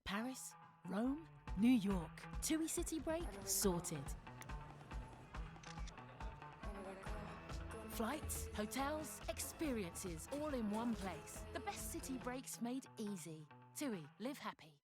Paris, Rome, New York. TUI City Break sorted. Flights, hotels, experiences, all in one place. The best city breaks made easy. TUI, live happy.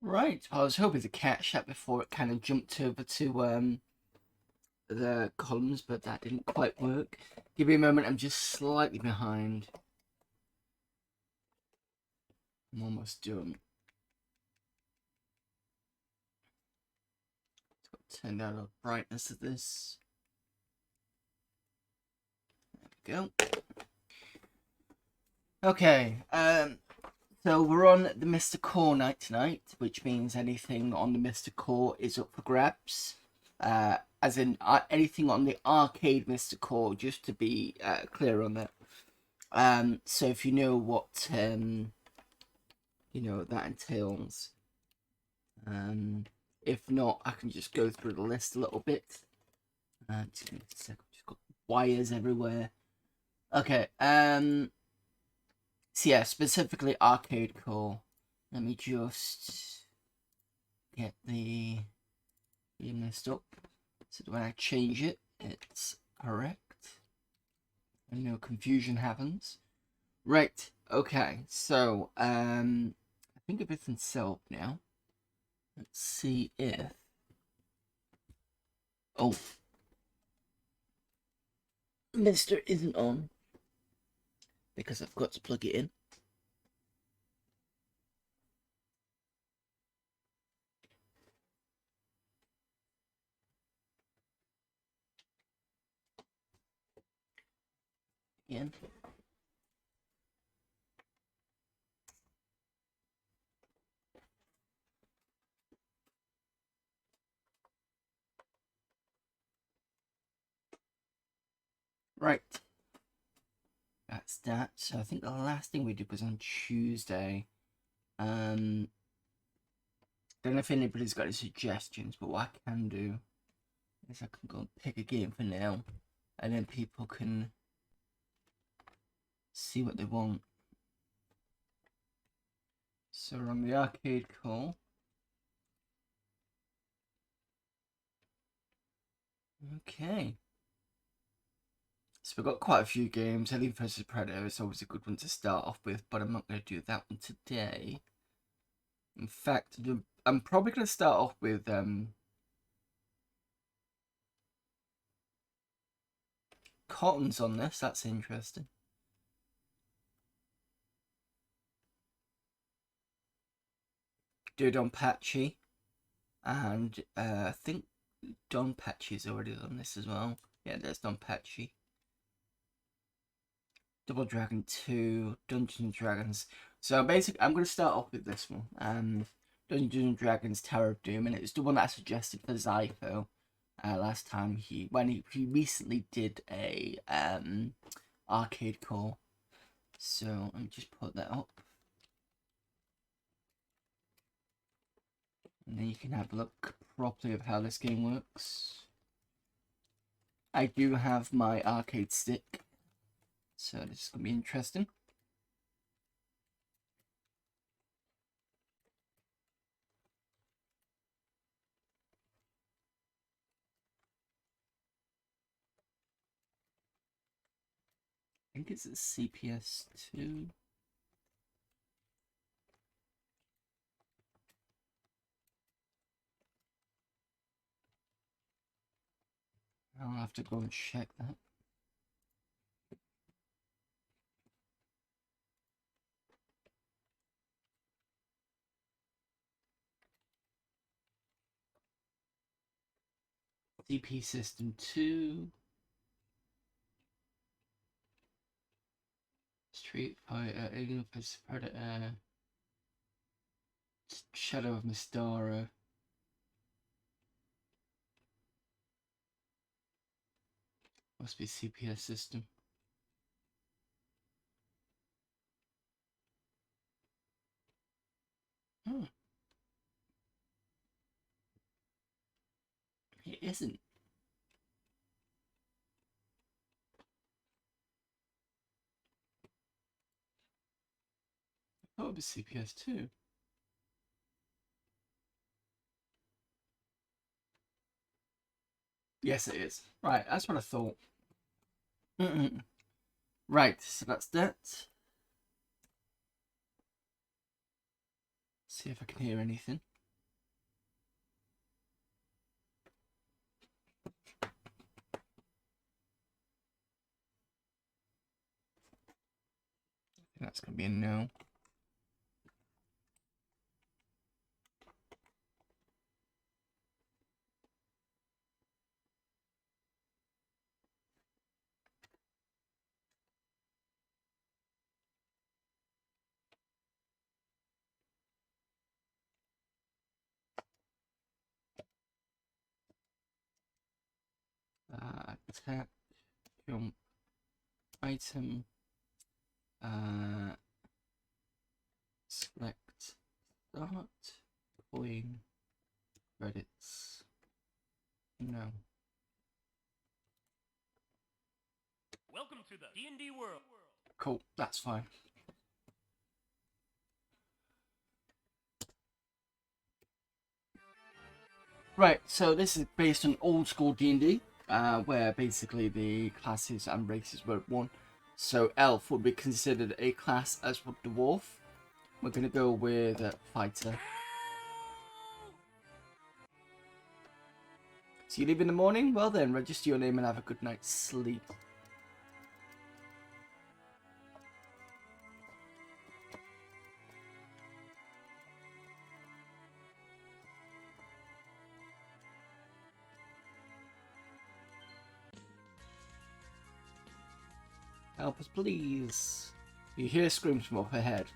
Right, I was hoping to catch that before it kind of jumped over to the columns, but that didn't quite work. Give me a moment, I'm just slightly behind. I'm almost done. Let's turn down the brightness of this. There we go. Okay, so we're on the MiSTer Core night tonight, which means anything on the MiSTer Core is up for grabs. As in anything on the arcade MiSTer Core, just to be clear on that. So if you know what that entails. If not, I can just go through the list a little bit. Just give me a second. Just got wires everywhere. Okay. So yeah, specifically arcade core. Let me just get the messed up so that when I change it, it's correct and no confusion happens. Right. Okay. So I think everything's set up now. Let's see if. Oh, MiSTer isn't on because I've got to plug it in. Again. Right. That's that. So I think the last thing we did was on Tuesday. Don't know if anybody's got any suggestions, but what I can do is I can go and pick a game for now, and then people can see what they want. So we're on the arcade call. Okay. So we've got quite a few games. Heli vs Predator is always a good one to start off with, but I'm not going to do that one today. In fact, I'm probably going to start off with Cotton's on this. That's interesting. Do Don Patchy, and I think Don Patchy's already on this as well. Yeah, there's Don Patchy. Double Dragon 2, Dungeons and Dragons. So basically, I'm going to start off with this one. Dungeons and Dragons Tower of Doom, and it was the one that I suggested for Zypho. last time he recently did a arcade call. So let me just put that up, and then you can have a look properly of how this game works. I do have my arcade stick, so this is gonna be interesting. I think it's a CPS 2. I'll have to go and check that. DP System 2. Street Fighter, Alien vs Predator, Shadow of Mistara. Must be CPS system. Oh. It isn't. I thought it was CPS 2. Yes, it is. Right, that's what I thought. Right, so that's that. See if I can hear anything. That's going to be a no. Attack, jump, item, select, start, coin, credits, no. Welcome to the D&D world. Cool, that's fine. Right, so this is based on old school D&D, where basically the classes and races were one. So elf would be considered a class, as would dwarf. We're going to go with fighter. So you leave in the morning? Well then, register your name and have a good night's sleep. Help us, please. You hear screams from up ahead.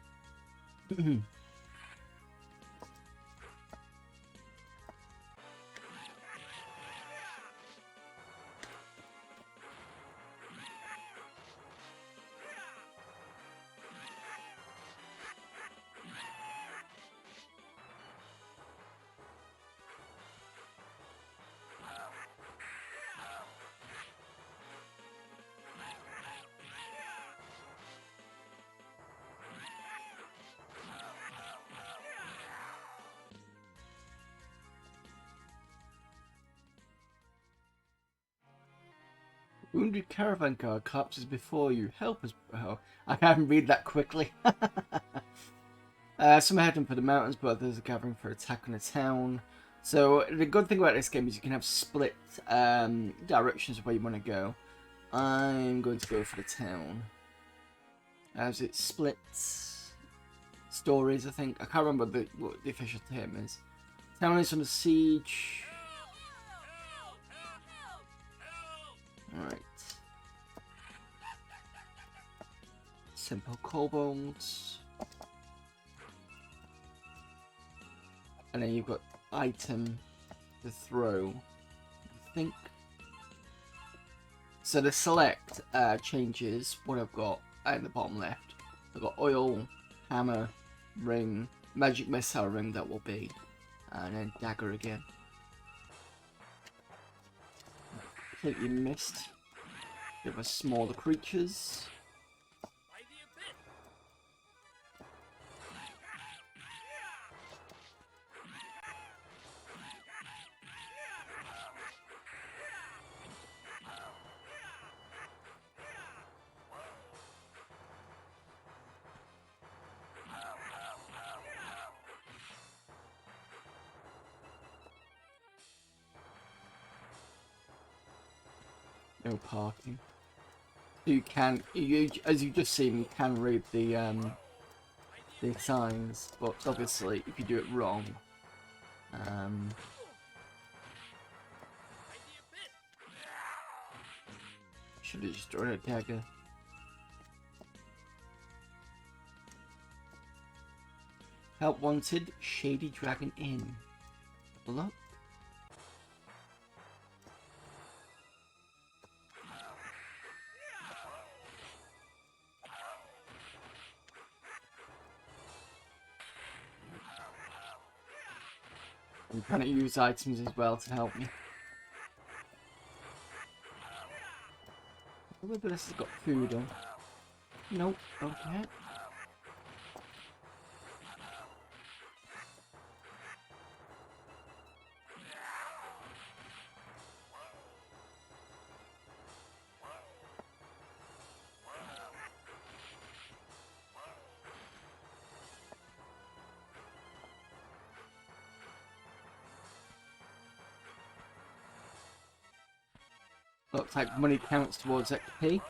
Wounded caravan guard collapses before you. Help us. Oh, I can't read that quickly. Some are heading for the mountains, but others are gathering for attack on a town. So the good thing about this game is you can have split directions of where you want to go. I'm going to go for the town. As it splits stories, I think. I can't remember what the official term is. Town is under siege. Alright. Simple kobolds. And then you've got item to throw. think. So the select changes what I've got in the bottom left. I've got oil, hammer, ring, magic missile ring that will be, and then dagger again. Completely missed. Give us smaller creatures. No parking. You can, as you just seen, you can read the signs, but obviously if you do it wrong, should have just drawn a dagger. Help wanted, Shady Dragon Inn. Look. I'm trying to use items as well to help me. Whether this has got food on. Nope, okay. Looks like money counts towards XP.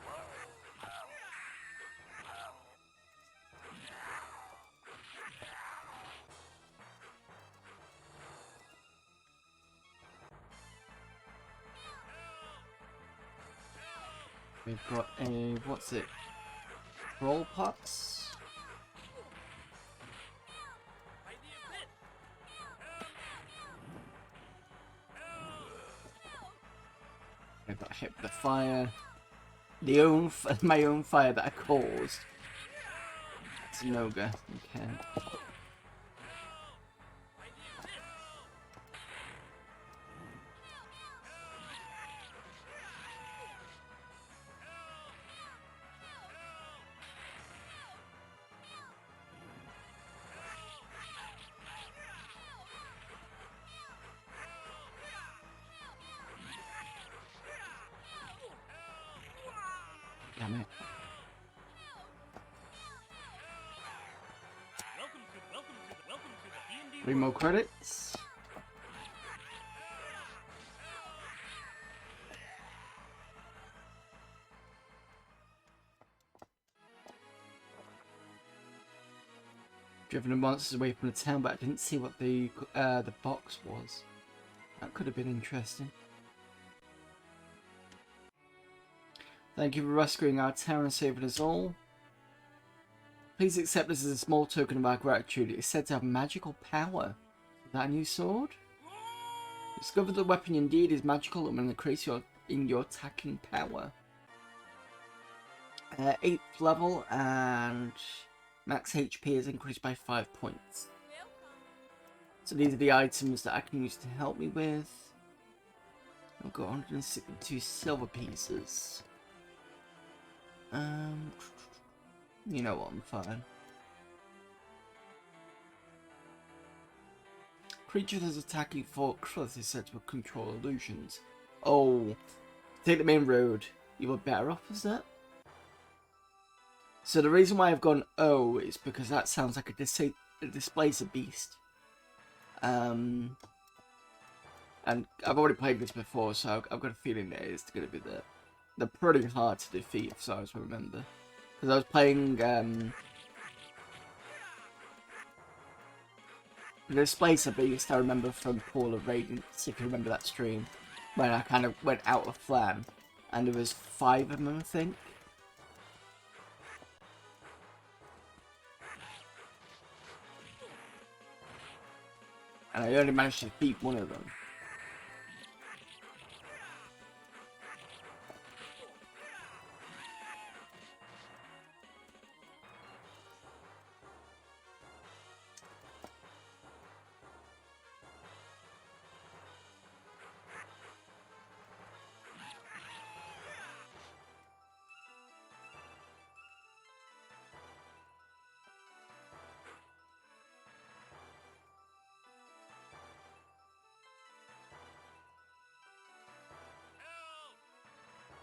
We've got a, what's it? Roll pots? I got hit with the fire. My own fire that I caused. It's an ogre. Okay. Damn it. Welcome to the D&D 3 more credits. Driven the monsters away from the town, but I didn't see what the box was. That could have been interesting. Thank you for rescuing our town and saving us all. Please accept this as a small token of our gratitude. It is said to have magical power. Is that a new sword? Discover the weapon indeed is magical and will increase in your attacking power. 8th level and max HP is increased by 5 points. So these are the items that I can use to help me with. I've got 162 silver pieces. You know what, I'm fine. Creature that's attacking for Krith is said to control illusions. Oh, take the main road. You were better off as that? So the reason why I've gone O is because that sounds like a displacer beast. And I've already played this before, so I've got a feeling that it's going to be there. They're pretty hard to defeat, so I remember. Because I was playing the Displacer Beast, I remember from Pool of Radiance, if you remember that stream, when I kind of went out of plan, and there was 5 of them, I think. And I only managed to beat one of them.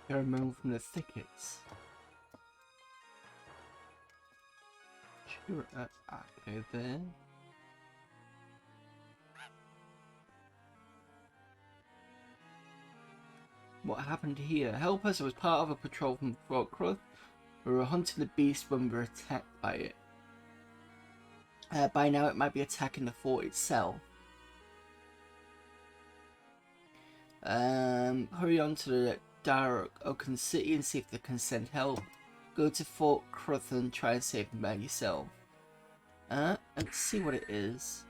Pheromone from the thickets. Sure, okay there. What happened here? Help us, I was part of a patrol from Fort Cruth. We were hunting the beast when we were attacked by it. By now it might be attacking the fort itself. Hurry on to the Dark Oaken City and see if they can send help. Go to Fort Cruth and try and save them by yourself. Let's see what it is.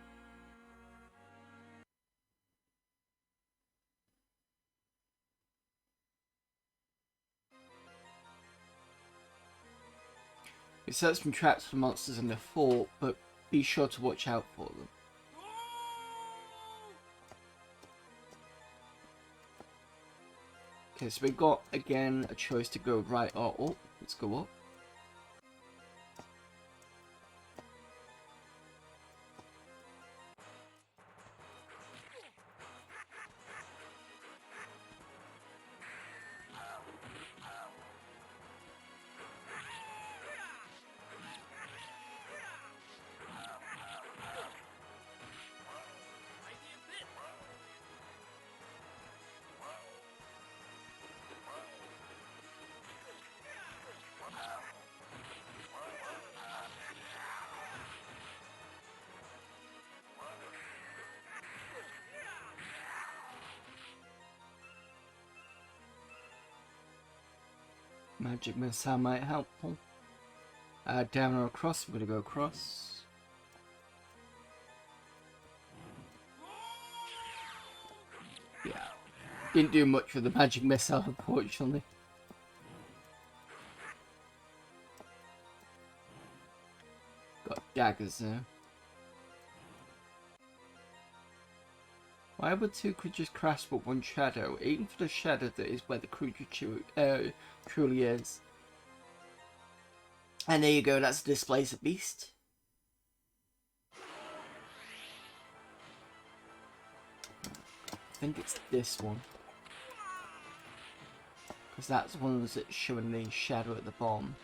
It sets some traps for monsters in the fort, but be sure to watch out for them. Okay, so we got, again, a choice to go right or up. Let's go up. Magic missile might help. Down or across, we're gonna go across. Yeah. Didn't do much with the magic missile, unfortunately. Got daggers there. Why would two creatures crash but one shadow? Aim for the shadow that is where the creature truly is. And there you go, that's a displacer beast. I think it's this one. Because that's the one that's showing the shadow at the bottom.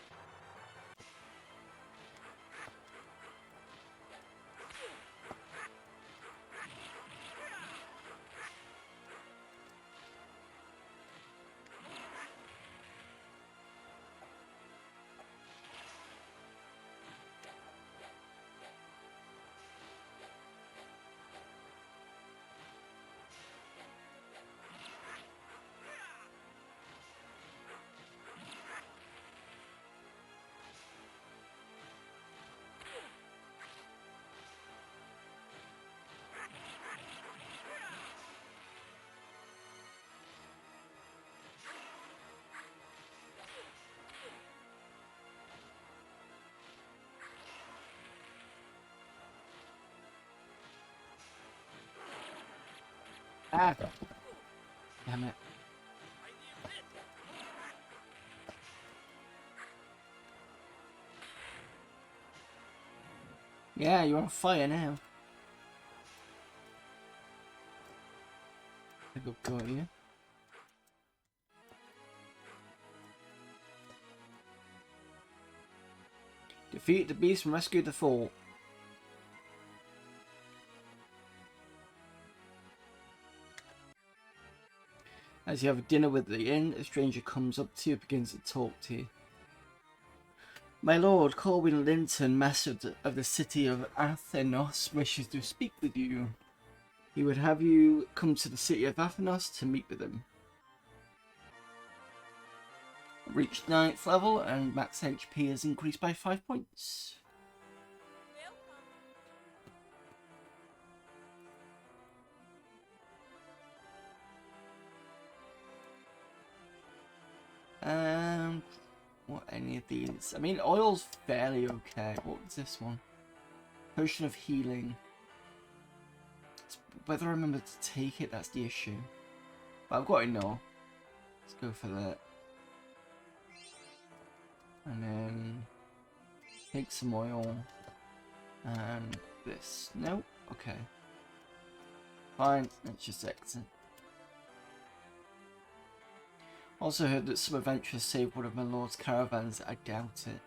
Ah! Damn it. Yeah, you're on fire now. I think I'll go at you. Defeat the beast and rescue the fort. As you have dinner with the inn, a stranger comes up to you and begins to talk to you. My lord, Corwin Linton, master of the city of Athenos, wishes to speak with you. He would have you come to the city of Athenos to meet with him. Reached 9th level and max HP has increased by 5 points. What any of these? I mean, oil's fairly okay. What was this one? Potion of healing. It's whether I remember to take it, that's the issue. But I've got it now. Let's go for that. And then take some oil. And this. Nope. Okay. Fine. Let's just exit. Also heard that some adventurers saved one of my lord's caravans. I doubt it.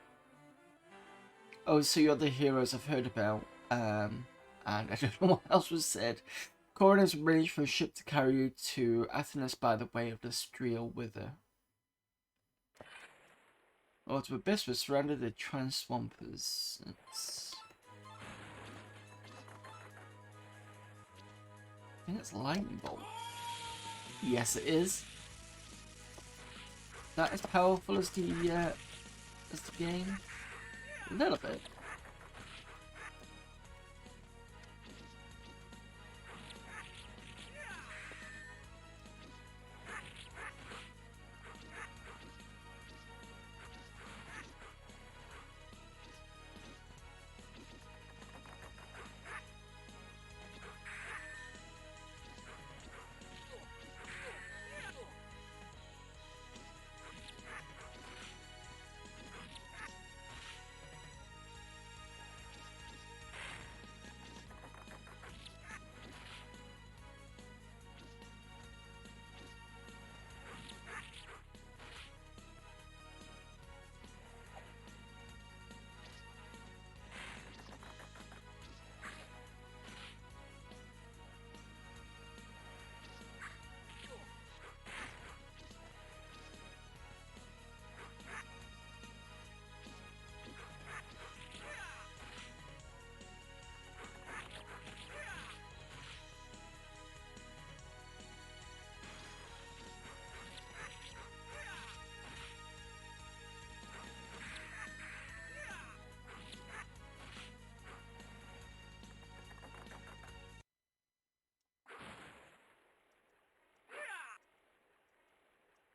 Oh, so you're the heroes I've heard about. And I don't know what else was said. Corin has arranged for a ship to carry you to Athenas by the way of the Striel Wither. Lords of Abyss were surrounded the Transwampers. I think it's Lightning Bolt. Yes, it is. That as powerful as the game? A little bit.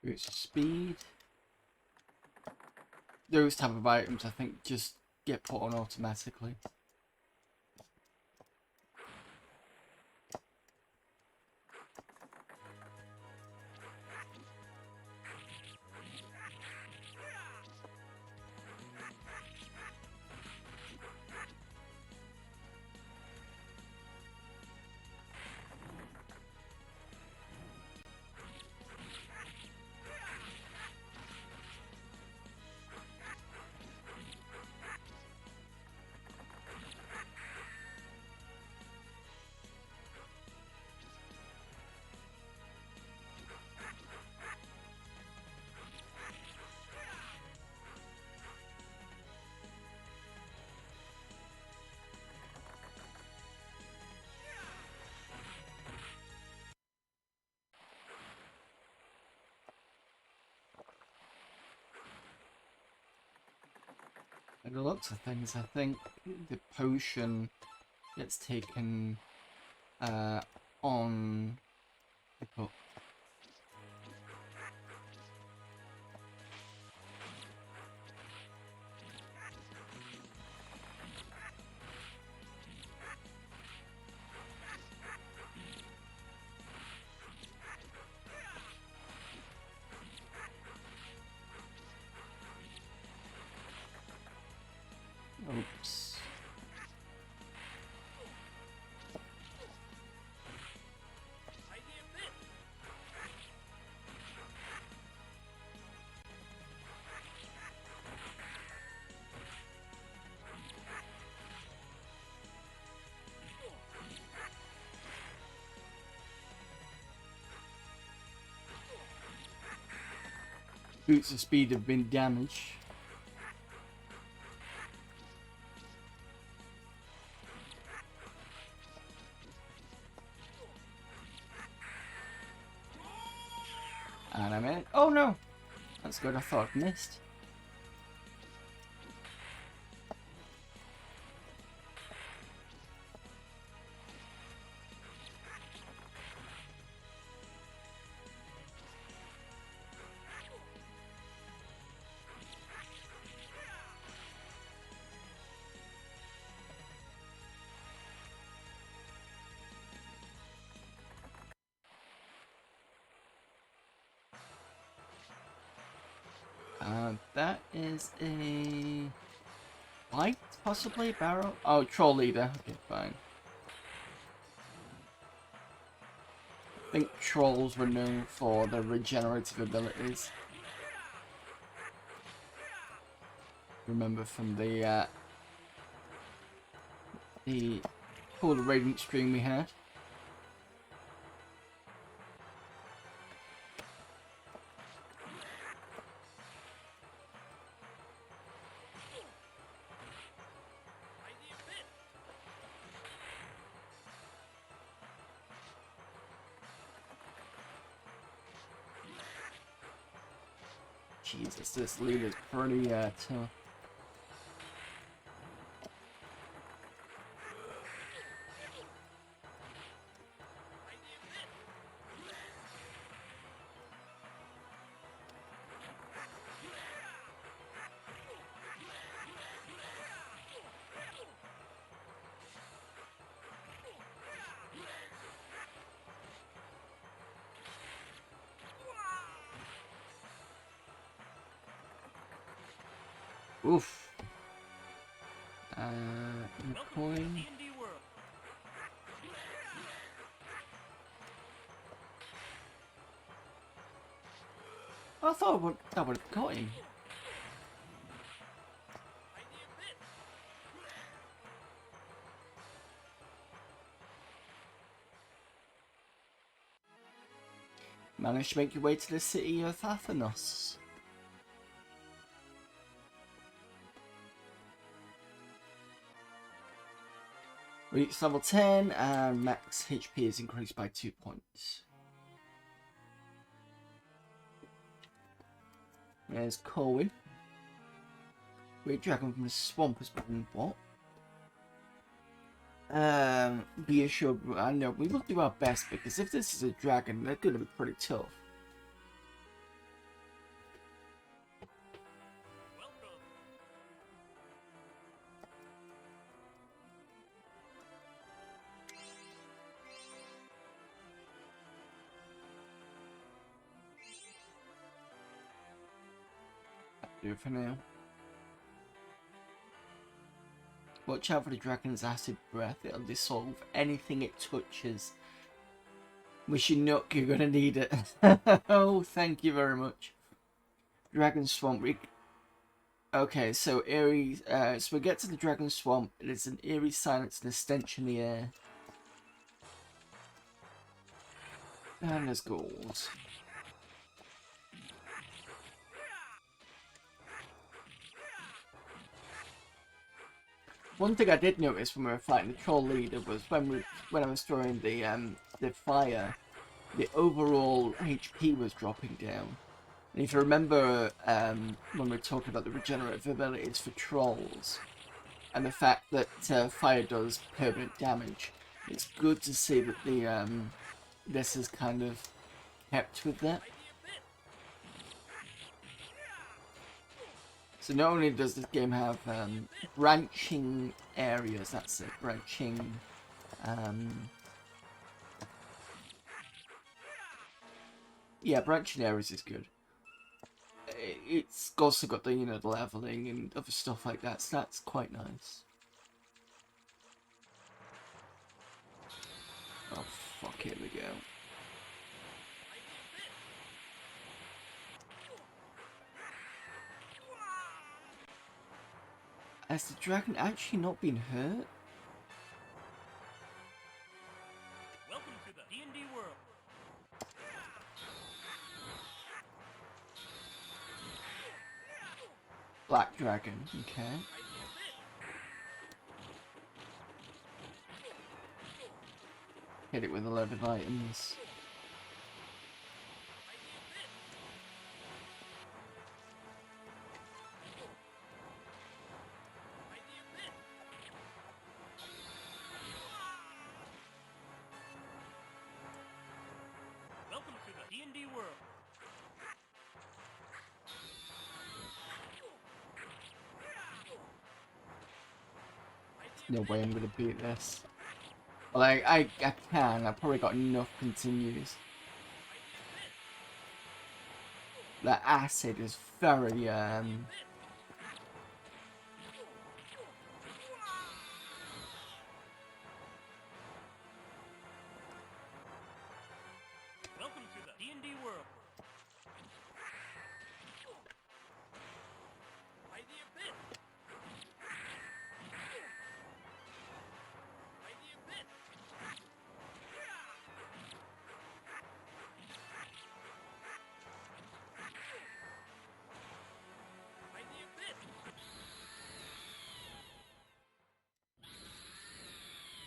It's speed. Those type of items, I think, just get put on automatically. By the looks of things, I think the potion gets taken on the cup. Oops. Boots of speed have been damaged. And I'm in. Oh no! That's good, I thought I'd missed. That is a light, possibly barrel. Oh, troll leader. Okay, fine. I think trolls were known for their regenerative abilities. Remember from the Call of Radiant stream we had. Jesus, this lead is pretty tough. Oof. Coin. D&D world. I thought that would have got him. Managed to make your way to the city of Athanos. Reach level 10 and max HP is increased by 2 points. There's Corwin. Great dragon from the swamp has been bought. Be assured, I know we will do our best because if this is a dragon, they're going to be pretty tough. Do it for now. Watch out for the dragon's acid breath. It'll dissolve anything it touches. Wish you luck, you're gonna need it. Oh, thank you very much. Dragon Swamp. Okay, so eerie. So we get to the Dragon Swamp. It is an eerie silence and a stench in the air. And there's ghouls. One thing I did notice when we were fighting the troll leader was when I was throwing the fire, the overall HP was dropping down. And if you remember when we were talking about the regenerative abilities for trolls, and the fact that fire does permanent damage, it's good to see that the this is kind of kept with that. So not only does this game have branching areas, that's it, branching yeah, branching areas is good. It's also got the, you know, the leveling and other stuff like that, so that's quite nice. Oh fuck, here we go. Has the dragon actually not been hurt? Welcome to the D&D world. Black dragon, okay. Hit it with a load of items. Welcome to the D&D world. No way I'm gonna beat this. Well, I can. I've probably got enough continues. The acid is very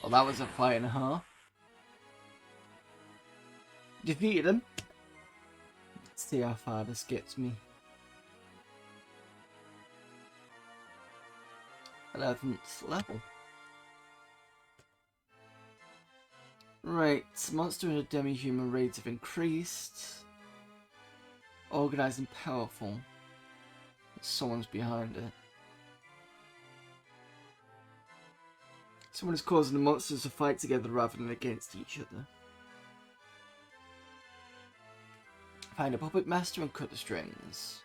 Well, that was a fight and a half. Defeated him. Let's see how far this gets me. 11th level. Right, monster and demi-human raids have increased. Organized and powerful. Someone's behind it. Someone is causing the monsters to fight together rather than against each other. Find a puppet master and cut the strings.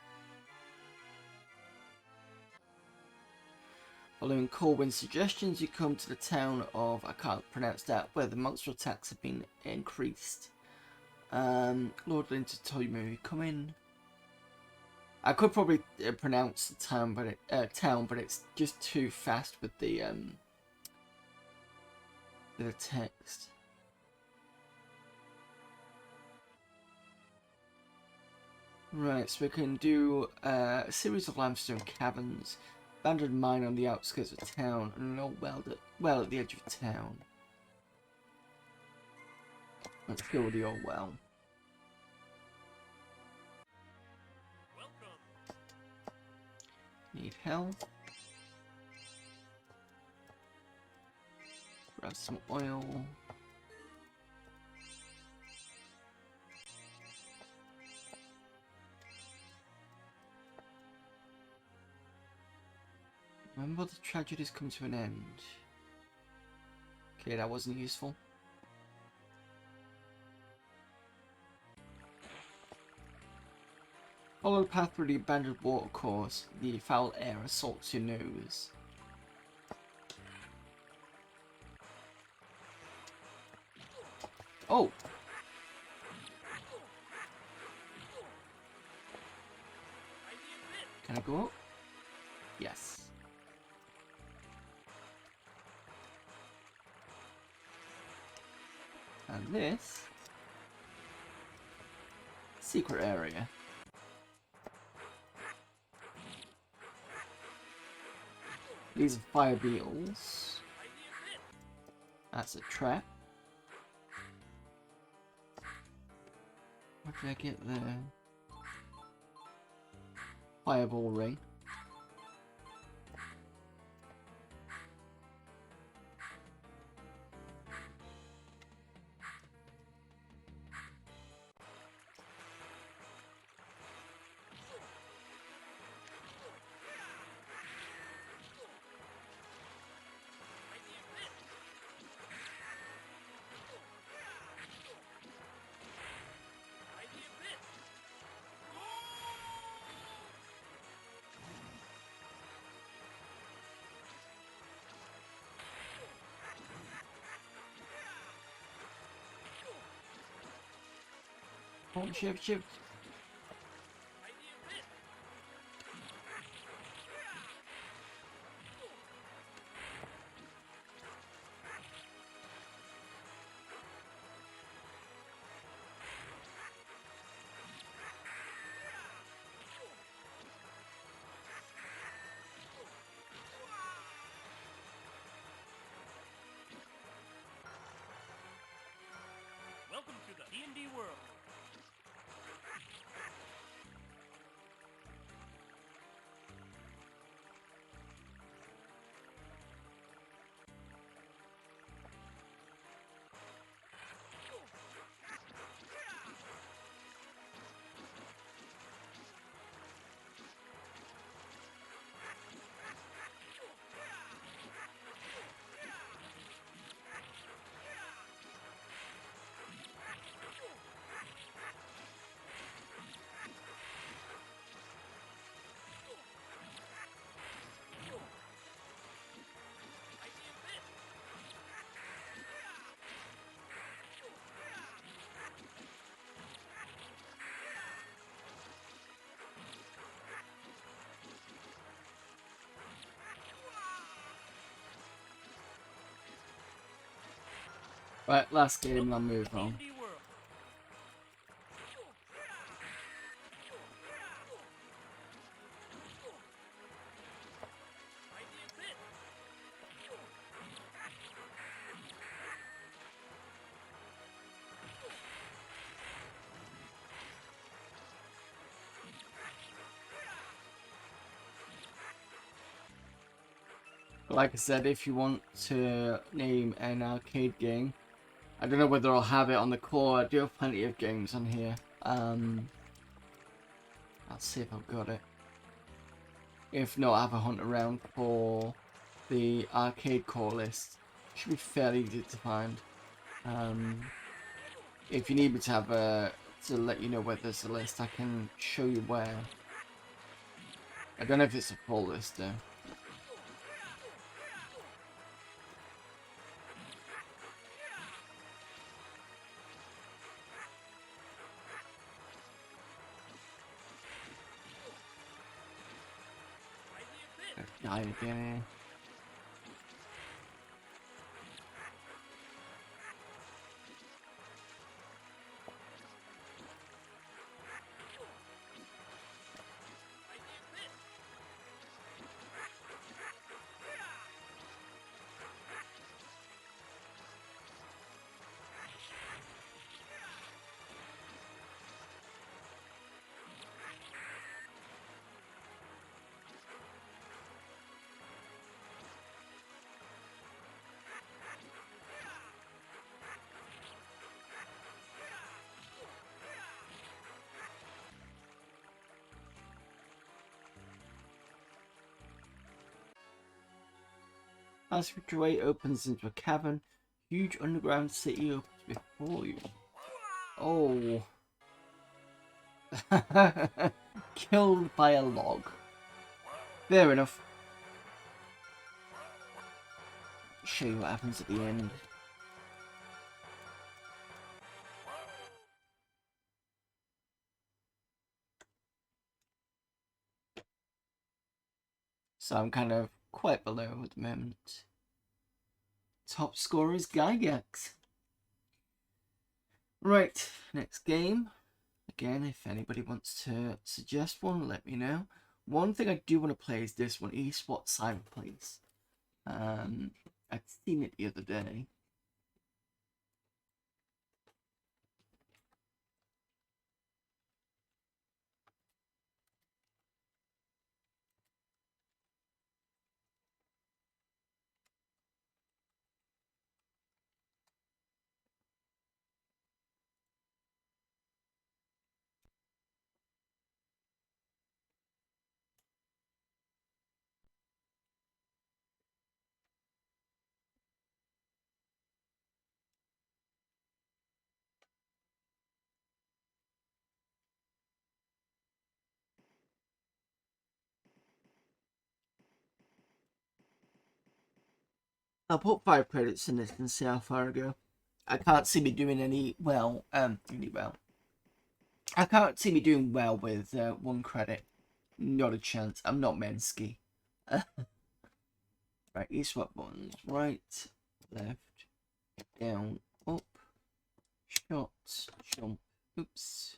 Following Corwin's suggestions, you come to the town of, I can't pronounce that, where the monster attacks have been increased. Lord Linton told you maybe come in. I could probably pronounce the town, but it's just too fast with the text. Right, so we can do a series of limestone caverns, abandoned mine on the outskirts of town, and an old well at the edge of town. Let's go with the old well. Welcome. Need health. Grab some oil. Remember the tragedies come to an end. Okay, that wasn't useful. Follow the path through the abandoned watercourse. The foul air assaults your nose. Oh! Can I go up? Yes. And this... secret area. These are fire beetles. That's a trap. What did I get there? Fireball ring. Oh, shift. Welcome to the D&D world. Right, last game, I'll move on. D&D world. Like I said, if you want to name an arcade game, I don't know whether I'll have it on the core. I do have plenty of games on here. I'll see if I've got it. If not, I have a hunt around for the arcade core list. Should be fairly easy to find. If you need me to have to let you know where there's a list, I can show you where. I don't know if it's a full list though. Die again. Passageway opens into a cavern. Huge underground city opens before you. Oh. Killed by a log. Fair enough. Show you what happens at the end. So I'm kind of quite below at the moment. Top scorer is Garegga. Right, next game. Again, if anybody wants to suggest one, let me know. One thing I do want to play is this one, E-SWAT Cyber Police. I'd seen it the other day. I'll put 5 credits in this and see how far I go. I can't see me doing any well. I can't see me doing well with 1 credit. Not a chance. I'm not Mensky. Right, E-SWAT buttons. Right, left, down, up, shot, jump. Oops.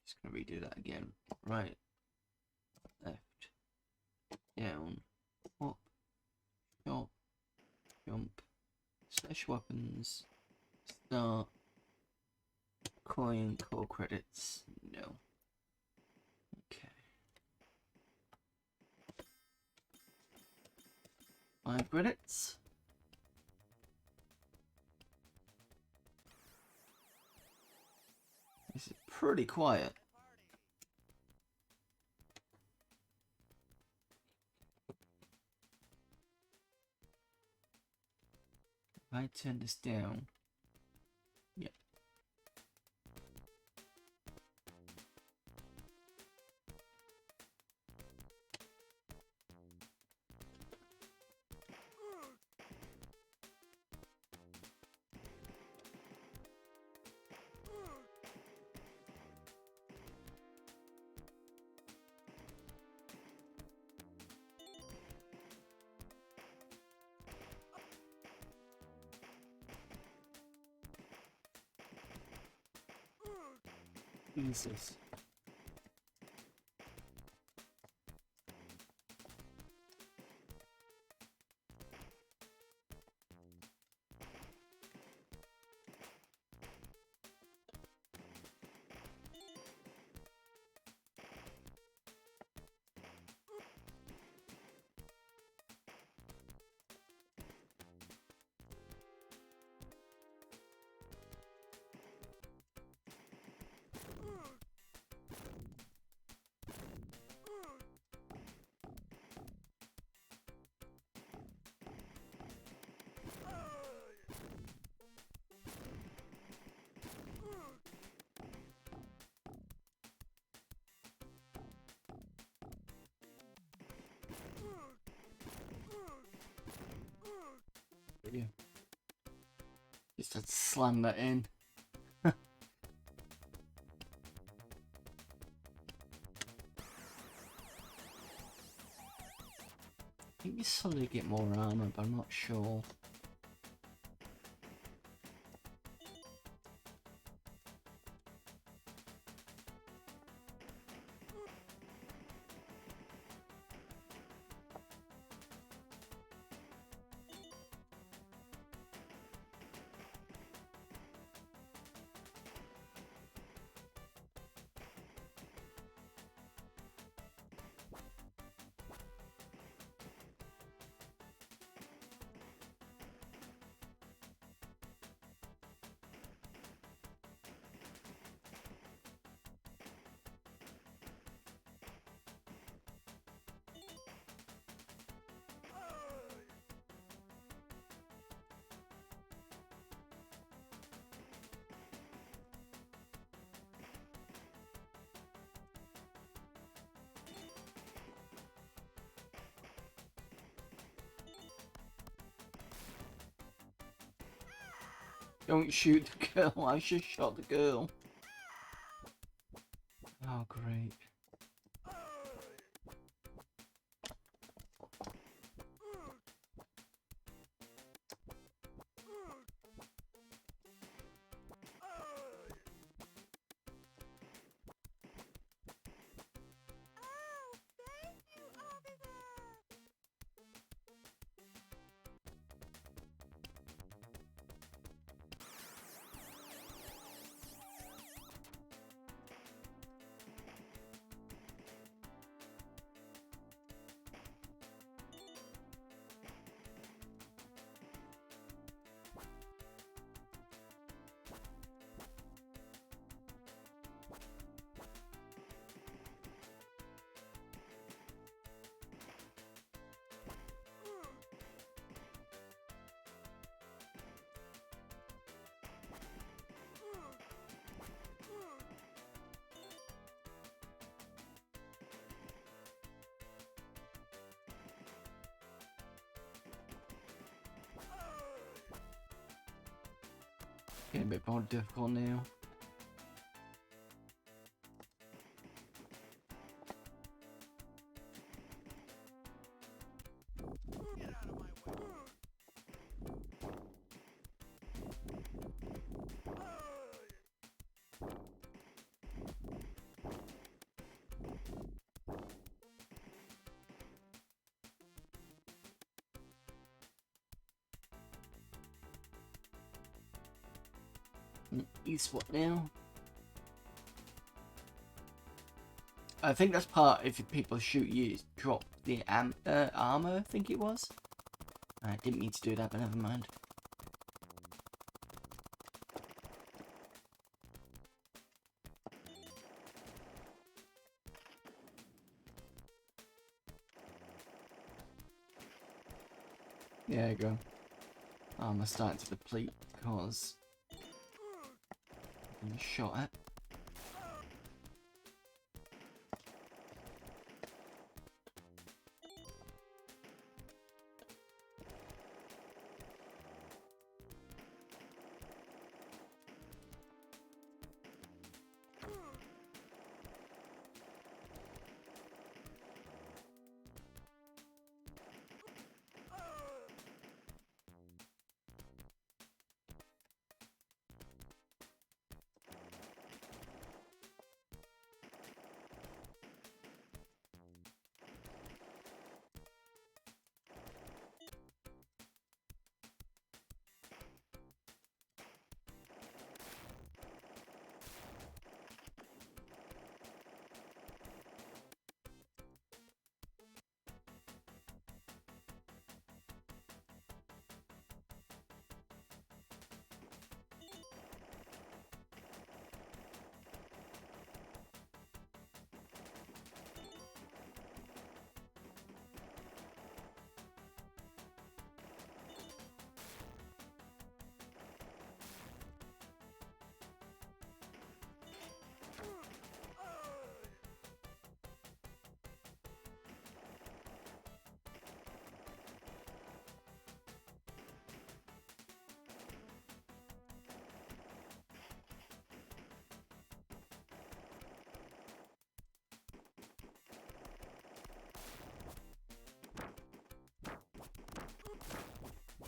Just gonna redo that again. Right, left, down, up, shot, jump, slash weapons, start, coin, core credits, no. Okay. 5 credits. This is pretty quiet. If I turn this down, yeah. Jesus. you. Just had to slam that in. I think you slowly get more armor, but I'm not sure. Don't shoot the girl, I just shot the girl. Oh, great. Getting a bit more difficult now. E-SWAT now. I think that's part, if people shoot you, drop the armor, I think it was. I didn't mean to do that, but never mind. There you go. Armor starting to deplete because I'm shot at.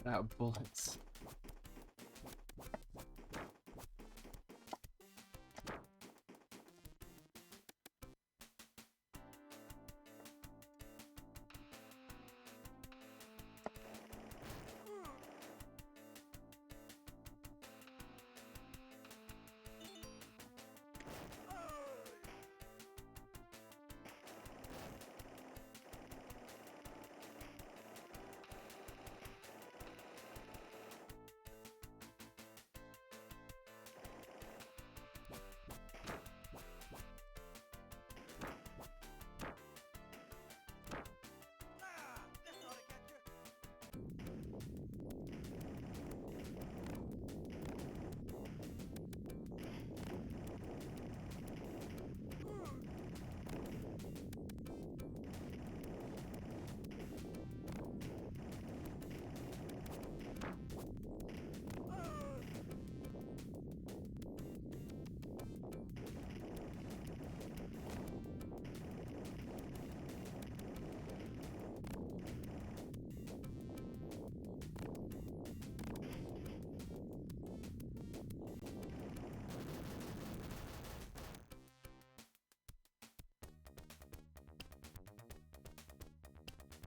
Out of bullets.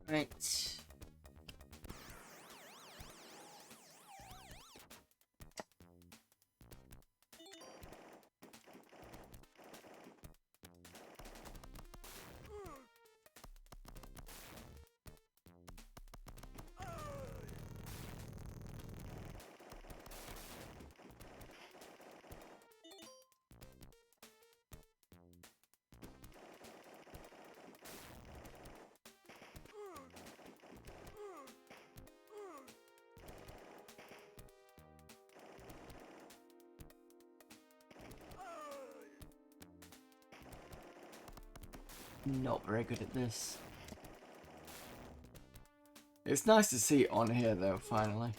Right. Not very good at this. It's nice to see it on here though, finally.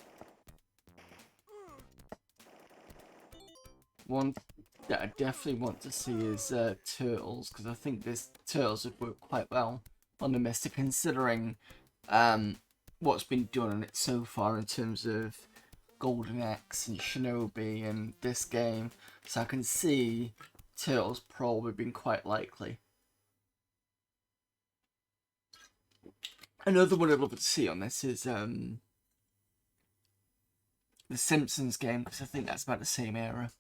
One that I definitely want to see is turtles, because I think this turtles would work quite well on the MiSTer, considering what's been done on it so far in terms of Golden Axe and Shinobi and this game. So I can see turtles probably being quite likely. Another one I'd love to see on this is the Simpsons game, because I think that's about the same era.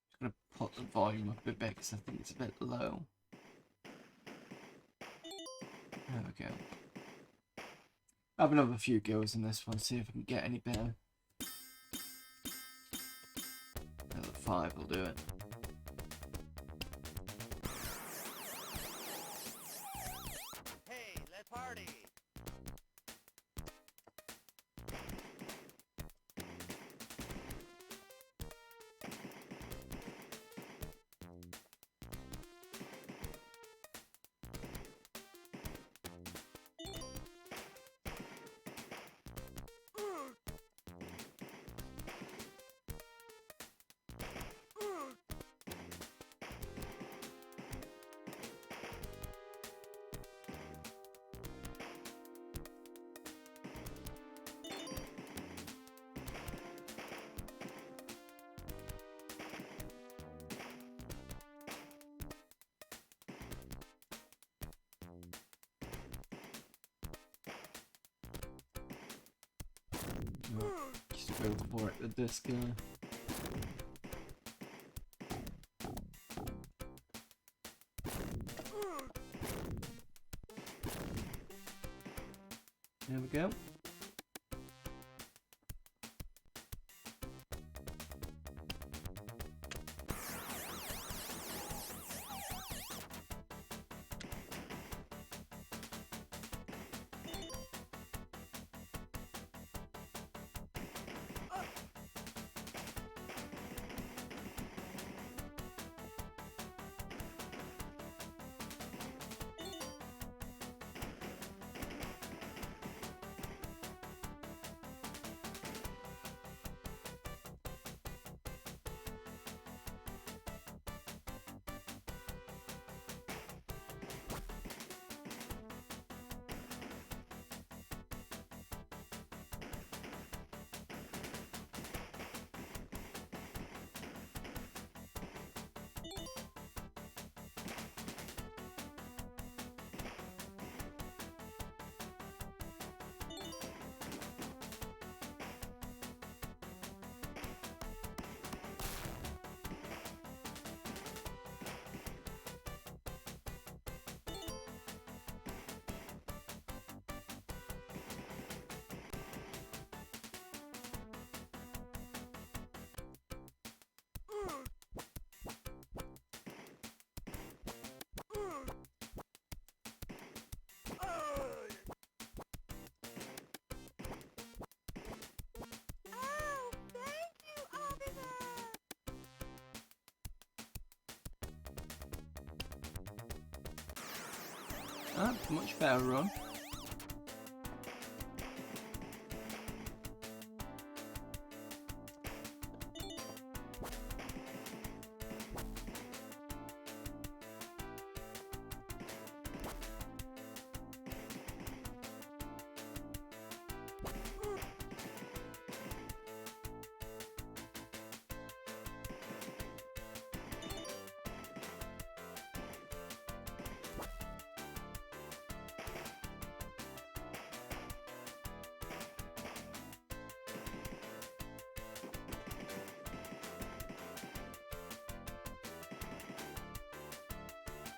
Just gonna put the volume up a bit because I think it's a bit low. There we go. Have another few goes in this one, see if I can get any better. Another 5 will do it. Hey, let's party! Just go for it with this guy. There we go. Ah, much better run.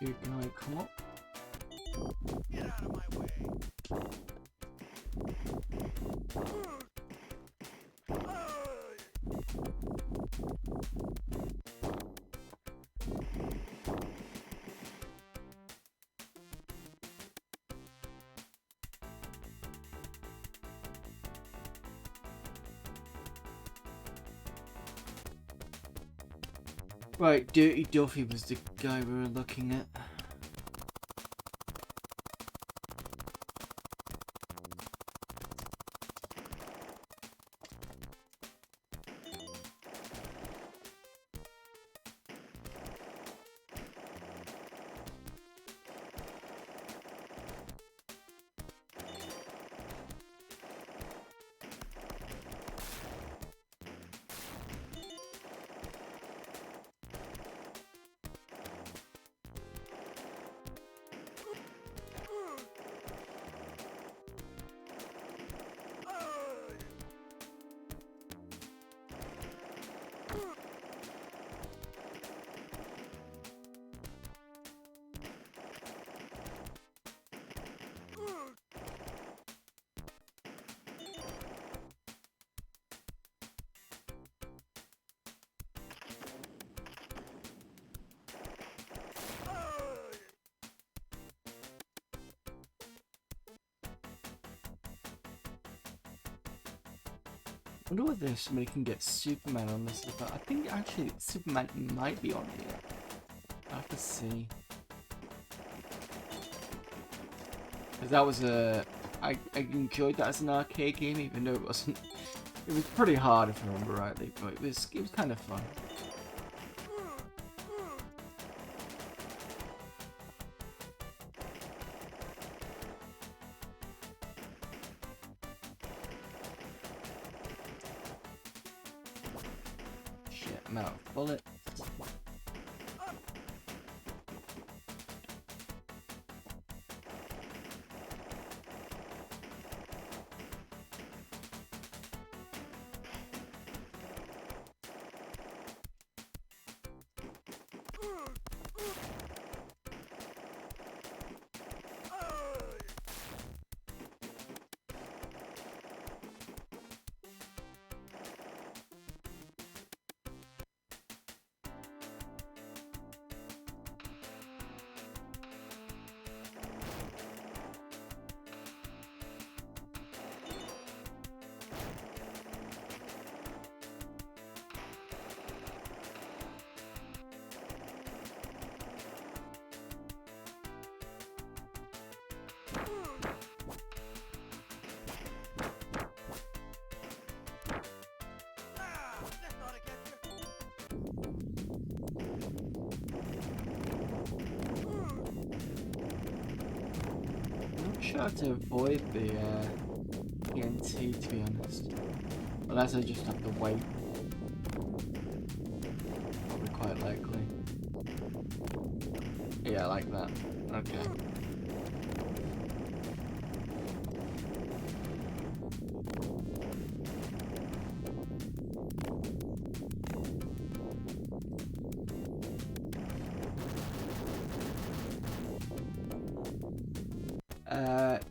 You can only come up. Get out of my way. Right, Dirty Duffy was the guy we were looking at. I wonder whether somebody can get Superman on this, but I think actually Superman might be on here. I have to see. Because that was I enjoyed that as an arcade game, even though it wasn't. It was pretty hard if I remember rightly, but it was kind of fun. Shit, I'm out of bullets. Try to avoid the TNT, to be honest. Unless I just have to wait. Probably quite likely. Yeah, like that. Okay.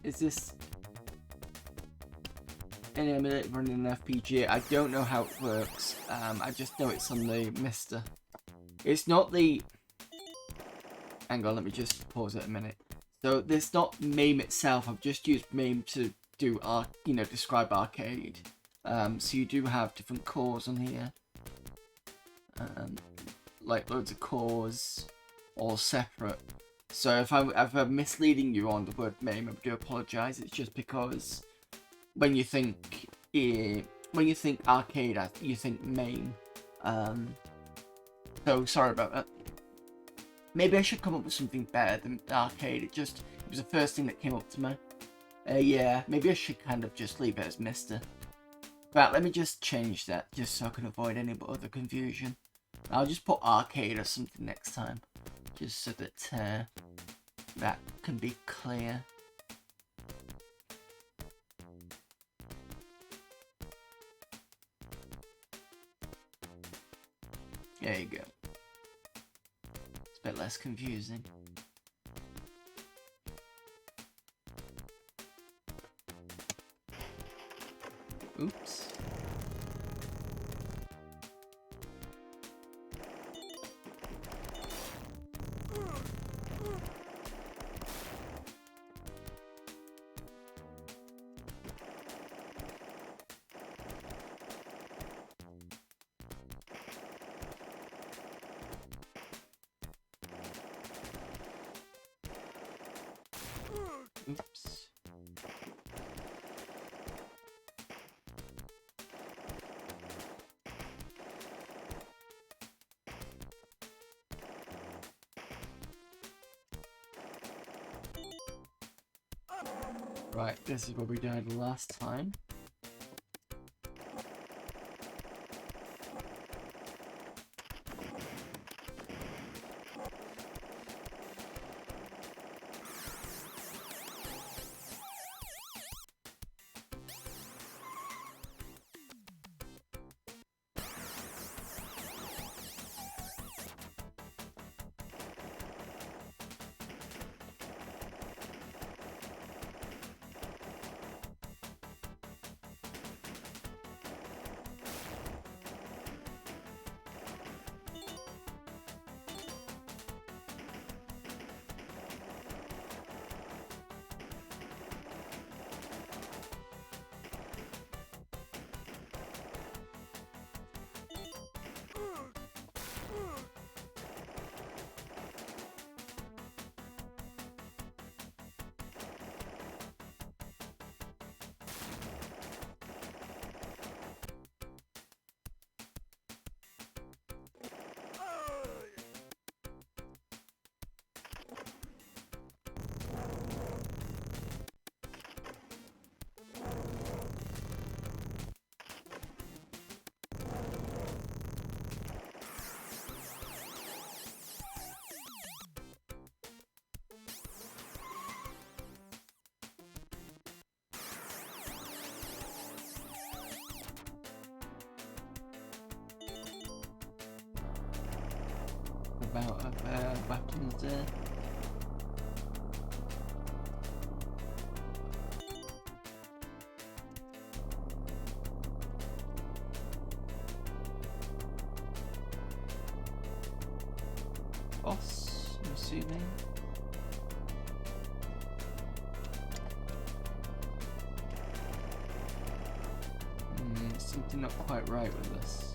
Is this an emulator running an FPGA? I don't know how it works. I just know it's on the MiSTer. It's not the... Hang on, let me just pause it a minute. So, it's not MAME itself. I've just used MAME to do, describe arcade. So you do have different cores on here. Like loads of cores, all separate. So if I'm misleading you on the word MAME, I do apologise. It's just because when you think arcade, you think MAME. So sorry about that. Maybe I should come up with something better than arcade. It was the first thing that came up to me. Yeah, maybe I should kind of just leave it as MiSTer. Right, let me just change that just so I can avoid any other confusion. I'll just put arcade or something next time, just so that that can be clear. There you go. It's a bit less confusing. Oops. Oops. Right, this is where we died last time. About weapons there. Boss, I'm assuming. Something not quite right with this.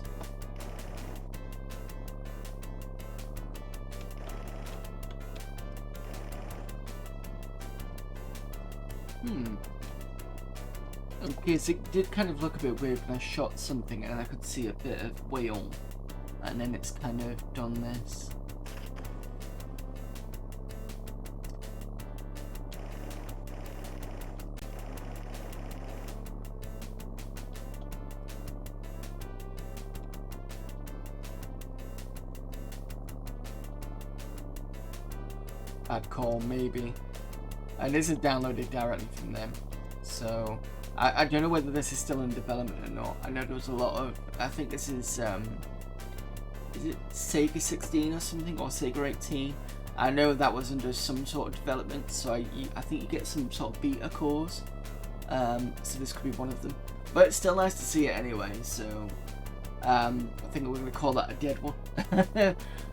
Okay, so it did kind of look a bit weird when I shot something and I could see a bit of wheel, and then it's kind of done this. Bad call, maybe. And this is downloaded directly from them, so I don't know whether this is still in development or not. I know there was a lot of, I think this is it Sega 16 or something, or Sega 18? I know that was under some sort of development, so I think you get some sort of beta cores, so this could be one of them. But it's still nice to see it anyway, so I think we're going to call that a dead one.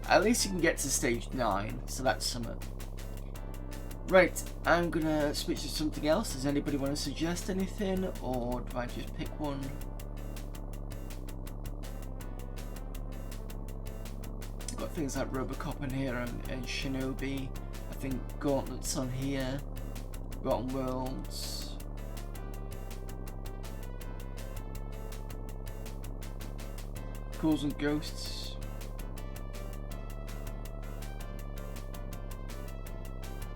At least you can get to stage 9, so that's something. Right, I'm gonna switch to something else. Does anybody want to suggest anything, or do I just pick one? Got things like Robocop in here and Shinobi. I think Gauntlet's on here. Rotten Worlds. Ghouls and Ghosts.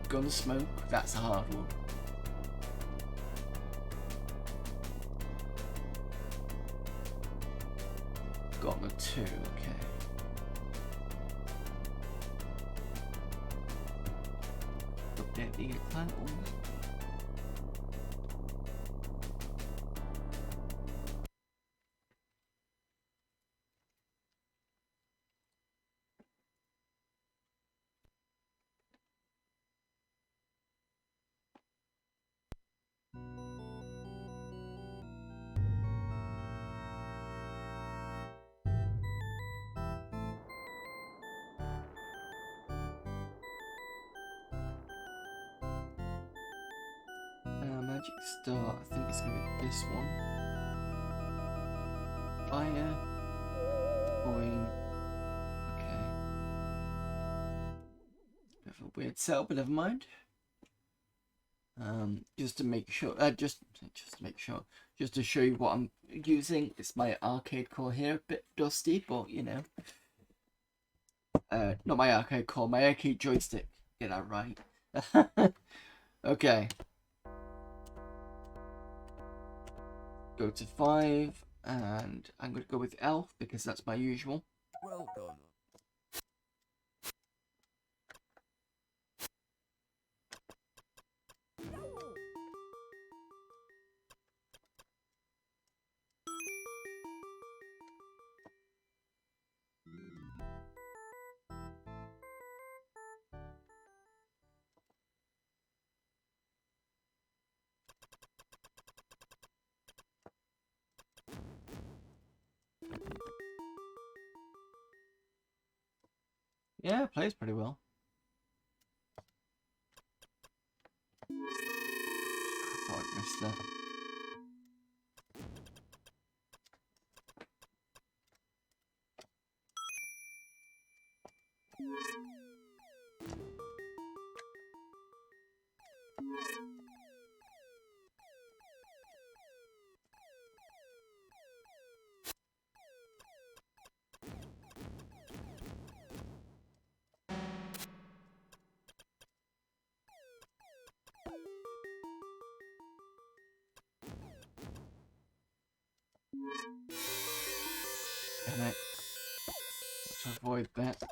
Gunsmoke, that's a hard one. Gauntlet II, okay. Update the titles. Magic Star, I think it's gonna be this one. Fire. Coin. Okay. Bit of a weird setup, but never mind. Just to make sure, just to make sure, just to show you what I'm using. It's my arcade core here, a bit dusty, but you know. Not my arcade core, my arcade joystick. Get that right. Okay. Go to 5, and I'm going to go with Elf because that's my usual. Well done. Yeah, it plays pretty well. I thought I missed that. Damn it. To avoid that.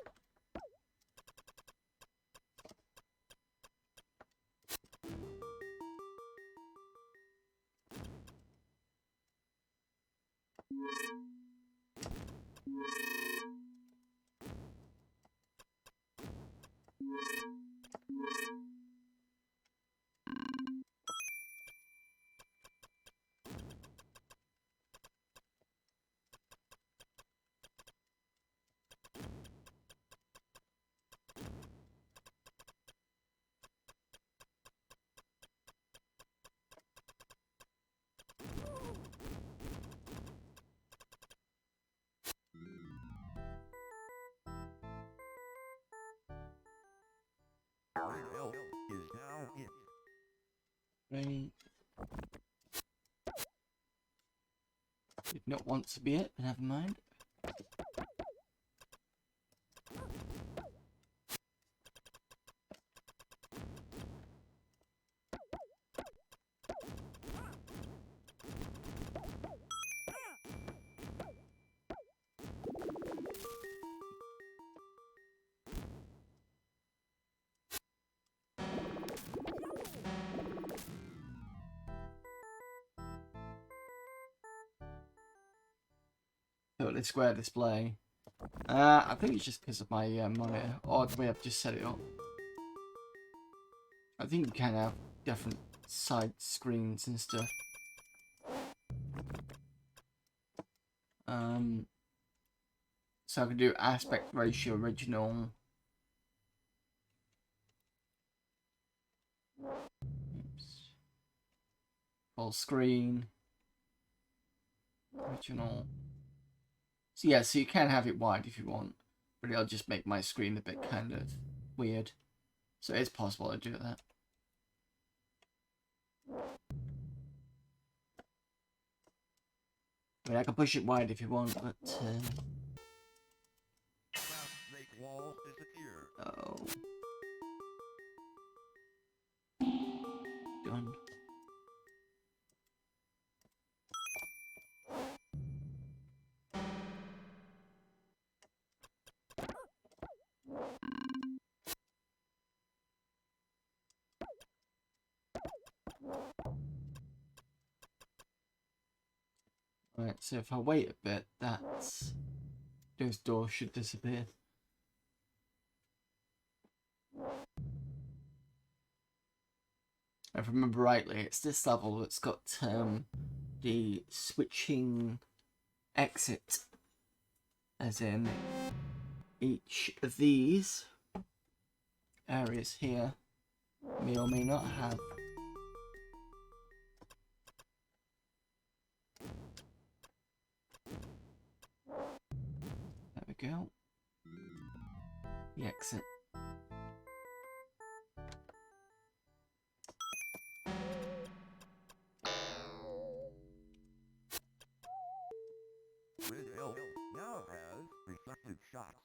Elf is now in. Right. Did not want to be it, but never mind. Totally square display. I think it's just because of my monitor, or the way I've just set it up. I think you can have different side screens and stuff. So I can do aspect ratio original. Oops. Full screen. Original. So yeah, so you can have it wide if you want, but it'll just make my screen a bit kind of weird. So it's possible to do that. I mean, I can push it wide if you want, but Make wall disappear. oh, done. Right, so if I wait a bit, those doors should disappear. If I remember rightly, it's this level that's got the switching exit, as in each of these areas here may or may not have there we go, the exit. Red Elf now has reflective shots.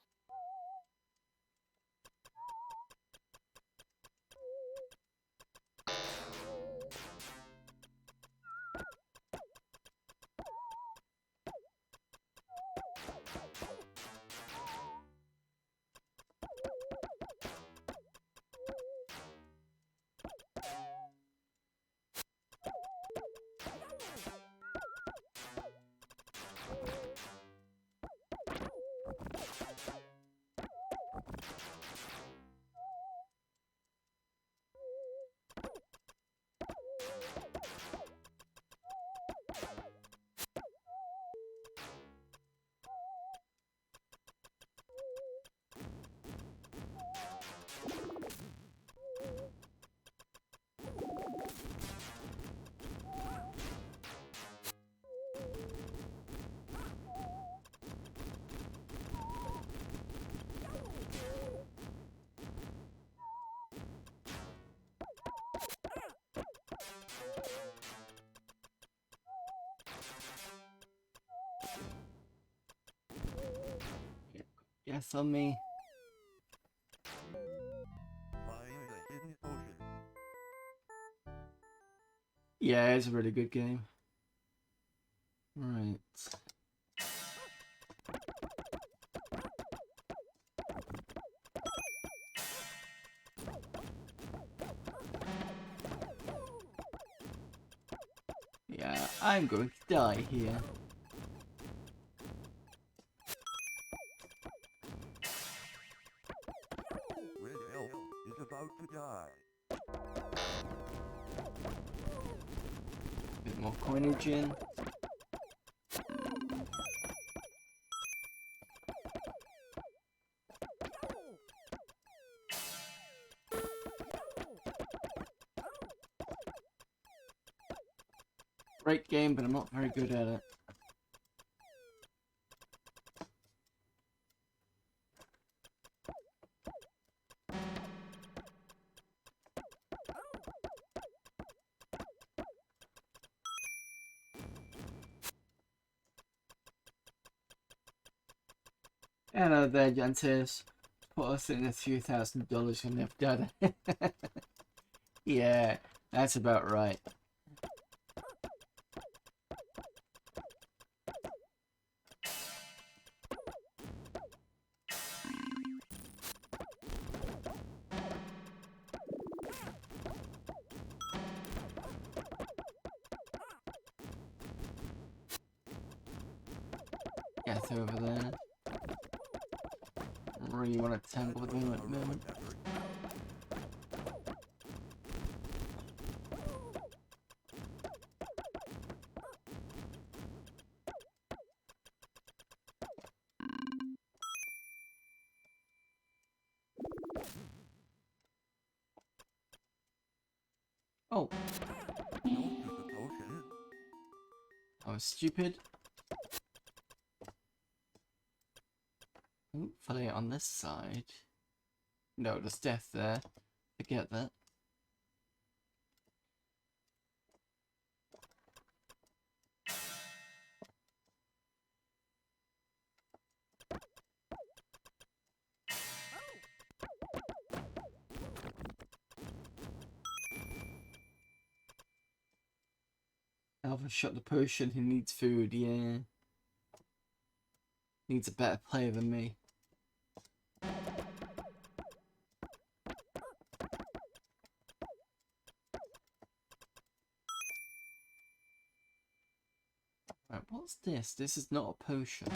Yes, on me. Find the hidden ocean. Yeah, it's a really good game. Right. Yeah, I'm going to die here. Red Elf is about to die. Bit more coinage in. Great game, but I'm not very good at it. Hello there, gentes. Put us in a few $1,000 when they've done it. Yeah, that's about right. Get over there. Really want to tangle with him at the moment. Oh, Don't use the potion. I was stupid. Hopefully on this side. No, there's death there. Forget that. Alpha shot the potion, he needs food, yeah. Needs a better player than me. Right, what's this? This is not a potion.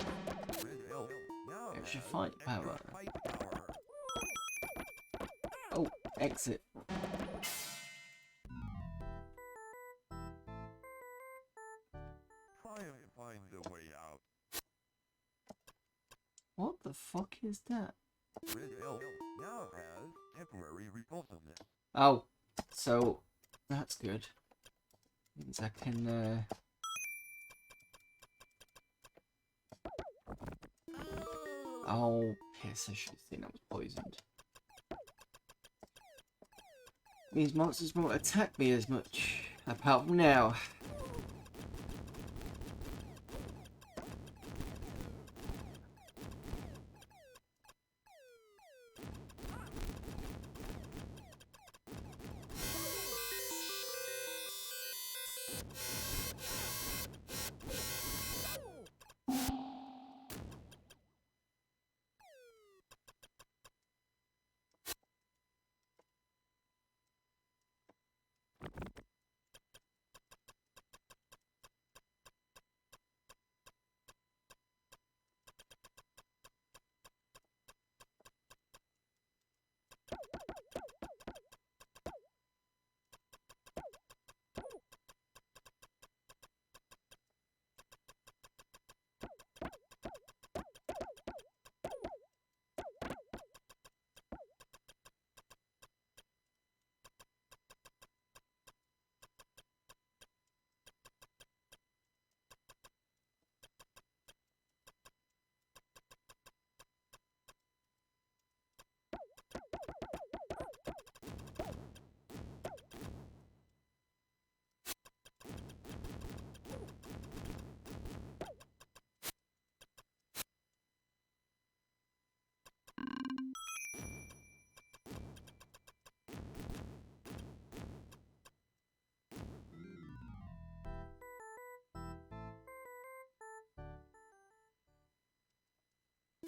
Extra fight power. Oh, exit. Try and find a way out. What the fuck is that? Red Elf now has temporary repulsiveness. Oh, so that's good. Means I can Oh, piss, I should have seen that was poisoned. Means monsters won't attack me as much, apart from now.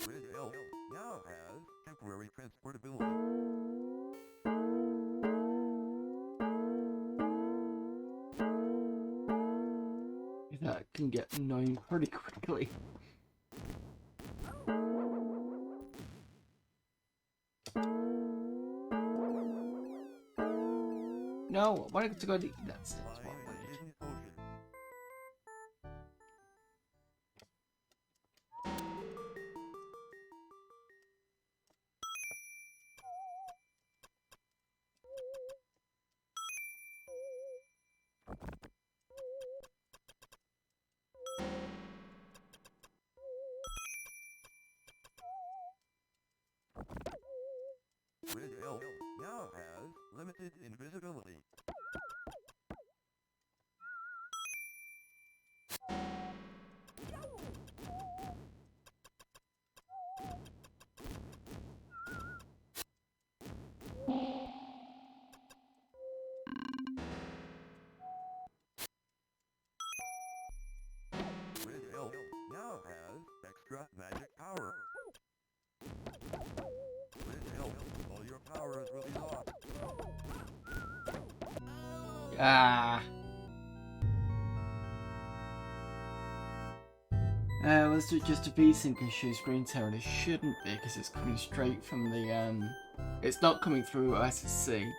Red Elf now has temporary transportability. That can get annoying pretty quickly. No, why did I go to... That's it. That's what I wanted. Hidden potion. Red Elf now has limited invisibility. Red Elf now has extra magic power. Red Elf, all your power is really lost. Ah. Let's do just a V-Sync and show screen tear, and it shouldn't be because it's coming straight from the it's not coming through SSC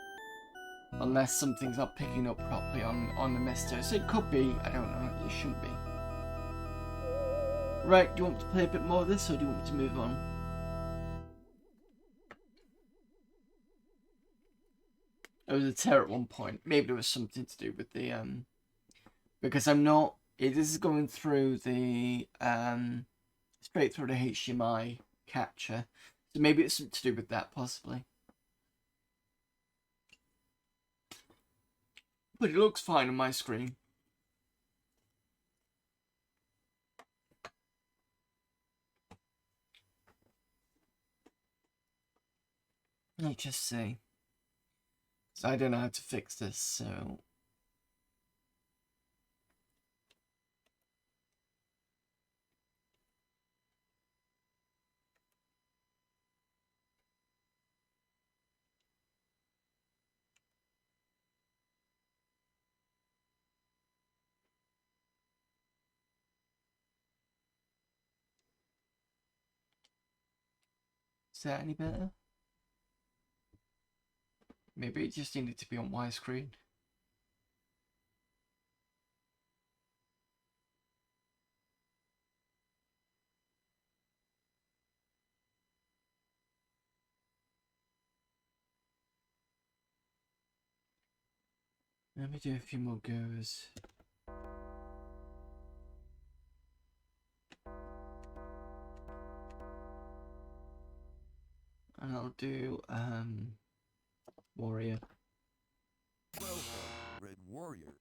unless something's not picking up properly on the MiSTer. So it could be, I don't know, it shouldn't be. Right, do you want me to play a bit more of this or do you want me to move on? There was a tear at one point. Maybe there was something to do with the because I'm not. This is going through the straight through the HDMI capture, so maybe it's something to do with that, possibly. But it looks fine on my screen. Let's just say. So I don't know how to fix this, so... Is that any better? Maybe it just needed to be on widescreen. Let me do a few more goes. And I'll do Warrior. Welcome, Red Warrior.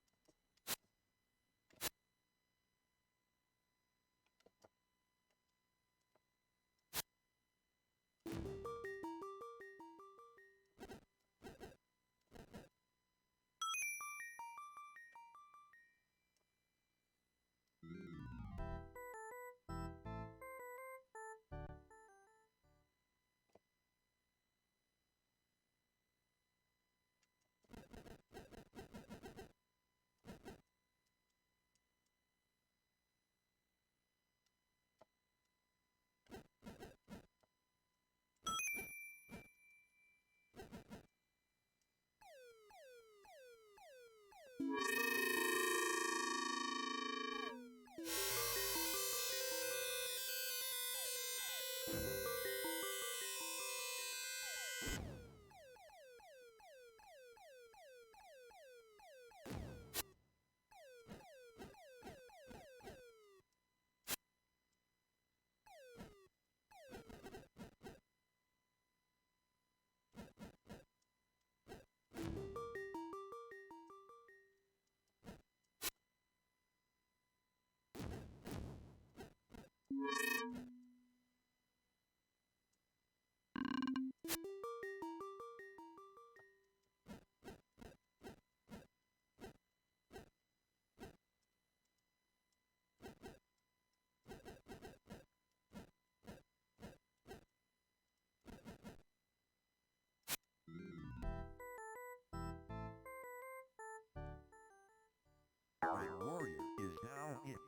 Red Warrior is now it.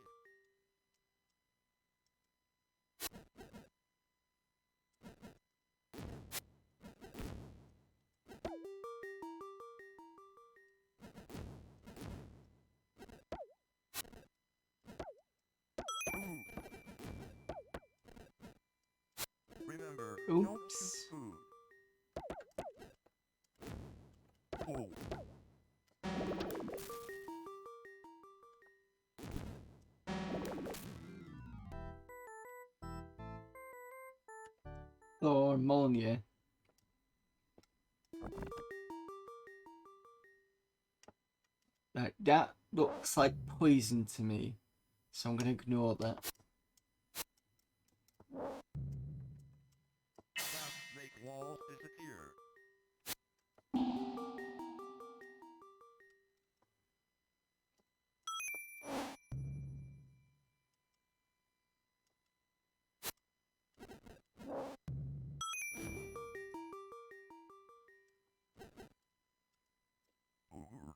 Remember, don't shoot Oops. food. Oh. Or Molyneux. That looks like poison to me, so I'm gonna ignore that. Fast make walls disappear. Over.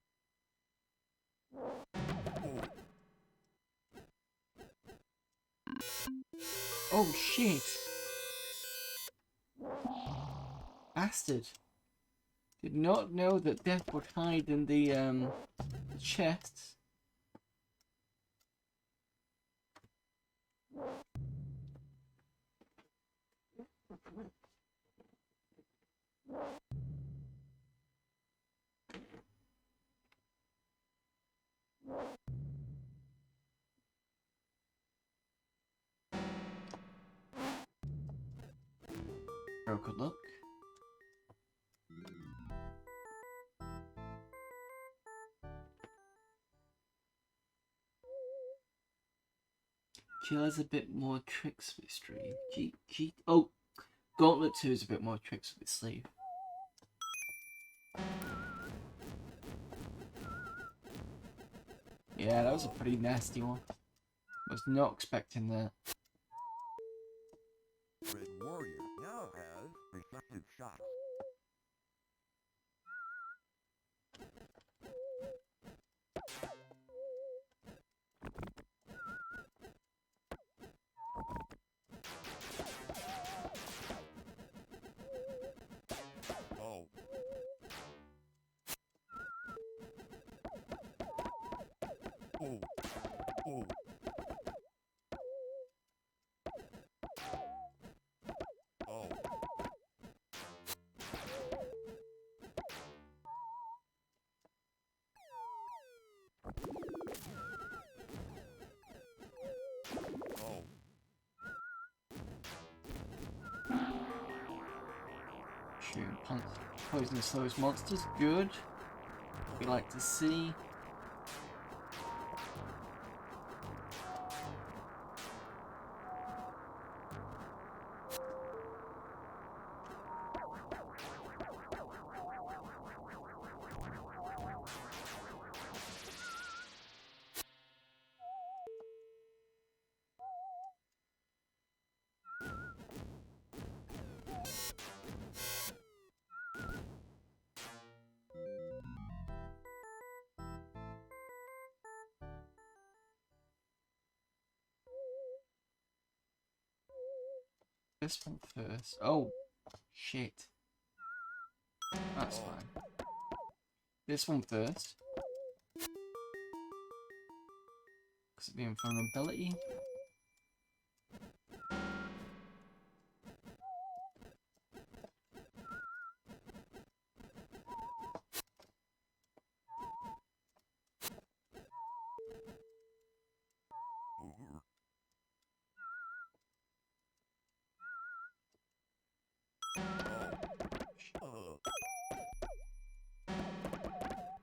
Oh. Oh shit! Bastard! Did not know that death would hide in the chest. Oh, good luck. Jill has a bit more tricks up its sleeve. Oh, Gauntlet 2 is a bit more tricks up its sleeve. Yeah, that was a pretty nasty one. Was not expecting that. Red Warrior now has reflective shot. Oh. Oh. Oh. Oh. Oh. Shoot, poisonous those monsters, good. We like to see. This one first. Oh, shit. That's fine. This one first. Because of the invulnerability.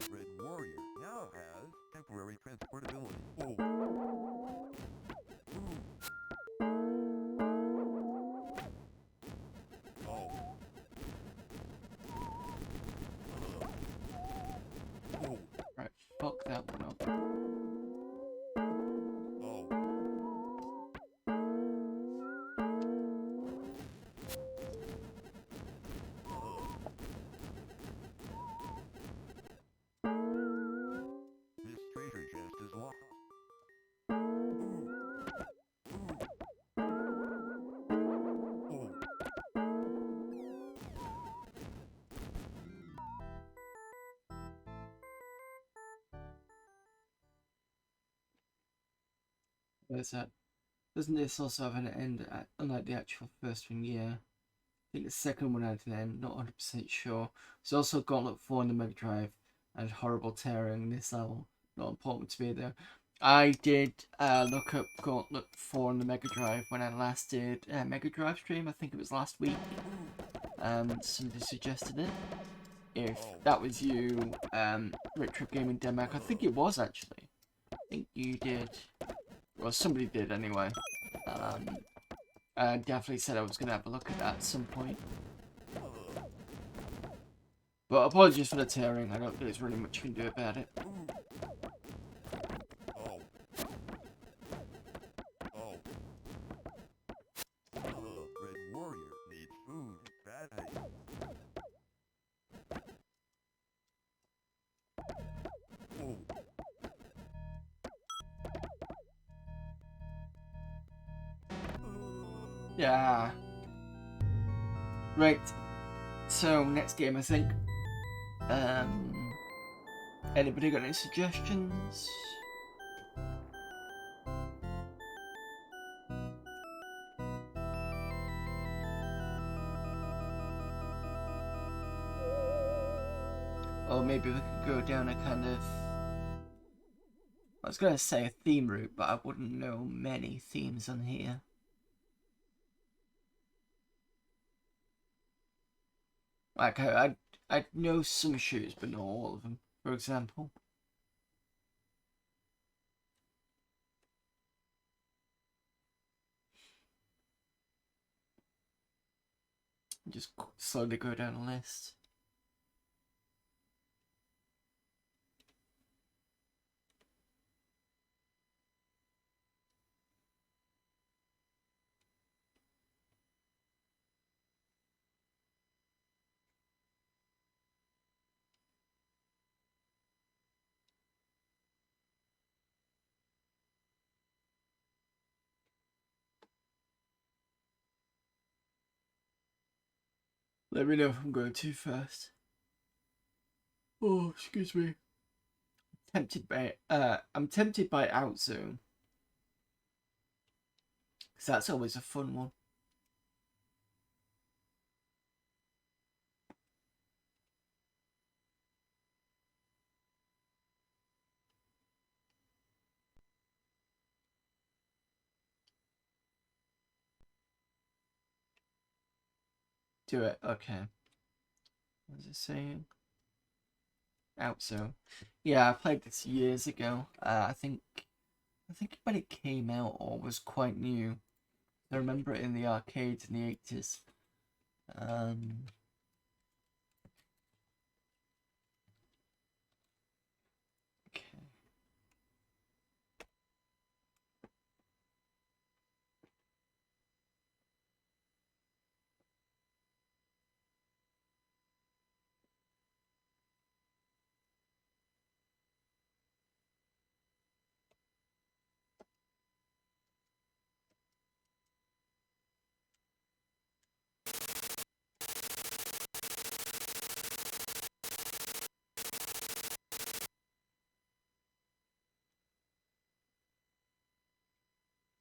Red Warrior now has temporary transportability. Oh. Oh. Oh. Right, fuck that one up. Oh. This treasure chest is locked. Where's that? Doesn't this also have an end, unlike the actual first one? Yeah. I think the second one had an end, not 100% sure. There's also Gauntlet 4 on the Mega Drive and horrible tearing in this level. Not important to me though. I did look up Gauntlet 4 on the Mega Drive when I last did a Mega Drive stream. I think it was last week. Somebody suggested it. If that was you, Retro Gaming Denmark, I think it was actually. I think you did. Well, somebody did anyway. I definitely said I was going to have a look at that at some point. But apologies for the tearing. I don't think there's really much you can do about it. Oh. Oh. Red Warrior needs food badly. Oh. Yeah. Right. So, next game, I think. Anybody got any suggestions? Or maybe we could go down a kind of... I was going to say a theme route, but I wouldn't know many themes on here. Like, I'd know some shooters, but not all of them, for example. Just slowly go down the list. Let me know if I'm going too fast. Oh, excuse me. I'm tempted by Outzone. Because that's always a fun one. Do it, okay. What is it saying? Outzone. Yeah, I played this years ago. I think when it came out or was quite new. I remember it in the arcades in the 80s. Okay.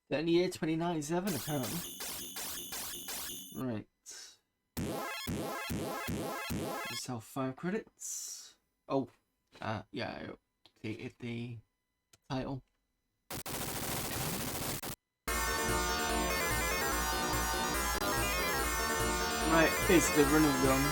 Then year 2097 apparently. Right. Sell 5 credits. Oh, yeah, I updated the title. Right, basically run and gun.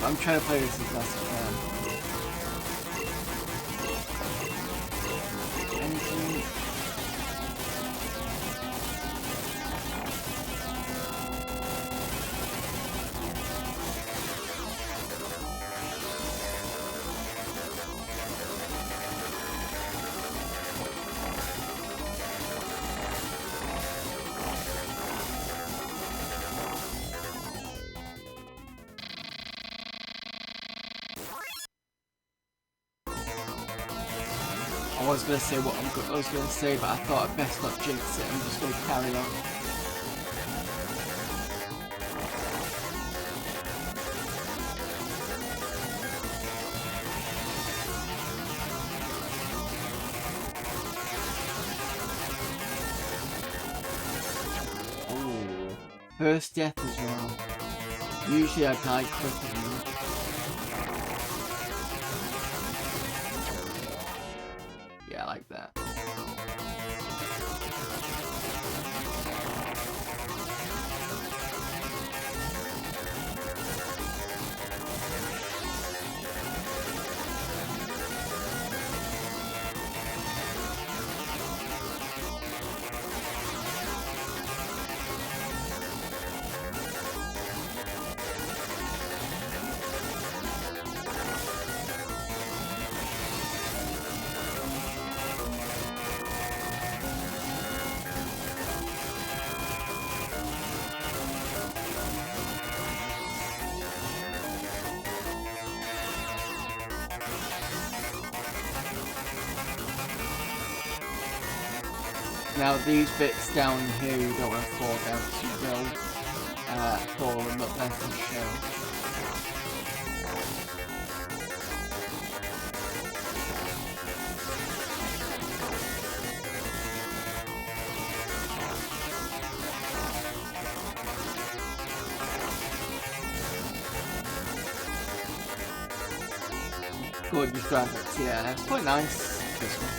I'm trying to play this as best I can. Anything? I was going to say what I was going to say, but I thought I'd best not jinx it. I'm just going to carry on. Ooh. First death as well. Usually I die quicker than that. Yeah, like that. Now these bits down here you don't want to fall down, so you will fall and look like a show. Gorgeous graphics, yeah, it's quite nice. This one.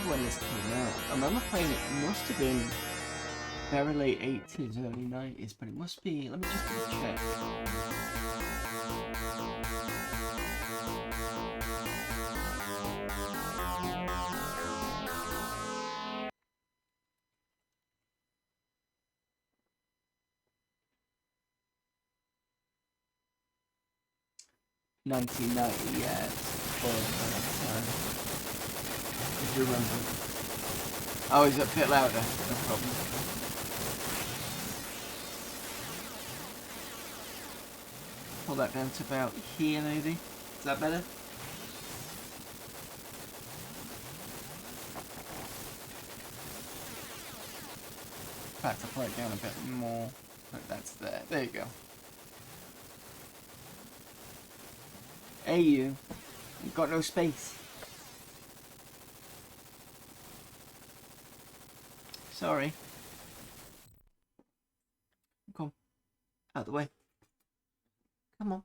When this came out, I remember playing it, must have been very late 80s, early 90s, but it must be, let me just check. $19.90, yeah, it's if you remember. Oh, is it a bit louder? No problem. Pull that down to about here, maybe. Is that better? In fact, I'll pull it down a bit more. But that's there. There you go. Hey, you. You've got no space. Sorry. Come out of the way. Come on.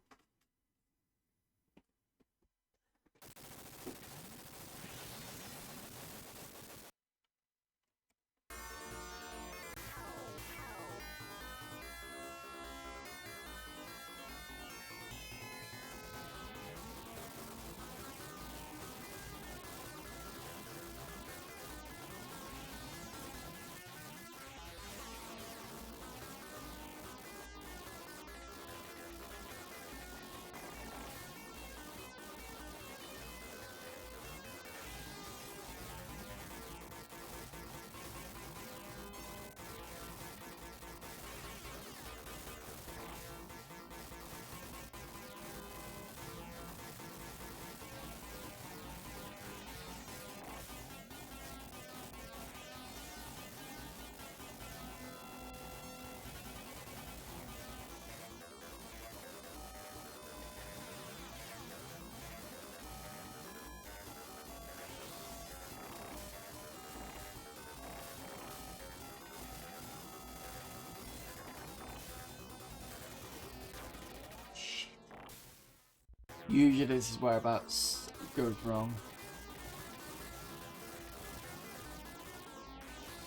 Usually this is whereabouts goes wrong.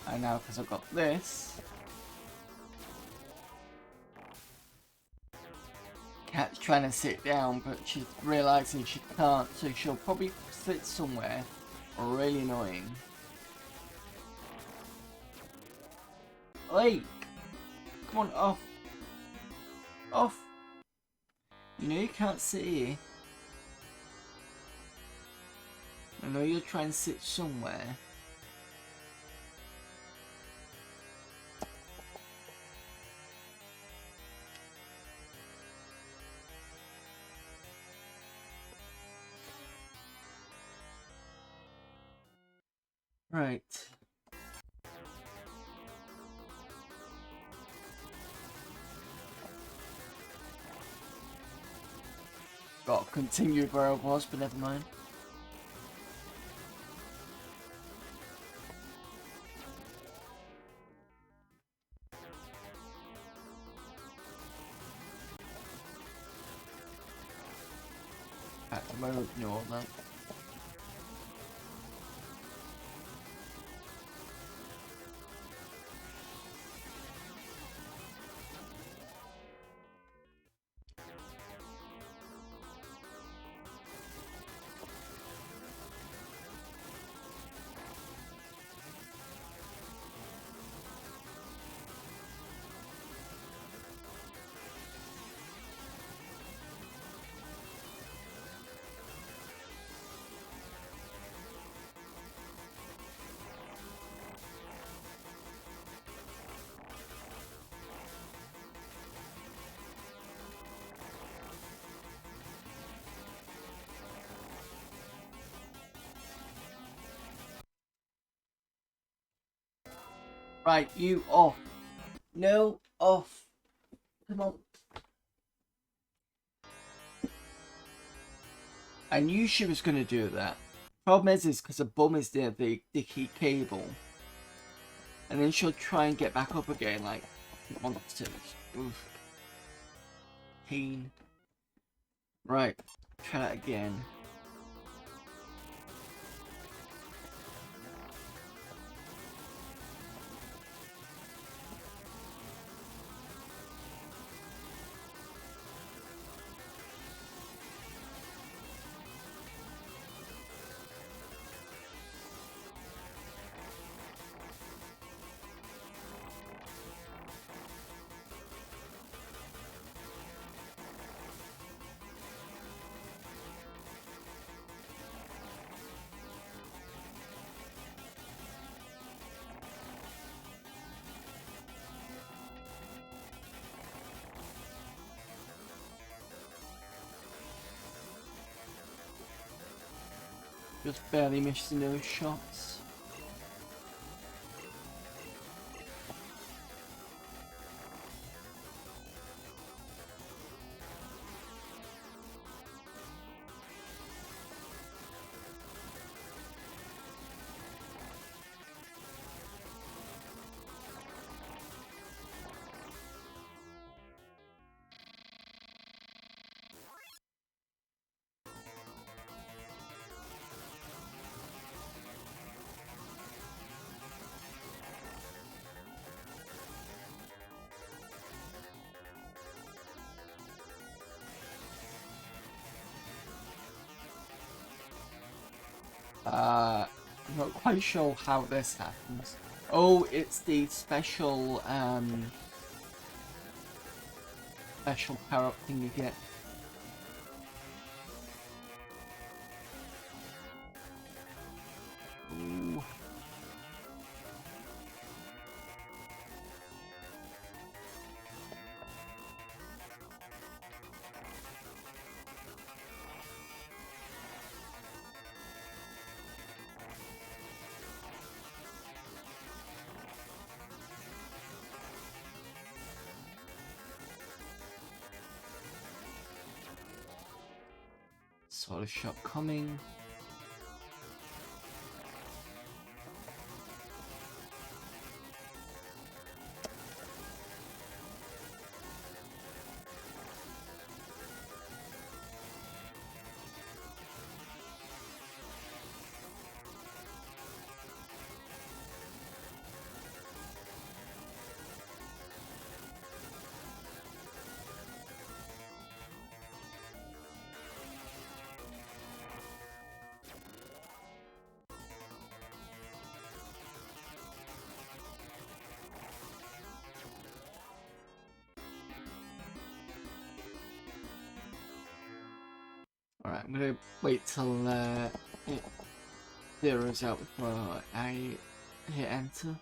And now because I've got this, Cat's trying to sit down but she's realising she can't, so she'll probably sit somewhere really annoying. Wait! Come on, off! Off! You know you can't sit here. I know you're trying to sit somewhere. Right. Got to continue where I was, but never mind. I won't ignore that. Right, you off. No, off. Come on. I knew she was going to do that. Problem is because the bum is near the key cable. And then she'll try and get back up again like monsters. Oof. Pain. Right, try that again. Just barely missing those shots. I'm not quite sure how this happens. Oh, it's the special power up thing you get. Ooh. Sort of shot coming. Alright, I'm gonna wait till it zeroes out before I hit enter.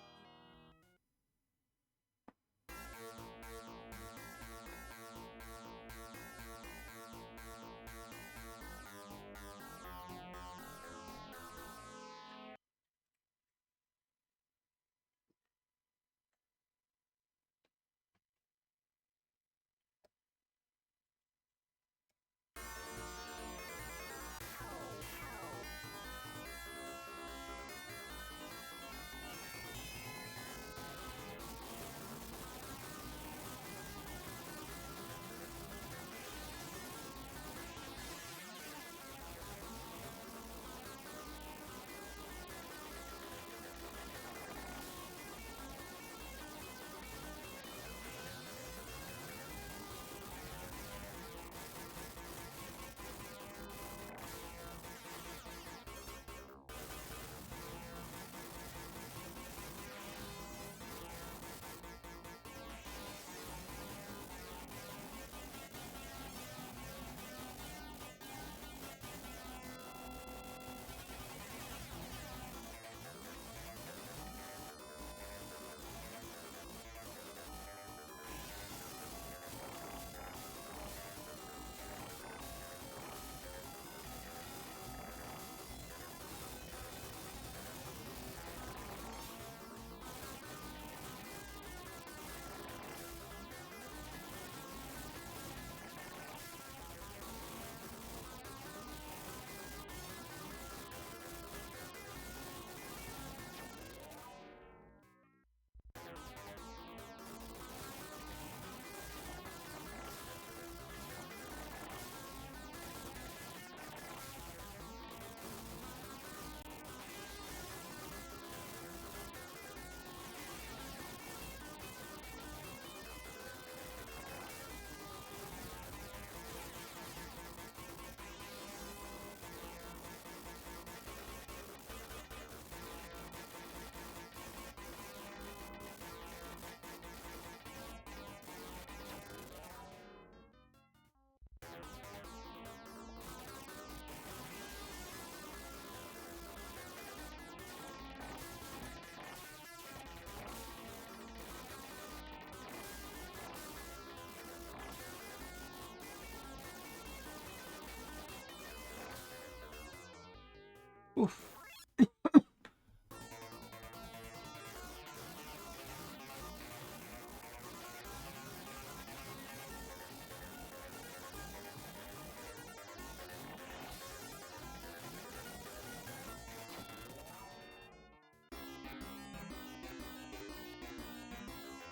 Oof.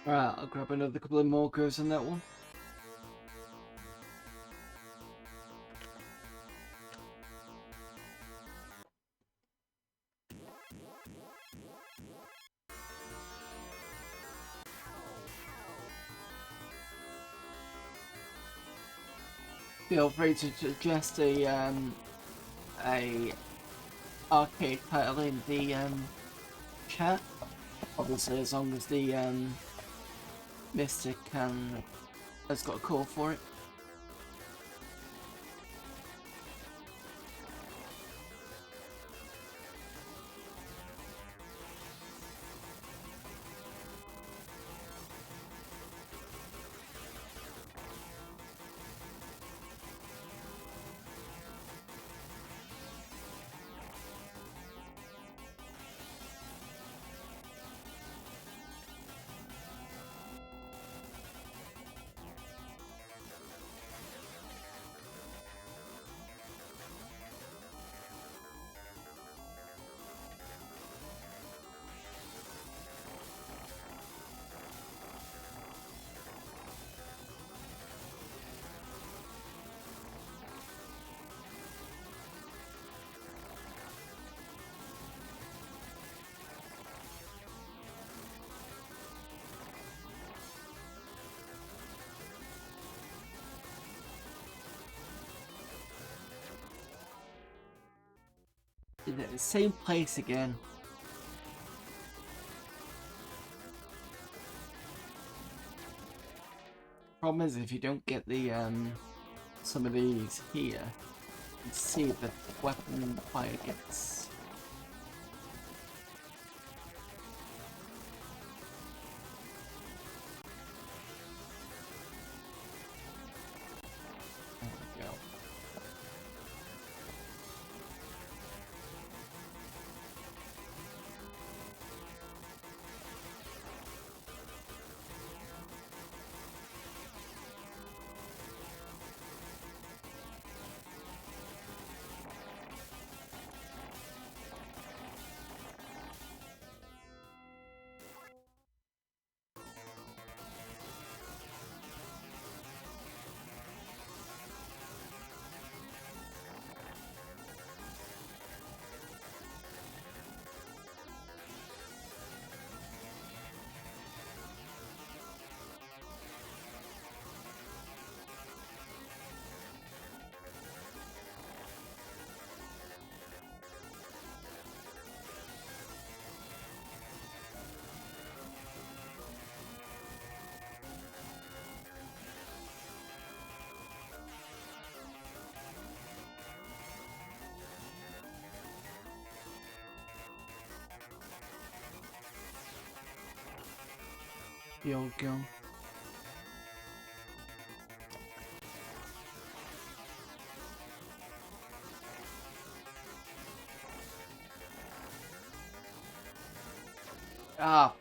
Alright, I'll grab another couple of more goes on that one. Feel free to suggest a arcade title in the chat. Obviously, as long as the MiSTer has got a call for it. The same place again. Problem is, if you don't get the some of these here, you can see the weapon fire gets. There we go. The old gun. Ah,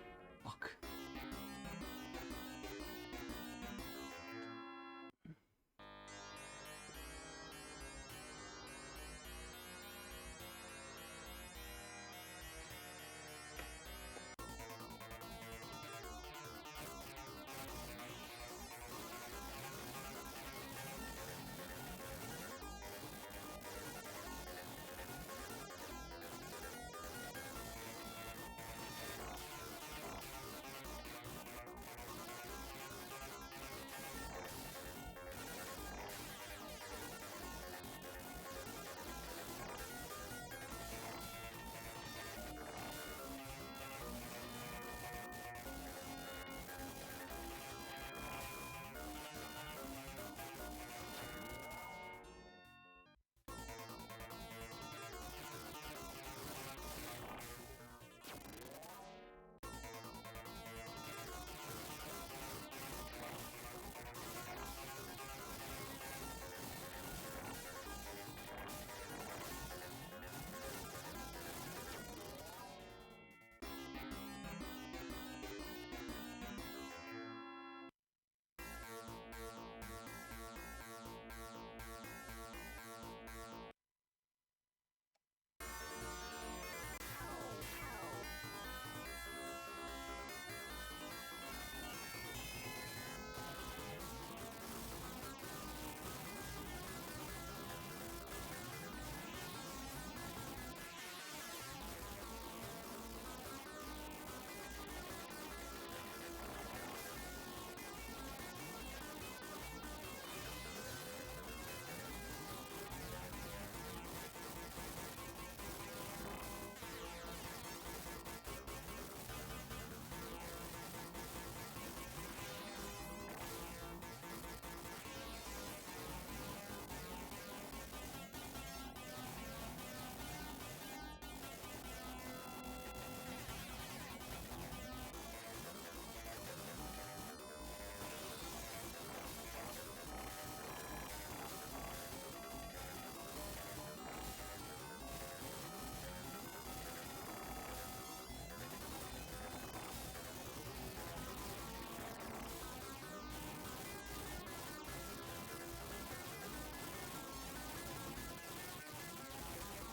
fuck.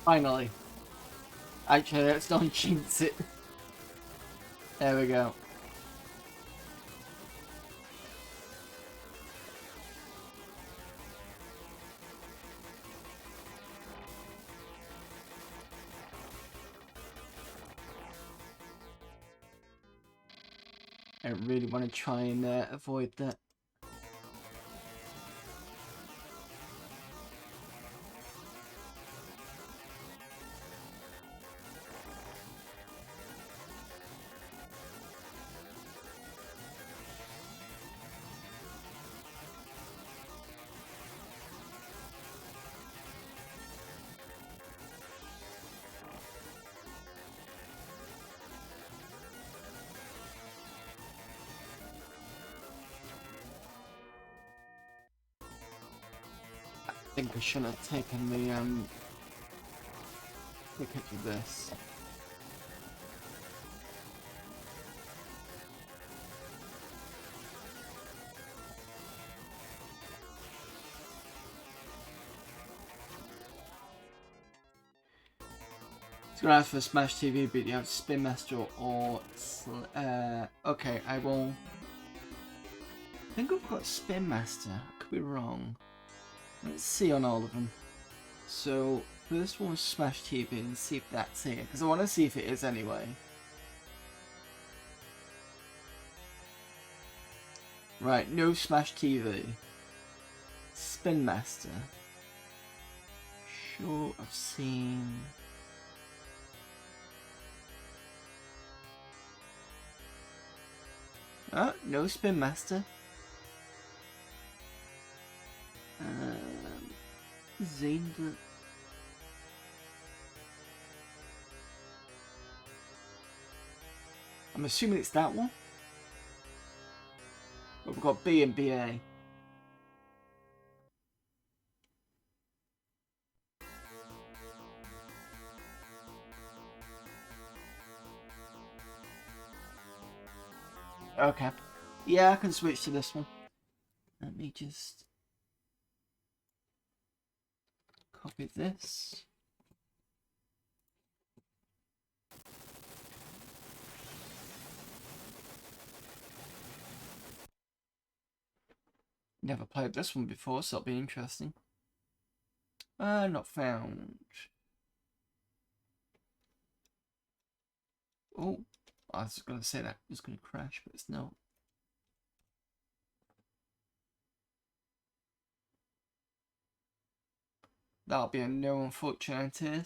Finally. Actually, let's not jinx it. There we go. I really want to try and avoid that. I think I should have taken the ticket to this. It's gonna ask for Smash TV, but you have Spin Master or okay, I will. I think I've got Spin Master. I could be wrong. Let's see on all of them. So, first one was Smash TV and see if that's here. Because I want to see if it is anyway. Right, no Smash TV. Spin Master. Sure, I've seen... no Spin Master. Zane. I'm assuming it's that one. But we've got B and BA. Okay. Yeah, I can switch to this one. Let me just copy this. Never played this one before, so it'll be interesting. Not found. Oh, I was going to say that it was going to crash, but it's not. That'll be a no, unfortunately.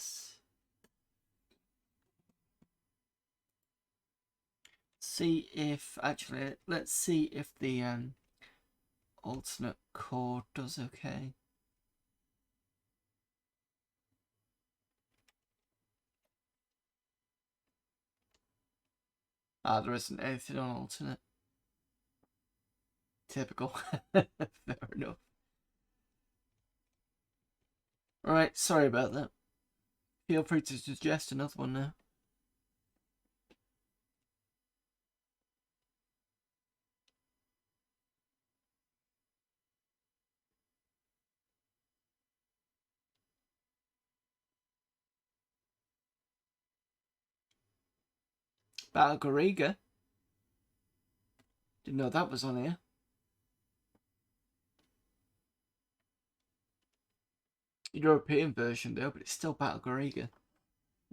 See if, actually, let's see if the alternate core does okay. Ah, there isn't anything on alternate. Typical. Fair enough. Alright, sorry about that. Feel free to suggest another one now. Garegga. Didn't know that was on here. European version though, but it's still Garegga.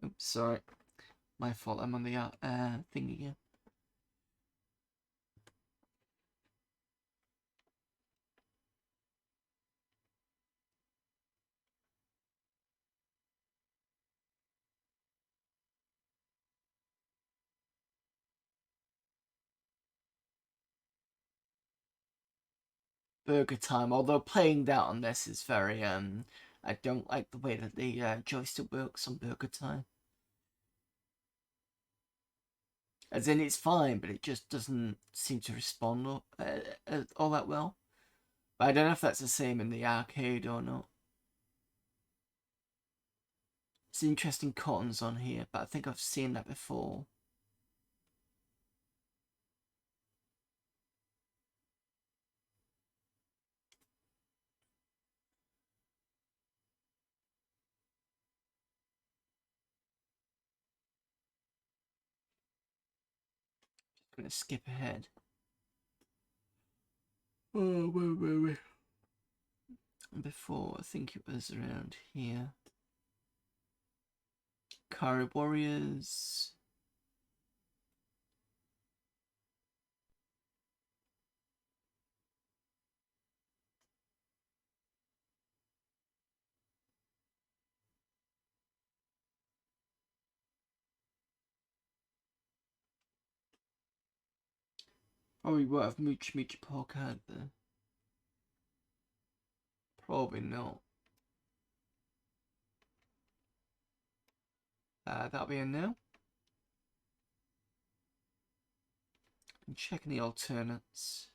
Oops, sorry. My fault, I'm on the thing again. Burger Time, although playing that on this is very, I don't like the way that the joystick works on Burger Time. As in, it's fine, but it just doesn't seem to respond all that well. But I don't know if that's the same in the arcade or not. It's interesting cottons on here, but I think I've seen that before. gonna skip ahead. Oh, wait. Before, I think it was around here. Kari Warriors. Probably would have Moochie Park out there. Probably not. That'll be a no. I'm checking the alternates.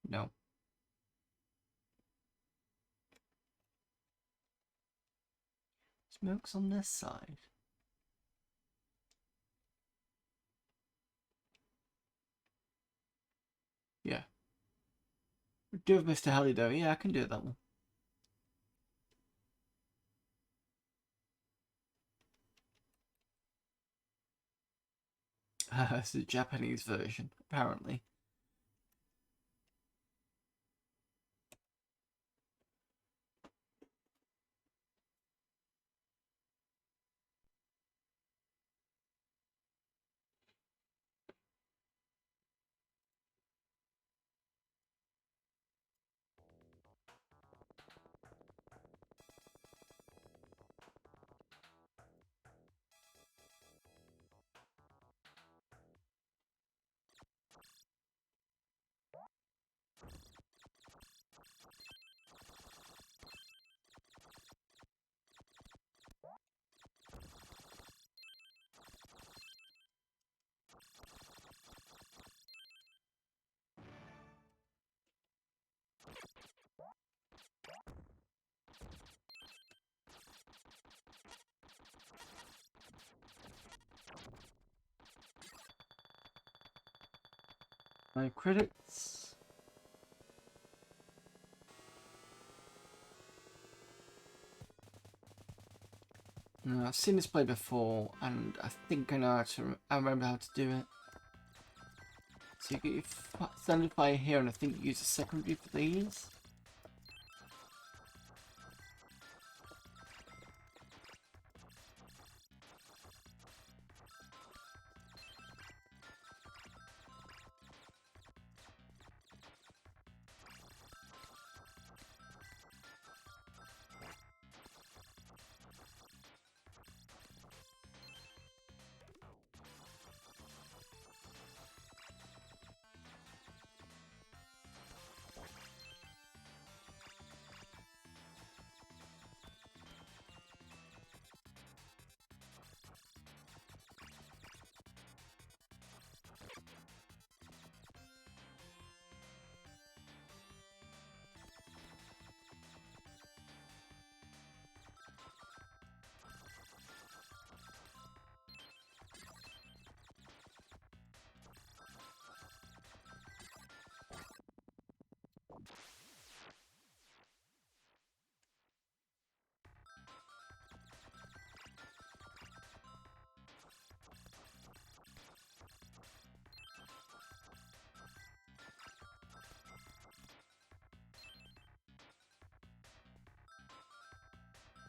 No. Smoke's on this side. Yeah. We do have MiSTer Heli though. Yeah, I can do that one. It's the Japanese version, apparently. My credits. No, I've seen this play before, and I think I know how to. I remember how to do it. So you get your standard fire here, and I think you use a secondary for these.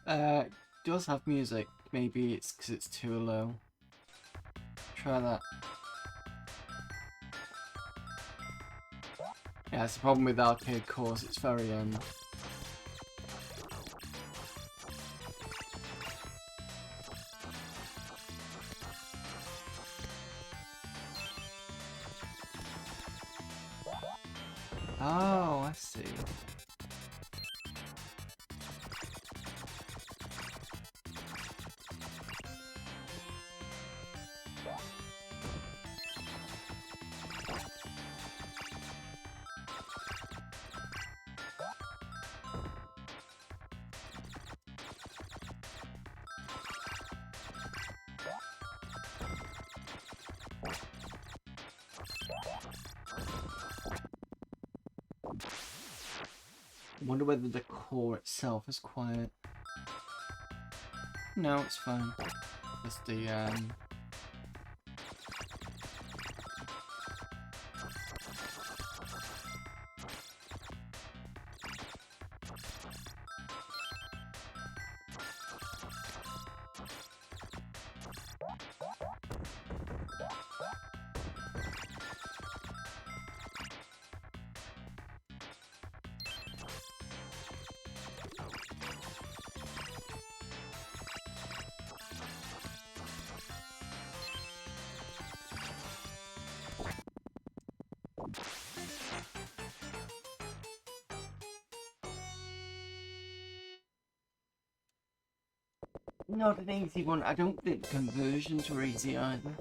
It does have music. Maybe it's because it's too low. Try that. Yeah, it's the problem with arcade cores. It's very Oh, I see. I wonder whether the core itself is quiet. No, it's fine. Just the not an easy one. I don't think conversions were easy either.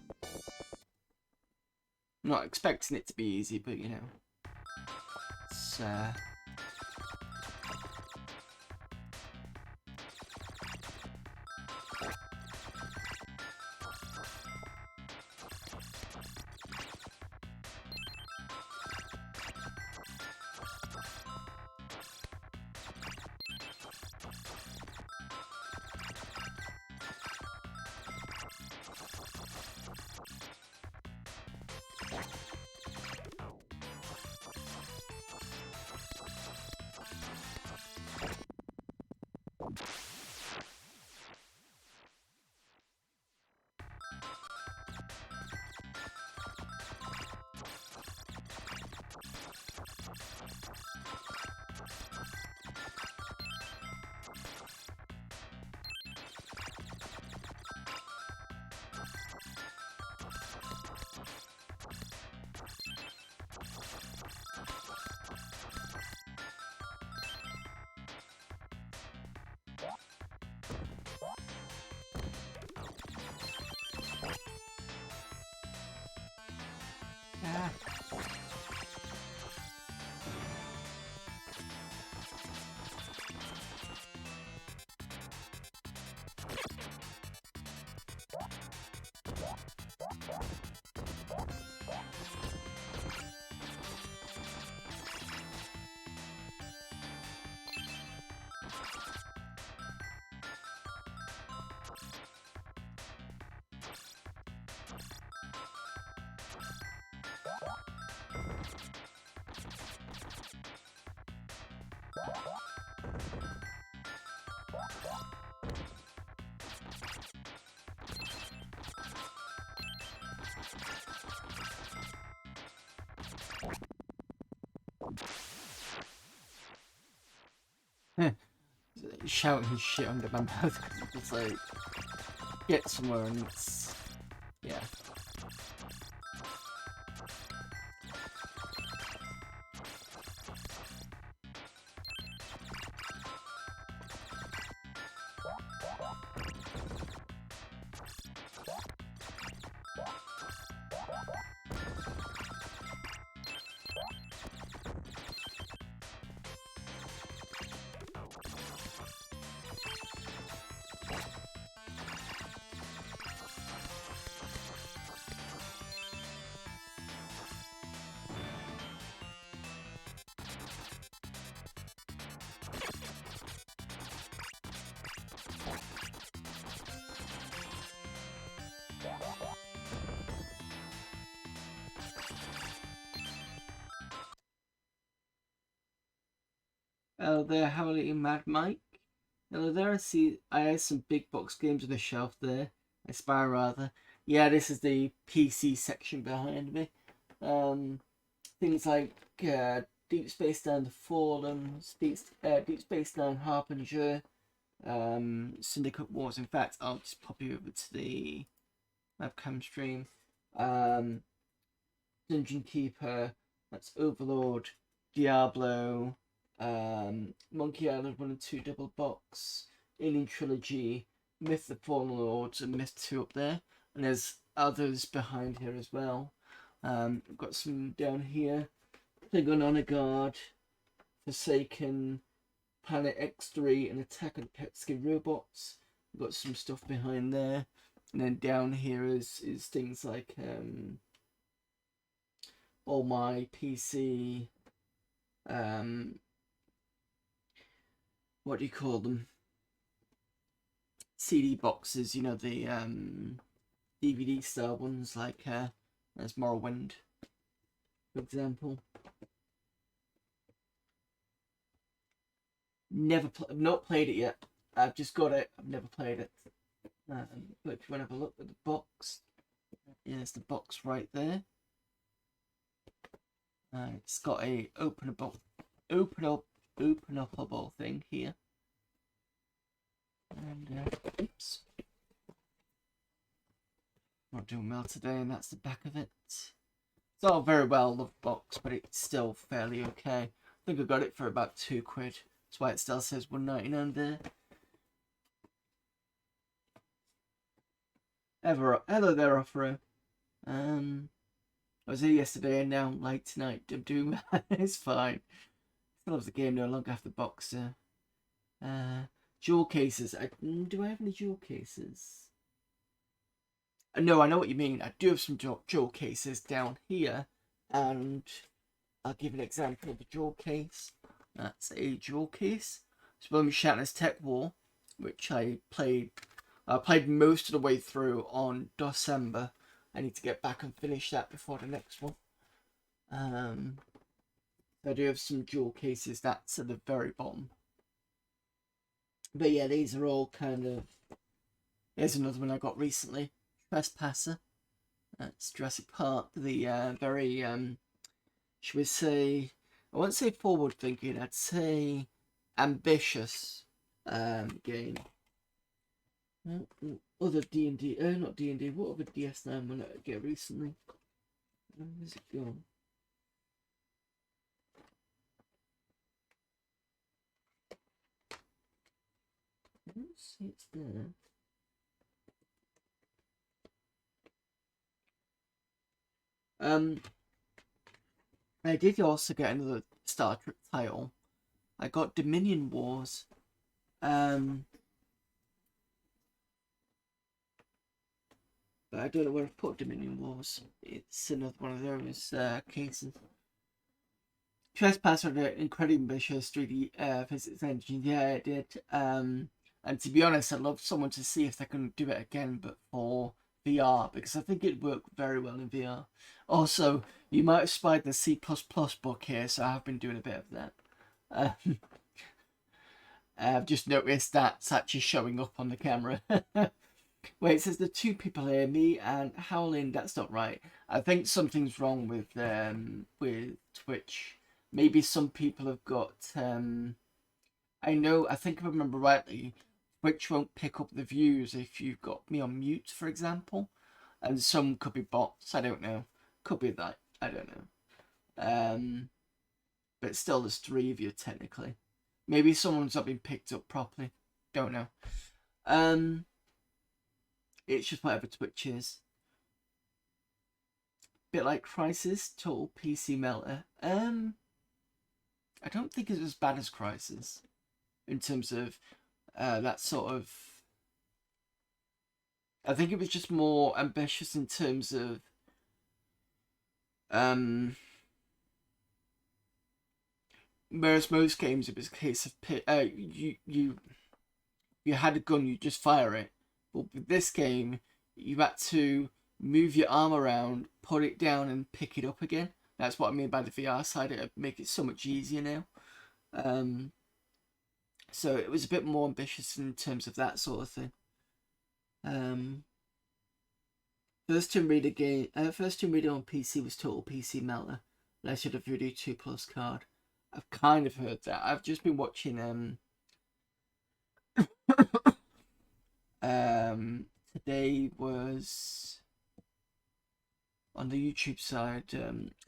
Not expecting it to be easy, but you know. It's shouting shit under my mouth. It's like, get somewhere and it's, yeah. Hello there, Heli and Mad Mike. Hello there, I see I have some big box games on the shelf there. I spy rather. Yeah, this is the PC section behind me. Things like Deep Space Nine The Fallen, Deep Space Nine Harbinger, Syndicate Wars. In fact, I'll just pop you over to the webcam stream. Dungeon Keeper, that's Overlord, Diablo, Monkey Island 1 and 2 double box, Alien Trilogy, Myth the Fallen Lords, and Myth 2 up there. And there's others behind here as well. I've got some down here. Klingon Honor Guard, Forsaken, Planet X3, and Attack on the Petskin Robots. I've got some stuff behind there. And then down here is things like all my PC, what do you call them? CD boxes, you know, the DVD style ones, like there's Morrowind, for example. I've not played it yet. I've just got it. I've never played it. But if you want to have a look at the box, here's the box right there. It's got a openable thing here. And oops, not doing well today, and that's the back of it. It's not a very well loved box, but it's still fairly okay. I think I got it for about £2. That's why it still says £1.99 there. Hello there, Offero. I was here yesterday and now I'm late tonight. I'm doing it's fine. Still have the game, no longer have the box. Jewel cases. Do I have any jewel cases? No, I know what you mean. I do have some jewel cases down here, and I'll give an example of a jewel case. That's a jewel case. It's William Shatner's Tech War, which I played most of the way through on December. I need to get back and finish that before the next one. I do have some jewel cases. That's at the very bottom. But yeah, these are all kind of... Here's another one I got recently. Trespasser. That's Jurassic Park. The very, should we say... I won't say forward thinking. I'd say ambitious game. Other D&D, not D&D, what other DS9 one I get recently? Where's it gone? I don't see it's there. I did also get another Star Trek title. I got Dominion Wars. But I don't know where I've put Dominion Wars. It's another one of those cases. Trespasser had an incredibly ambitious 3D physics engine. Yeah, it did. And to be honest, I'd love someone to see if they can do it again, but for VR, because I think it'd work very well in VR. Also, you might have spied the C++ book here, so I have been doing a bit of that. I've just noticed that's actually showing up on the camera. Wait, it says the two people here, me and Howling. That's not right. I think something's wrong with Twitch. Maybe some people have got. I think if I remember rightly, Twitch won't pick up the views if you've got me on mute, for example, and some could be bots. I don't know. Could be that. I don't know. But still, there's 3 of you technically. Maybe someone's not been picked up properly. Don't know. It's just whatever Twitch is. Bit like Crisis, total PC melter. I don't think it's as bad as Crisis in terms of that sort of. I think it was just more ambitious in terms of whereas most games it was a case of you had a gun, you just fire it. But with this game, you had to move your arm around, put it down, and pick it up again. That's what I mean by the VR side. It make it so much easier now. So it was a bit more ambitious in terms of that sort of thing. First Tomb Raider on PC was total PC melter. Unless you had a Voodoo 2 Plus card. I've kind of heard that. I've just been watching today was on the YouTube side,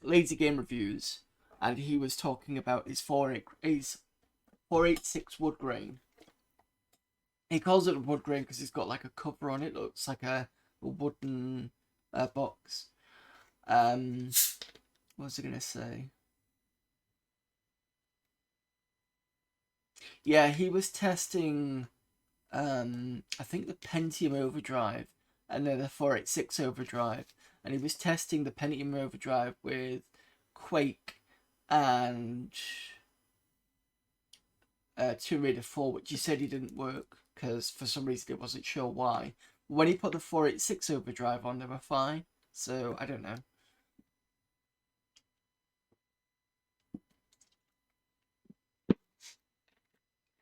Lazy Game Reviews, and he was talking about his 486 wood grain. He calls it a wood grain because it's got like a cover on it. Looks like a wooden box. What was I gonna say? Yeah, he was testing. I think the Pentium Overdrive and then the 486 Overdrive, and he was testing the Pentium Overdrive with Quake and Tomb Raider 4, which he said he didn't work because for some reason he wasn't sure why. When he put the 486 overdrive on, they were fine. So I don't know.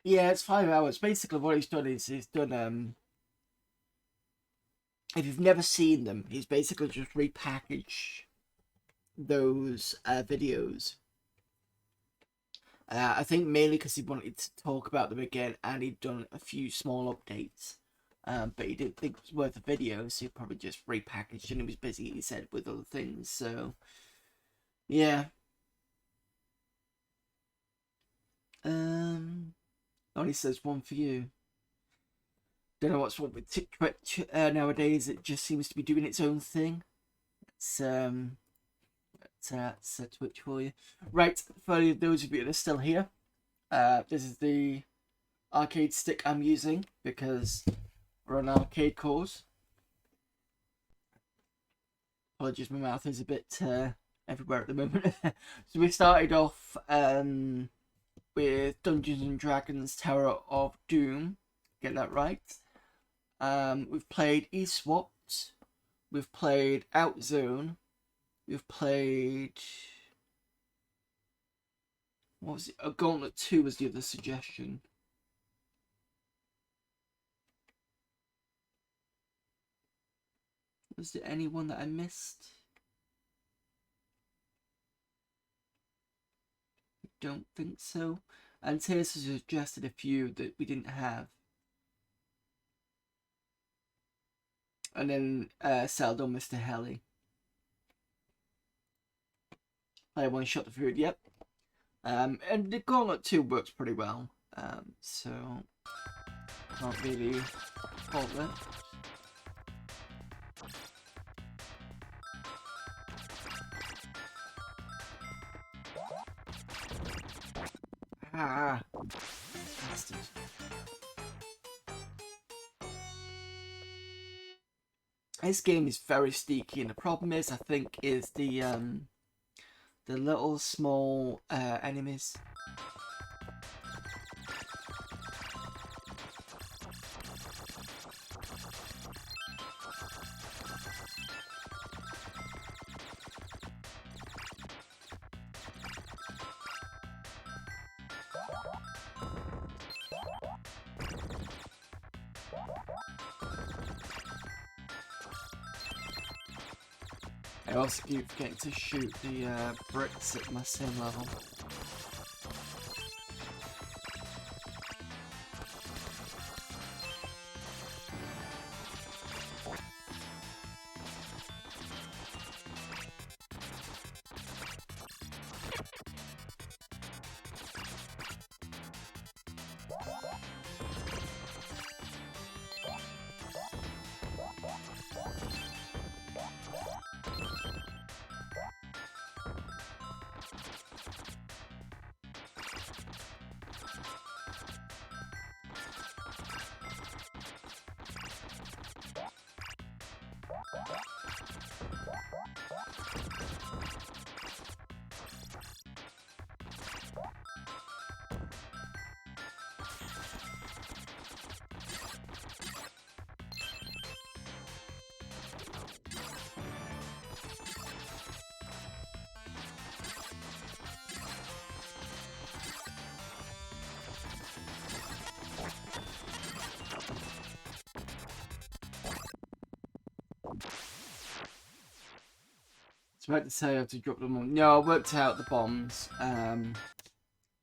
Yeah, it's 5 hours. Basically, what he's done is he's done if you've never seen them, he's basically just repackaged those videos. I think mainly because he wanted to talk about them again, and he'd done a few small updates. But he didn't think it was worth a video, so he probably just repackaged, and he was busy, he said, with other things. So, yeah. Only says one for you. Don't know what's wrong with TikTok nowadays. It just seems to be doing its own thing. It's that's Twitch for you. Right, for those of you that are still here, this is the arcade stick I'm using because we're on arcade course. Apologies, my mouth is a bit everywhere at the moment. So we started off with Dungeons and Dragons Tower of Doom. Get that right. We've played E-SWAT. We've played Outzone. We've played... What was it? A Gauntlet II was the other suggestion. Was there anyone that I missed? I don't think so. And Taylor suggested a few that we didn't have. And then Seldon Mr. Heli. Play one shot the food, yep. And the Gauntlet 2 works pretty well. So can't really fault that. Ah, bastard. This game is very sneaky, and the problem is, I think, is the little small enemies. I also keep forgetting to shoot the bricks at my same level. I was about to say I have to drop them on. No, I worked out the bombs.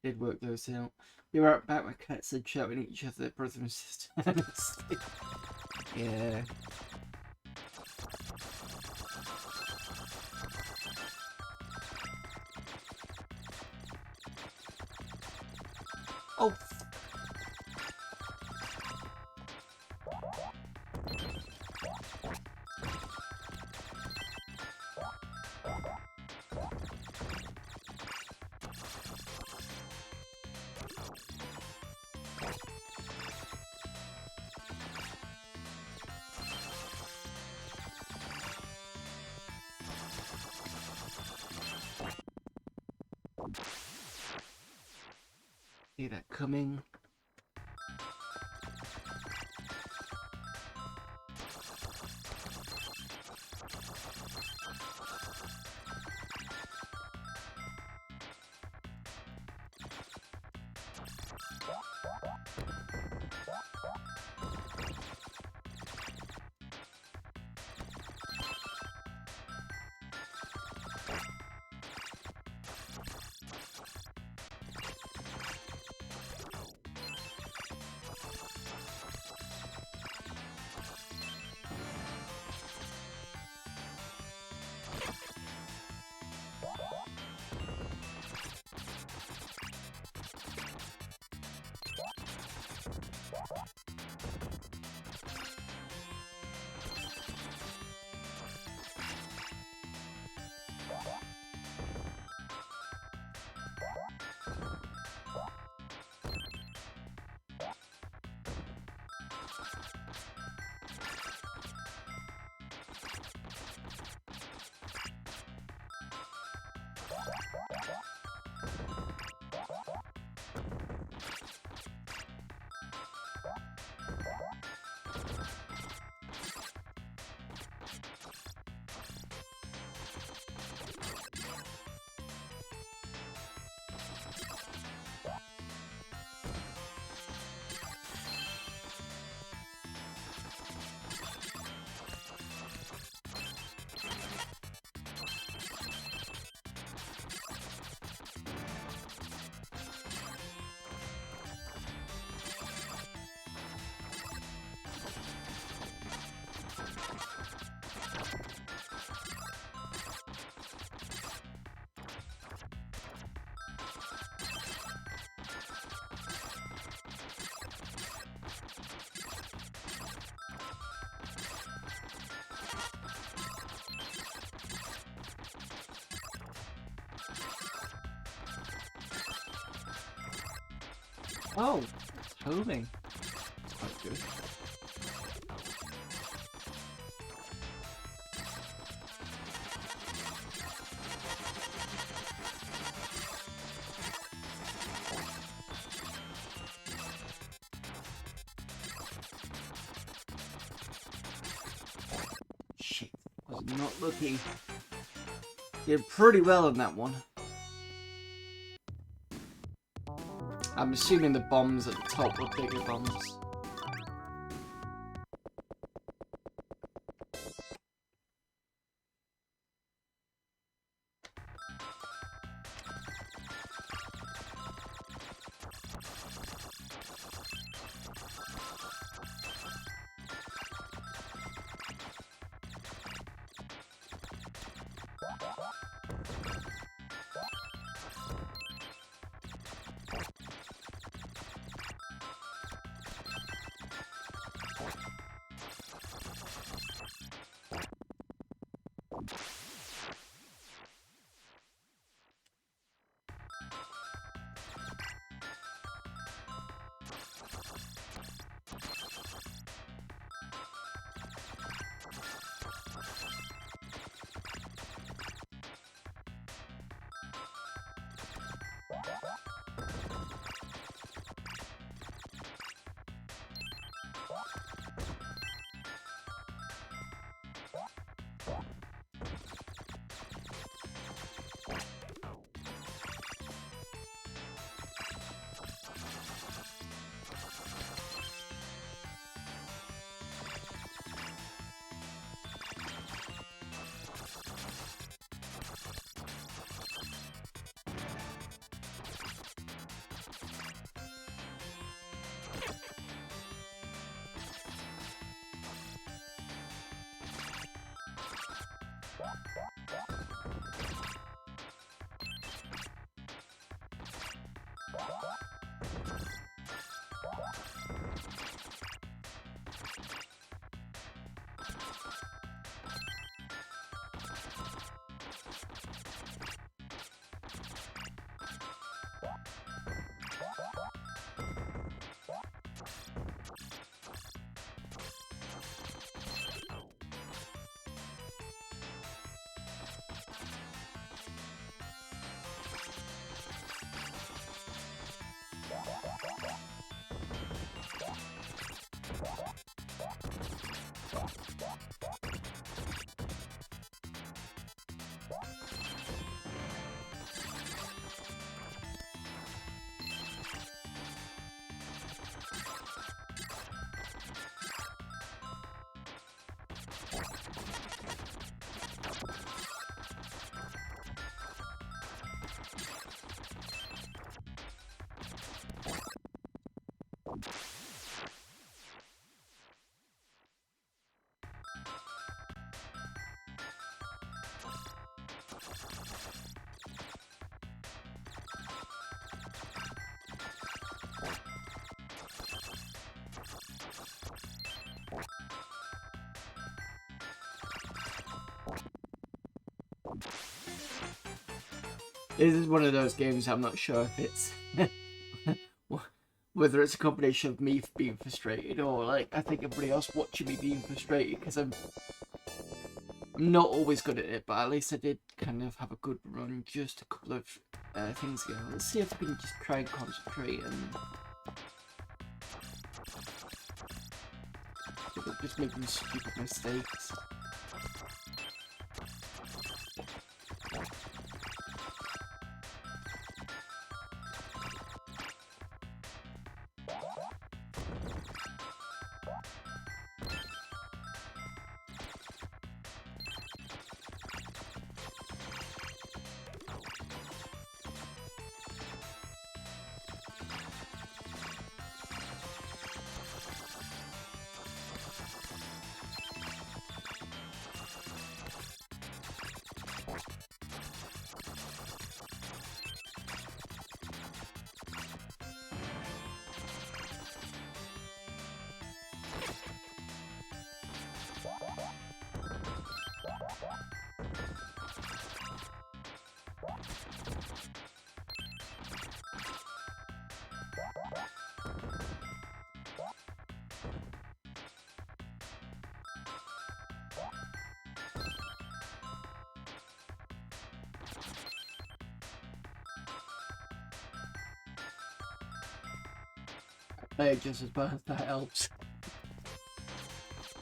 Did work those out. We were back with cats and shouting at each other, brother and sister. Yeah. Oh. See that coming. Oh, it's homing. That's quite good. Shit, was not looking. Did pretty well in that one. I'm assuming the bombs at the top were bigger bombs. This is one of those games I'm not sure if it's whether it's a combination of me being frustrated or like I think everybody else watching me being frustrated because I'm not always good at it, but at least I did kind of have a good run just a couple of things ago. Let's see if we can just try and concentrate and just making stupid mistakes. Play it just as bad, that helps.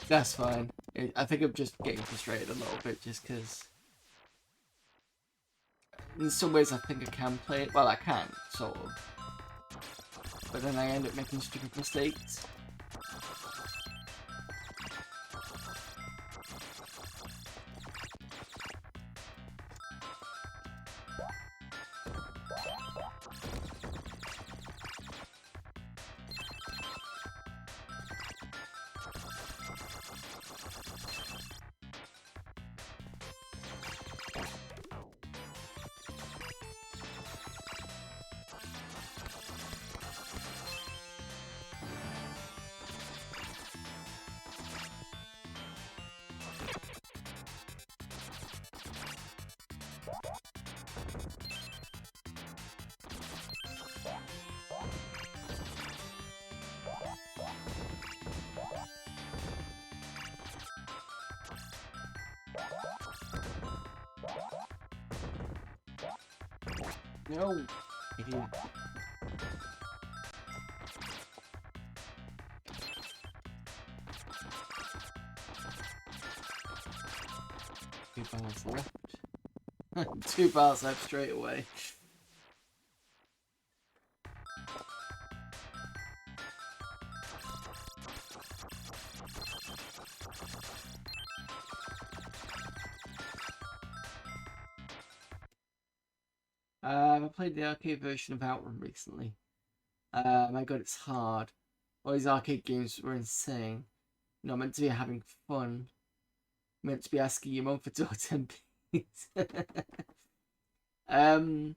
That's fine. I think I'm just getting frustrated a little bit just because in some ways I think I can play it. Well, I can, sort of. But then I end up making stupid mistakes. No, idiot. Two bars left. 2 bars left straight away. I played the arcade version of Outrun recently. My god, it's hard. All these arcade games were insane. You're not meant to be having fun. You're meant to be asking your mum for totem peas. I've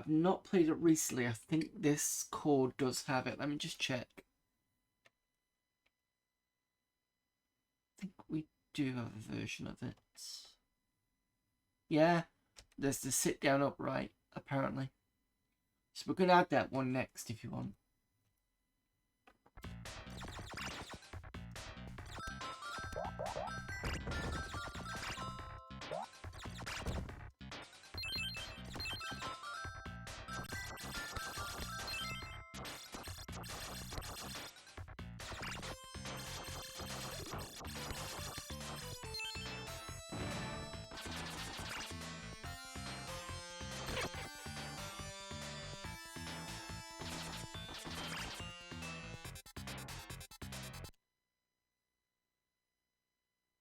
not played it recently. I think this code does have it. Let me just check. I think we do have a version of it. Yeah. There's the sit down upright, apparently. So we're going to add that one next if you want.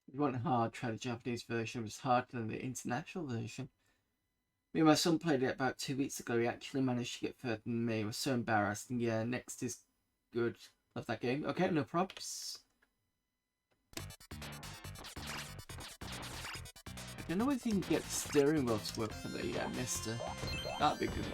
If you want hard, try the Japanese version. It was harder than the international version. Me and my son played it about 2 weeks ago. He actually managed to get further than me. I was so embarrassed. And yeah, next is good. Love that game. Okay, no props. I don't know if you can get the steering wheel to work for the MiSTer. That'd be good.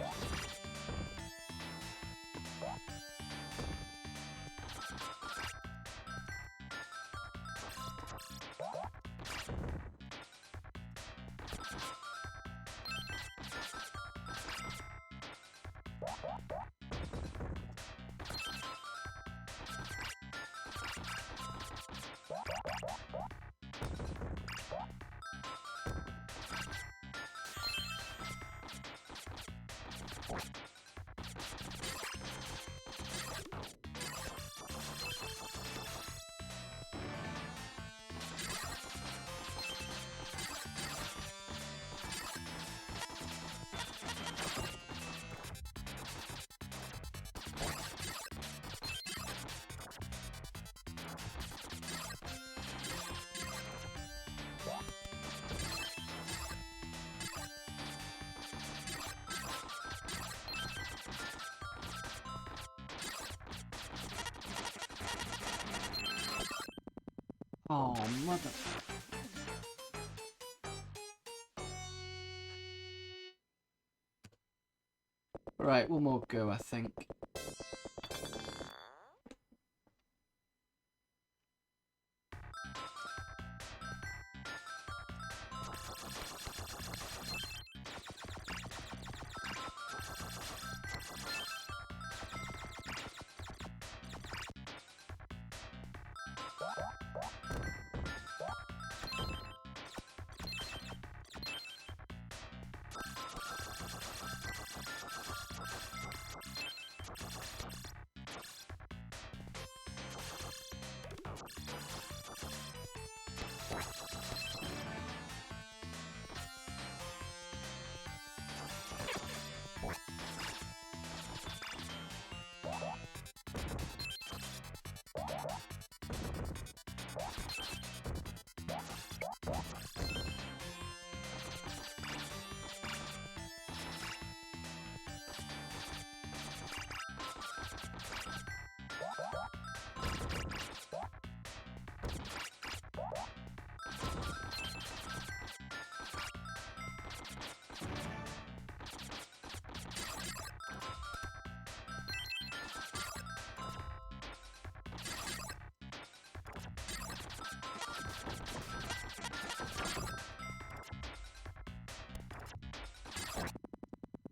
Oh, mother. Right, one more go, I think.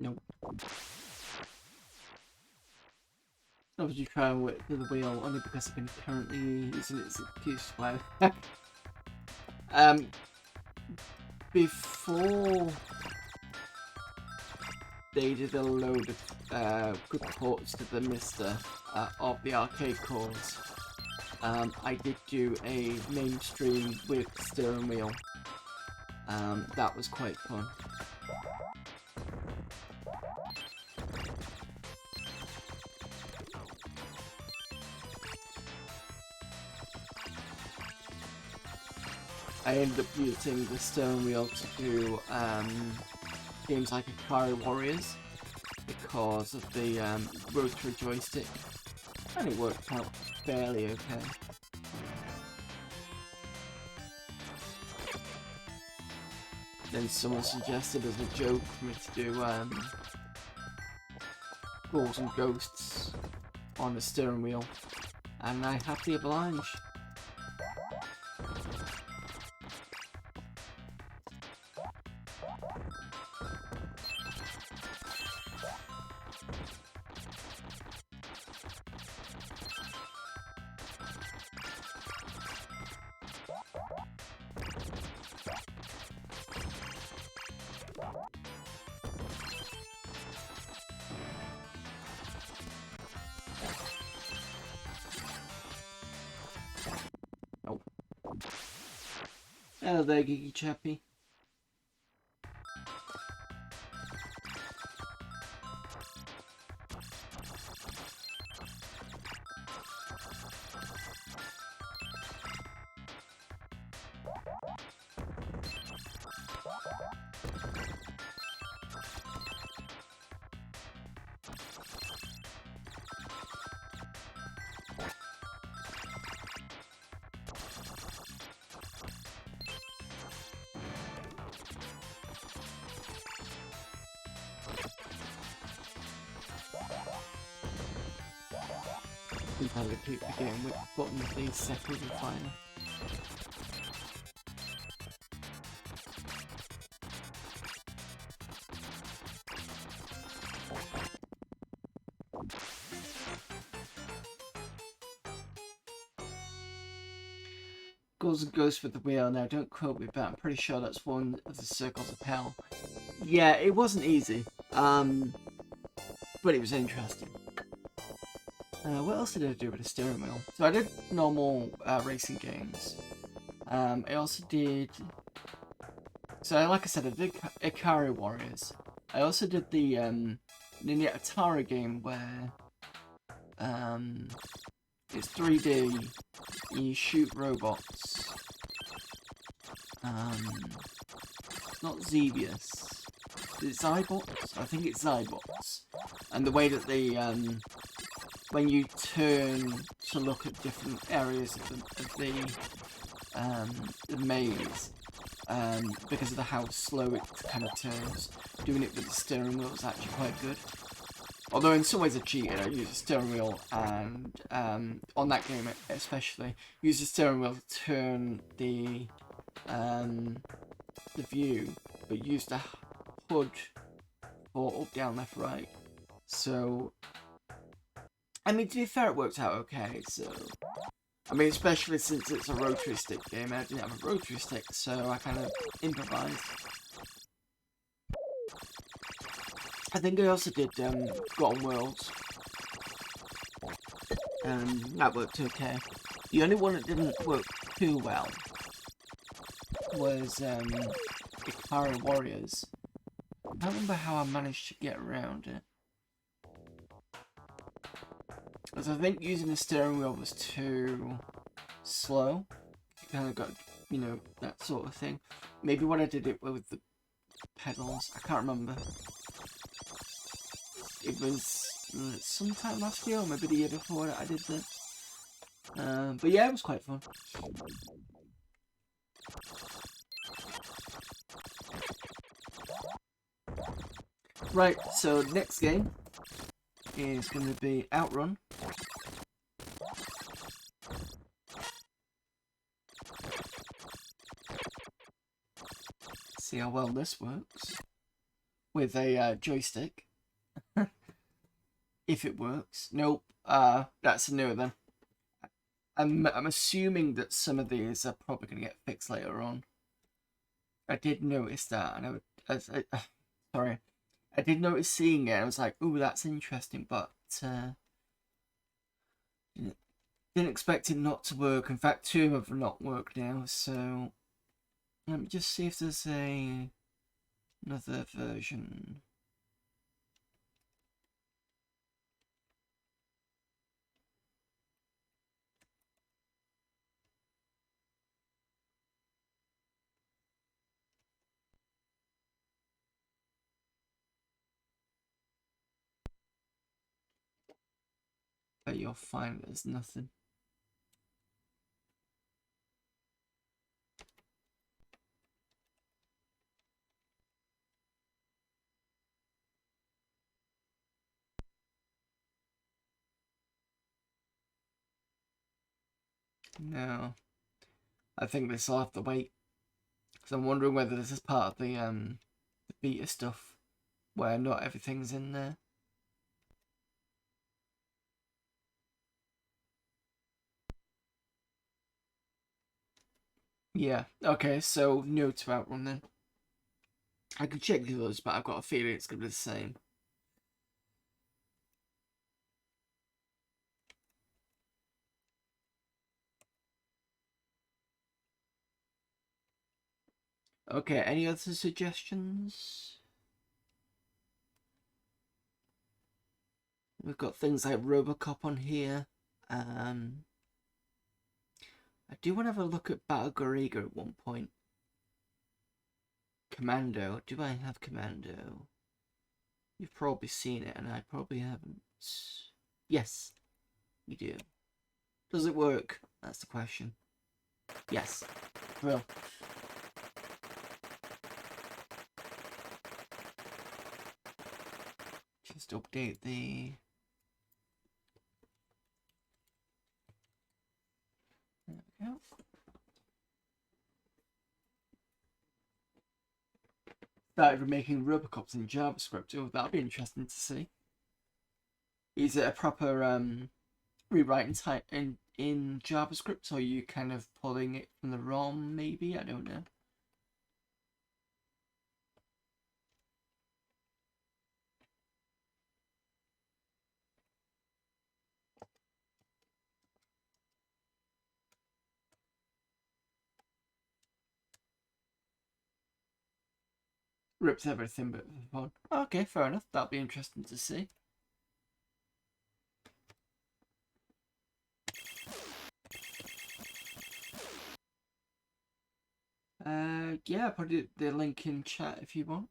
Nope. Obviously try and work through the wheel only because I've been currently using its excuse why. Before they did a load of good ports to the MiSTer of the arcade cores, I did do a mainstream with steering wheel. That was quite fun. I ended up using the steering wheel to do games like Atari Warriors because of the rotary joystick, and it worked out fairly okay. Then someone suggested as a joke for me to do Ghouls and Ghosts on the steering wheel, and I happily obliged. Hello there, Geeky Chappy. Sometimes I keep forgetting which button of these second and final. Ghouls and Ghosts with the wheel. Now don't quote me, but I'm pretty sure that's one of the circles of hell. Yeah, it wasn't easy, but it was interesting. What else did I do with the steering wheel? So I did normal racing games. I also did... So like I said, I did Atari Warriors. I also did the Atari game where it's 3D, you shoot robots. It's not Xevious. Is it Zybots? I think it's Zybots. And the way that they when you turn to look at different areas of the the maze, because of how slow it kind of turns. Doing it with the steering wheel is actually quite good. Although in some ways I cheated. I used a steering wheel, and on that game especially, used the steering wheel to turn the view, but used the HUD for up, down, left, right. So, I mean, to be fair, it worked out okay. So, I mean, especially since it's a rotary stick game, I didn't have a rotary stick, so I kind of improvised. I think I also did Forgotten Worlds, and that worked okay. The only one that didn't work too well was Ikari Warriors. I don't remember how I managed to get around it. Because I think using the steering wheel was too slow. You kind of got, you know, that sort of thing. Maybe when I did it with the pedals, I can't remember. It was sometime last year, or maybe the year before that I did that. But yeah, it was quite fun. Right, so next game is going to be Outrun. See how well this works with a joystick. If it works. Nope. That's a no then. I'm assuming that some of these are probably going to get fixed later on. I did notice that, and sorry. I did notice seeing it, and I was like, ooh, that's interesting, but didn't expect it not to work. In fact, 2 of them have not worked now, so let me just see if there's another version. But you'll find there's nothing. No. I think this will have to wait. Because I'm wondering whether this is part of the beta stuff, where not everything's in there. Yeah, okay, so no to Outrun then. I could check the others, but I've got a feeling it's going to be the same. Okay, any other suggestions? We've got things like Robocop on here. I do want to have a look at Battle Garegga at one point. Commando. Do I have Commando? You've probably seen it, and I probably haven't. Yes, you do. Does it work? That's the question. Yes. Well. Just update the... There we go. Started making Robocops in JavaScript. Oh, that'll be interesting to see. Is it a proper rewriting type in JavaScript, or are you kind of pulling it from the ROM? Maybe, I don't know. Rips everything but the fun. Okay, fair enough. That'll be interesting to see. Yeah, put the link in chat if you want.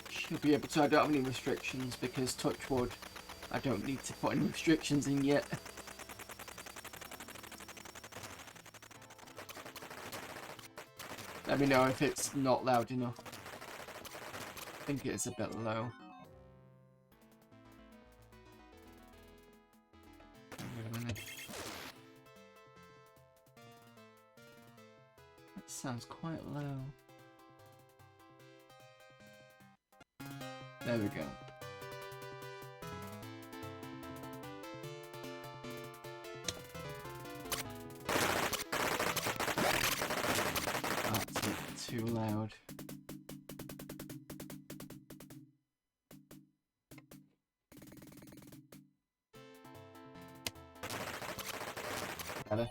Should be able to. I don't have any restrictions because touchwood, I don't need to put any restrictions in yet. Let me know if it's not loud enough. I think it is a bit low. Wait a minute. That sounds quite low. There we go. That's too loud. Better.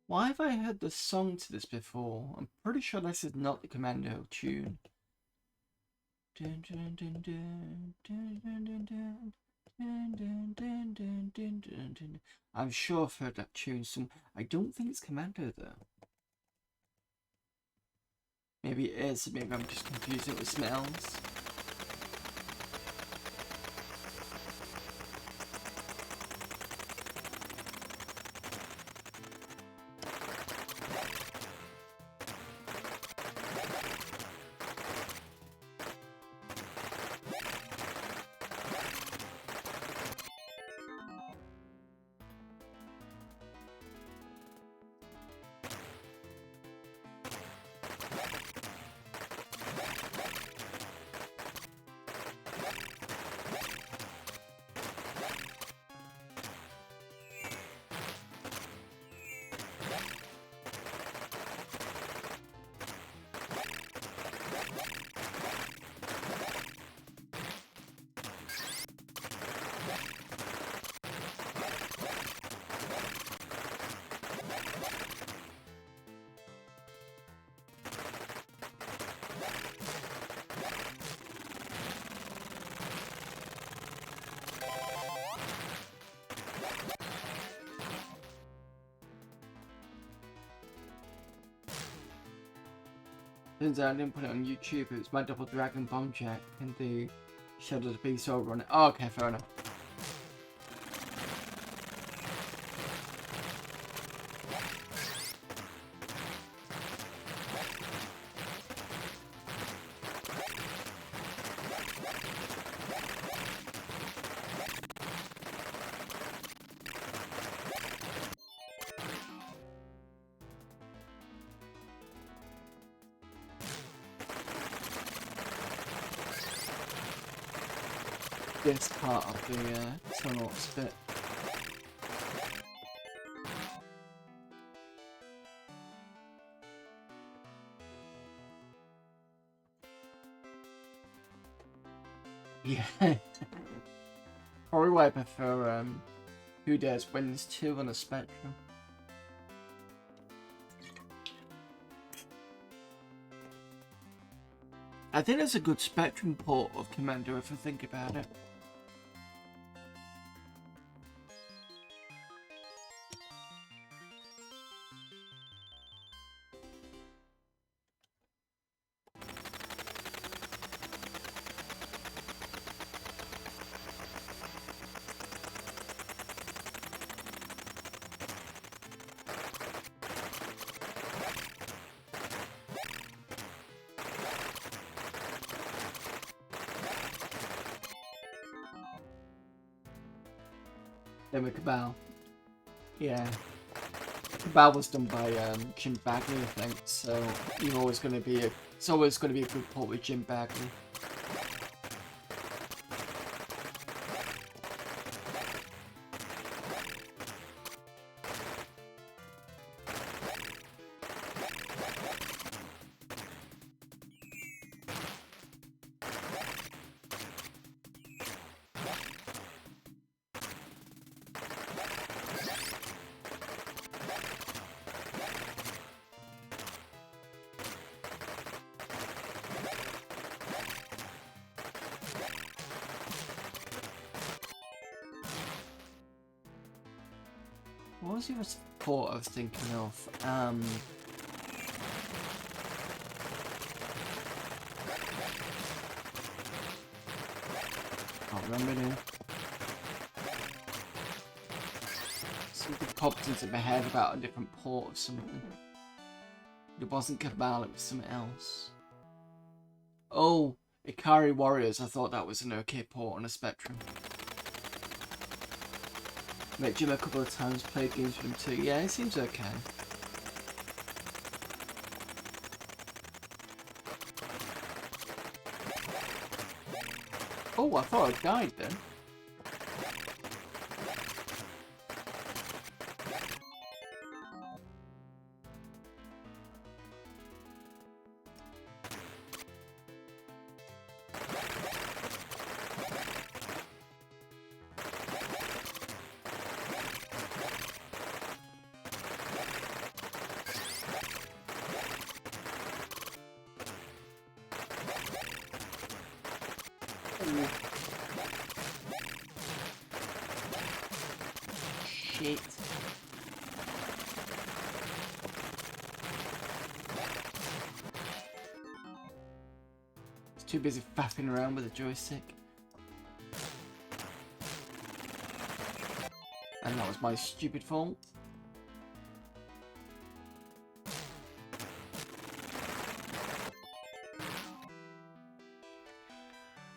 Why have I heard the song to this before? I'm pretty sure this is not the Commando tune. Dun, dun, dun, dun, dun, dun, dun, dun. Dun, dun, dun, dun, dun, dun, dun. I'm sure I've heard that tune some. I don't think it's Commando though. Maybe it is, maybe I'm just confusing it with smells. Turns out I didn't put it on YouTube, it was my Double Dragon Bomb Jack and the Shadow of the Beast over on it. Oh, okay, fair enough. This part of the tunnel bit. Yeah. Probably why I prefer Who Dares Wins 2 on a Spectrum. I think that's a good Spectrum port of Commando if I think about it. Then with Cabal. Yeah. Cabal was done by Jim Bagley, I think, so it's always gonna be a good port with Jim Bagley. was the other port I was thinking of? Can't remember now. Something popped into my head about a different port or something. It wasn't Cabal, it was something else. Oh, Ikari Warriors. I thought that was an okay port on a Spectrum. Met Jim a couple of times, played games with him too. Yeah, it seems okay. Oh, I thought I died then. Shit. It's too busy faffing around with a joystick. And that was my stupid fault.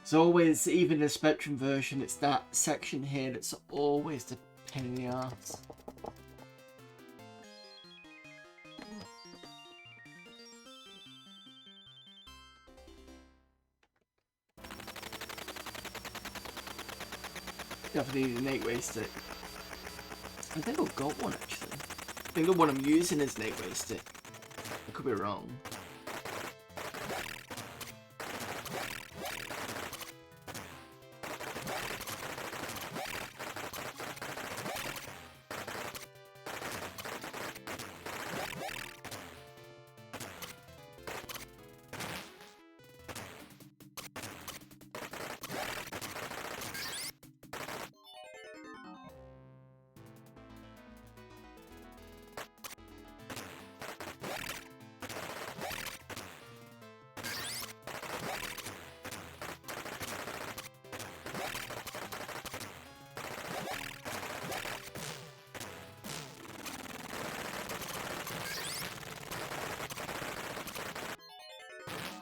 It's always, even the Spectrum version, it's that section here that's always the pain in the arse. Definitely need an 8-way stick. I think I've got one actually. I think the one I'm using is an 8-way stick. I could be wrong.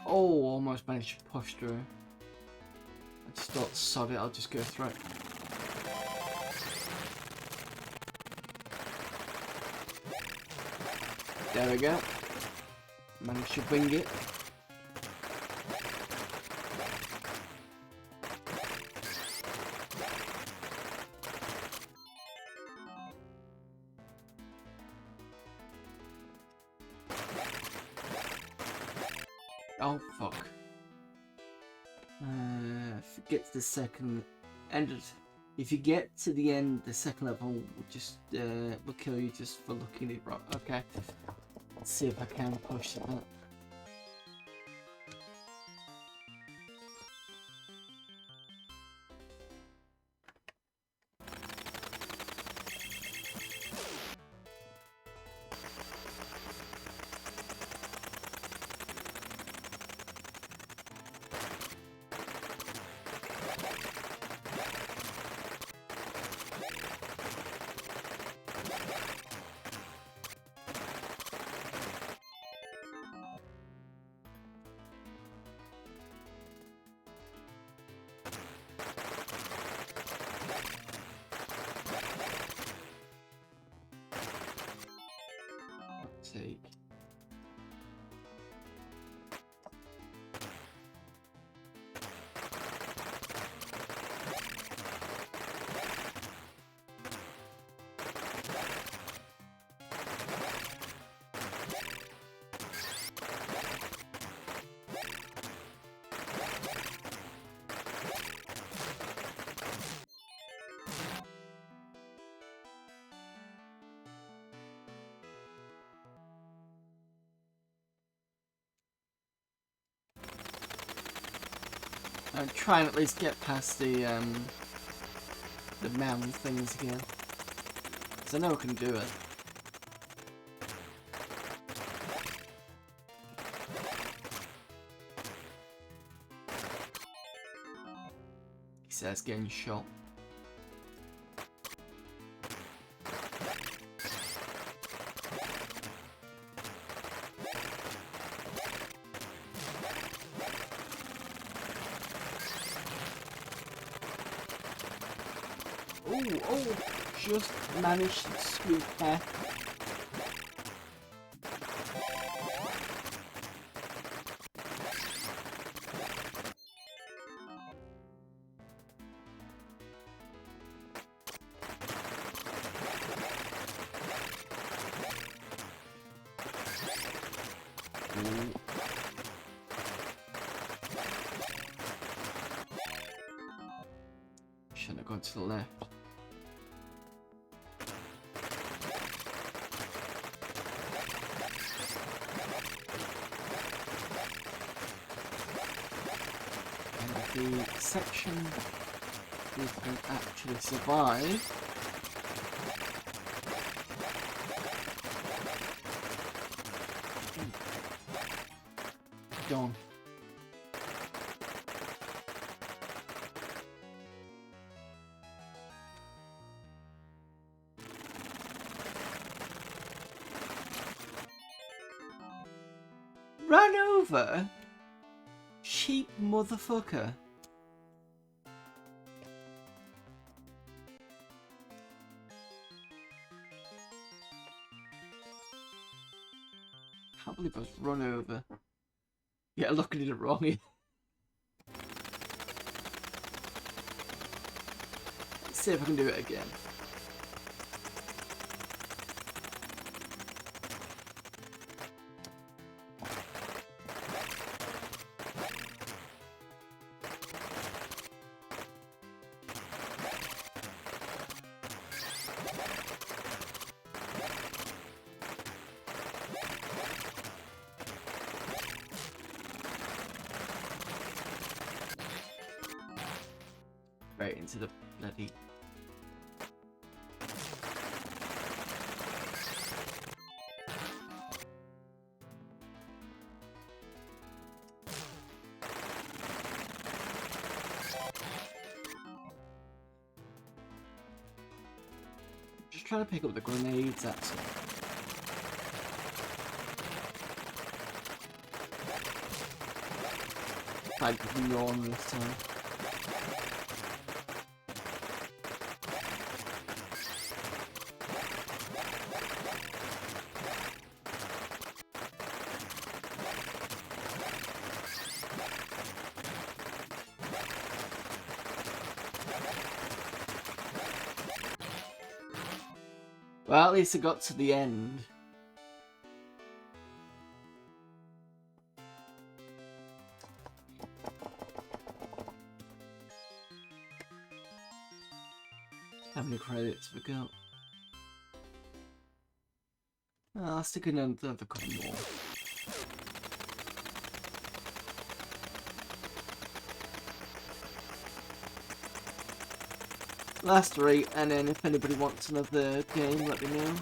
Oh, almost managed to push through. I just thought, sod it, I'll just go through it. There we go. Managed to wing it. Oh fuck. If you get to the second end of, if you get to the end, the second level will just will kill you just for looking at it. Right, okay. Let's see if I can push that. Take. I'm trying to at least get past the mound things again. Because I know I can do it. He says getting shot. Oh, just managed to squeak back. Shouldn't have gone to the left. The section we can actually survive. Gone. Ran over? Cheap motherfucker. I can't believe I was run over. Yeah, looking at it wrong here. Let's see if I can do it again. Right into the bloody... Just trying to pick up the grenades, that's all. I could yawn this time. Well, at least I got to the end. How many credits have we got? I'll stick in another couple more. Last 3, and then if anybody wants another game, let me know.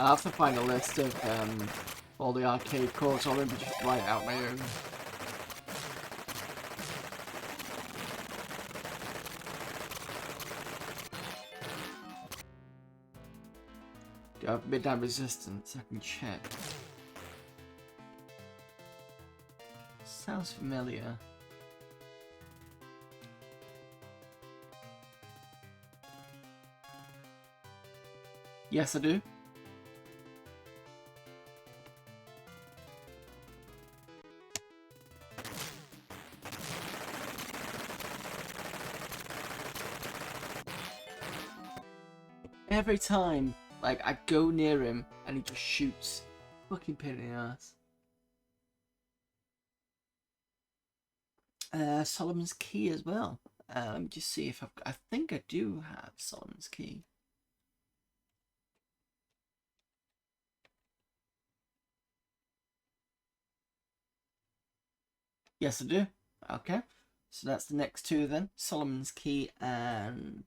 I'll have to find a list of all the arcade codes, or maybe just write out my own. Do I have midnight resistance? I can check. Sounds familiar. Yes, I do. Every time Like, I go near him and he just shoots. Fucking pain in the ass. Solomon's Key as well. Let me just see if I think I do have Solomon's Key. Yes, I do. Okay. So that's the next two then. Solomon's Key and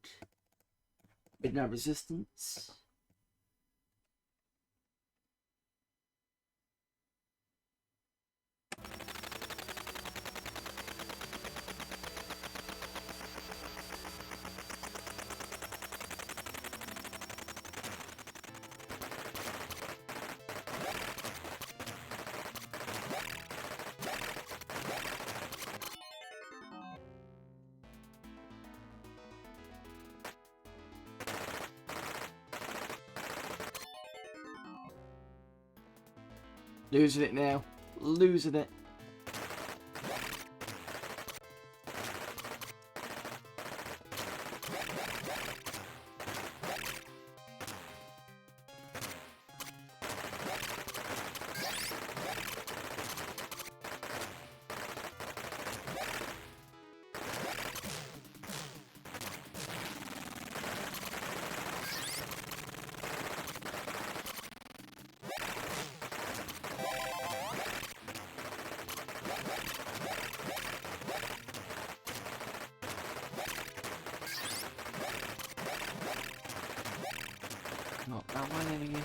Midnight Resistance. Losing it now. Losing it. Not that one anyway.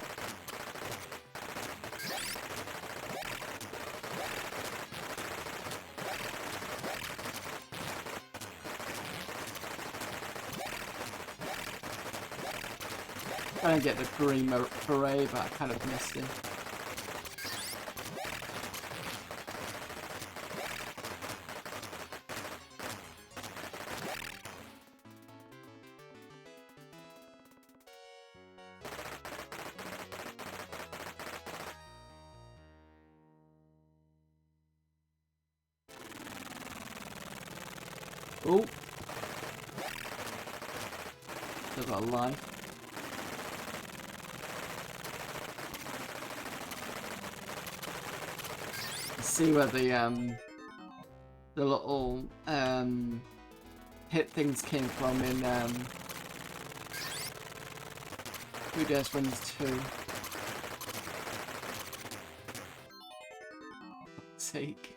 Trying to get the green beret, but I kind of missed him. Oh, still got a line. See where the little hit things came from in Who Dares Wins 2. Sake.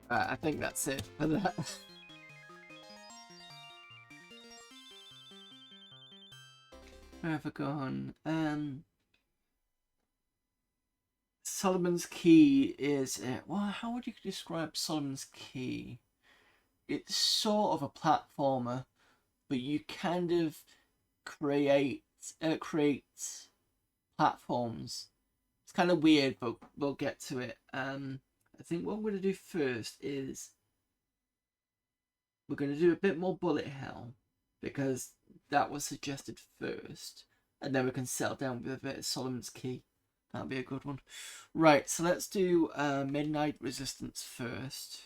I think that's it for that. Where have I gone? Solomon's Key is well, how would you describe Solomon's Key? It's sort of a platformer, but you kind of create platforms. It's kind of weird, but we'll get to it. I think what we're going to do first is we're going to do a bit more bullet hell, because that was suggested first, and then we can settle down with a bit of Solomon's Key. That'll be a good one. Right, so let's do Midnight Resistance first.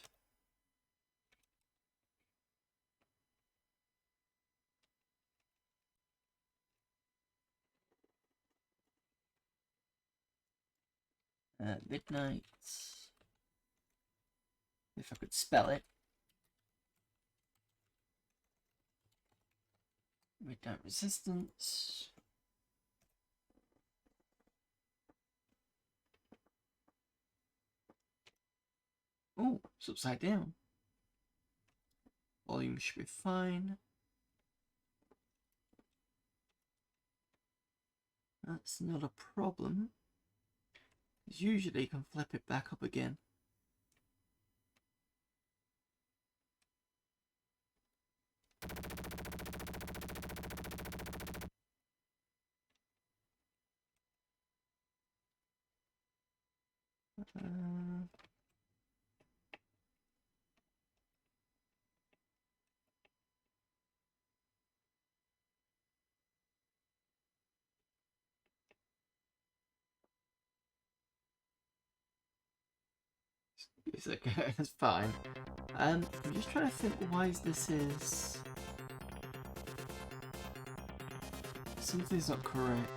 Midnight, if I could spell it. Midnight Resistance. Oh, it's upside down. Volume should be fine. That's not a problem. Usually you can flip it back up again. It's okay, that's fine. I'm just trying to think why this is... Something's not correct.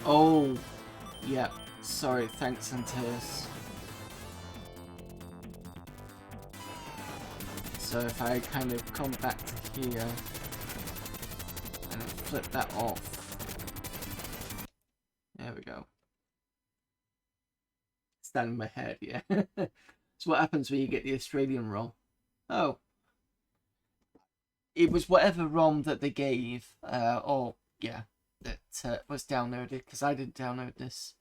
Oh, yeah. Sorry, thanks, Antaeus. So if I kind of come back to here and flip that off. There we go. Stand in my head, yeah. It's what happens when you get the Australian ROM. Oh. It was whatever ROM that they gave, or, yeah. That was downloaded, because I didn't download this.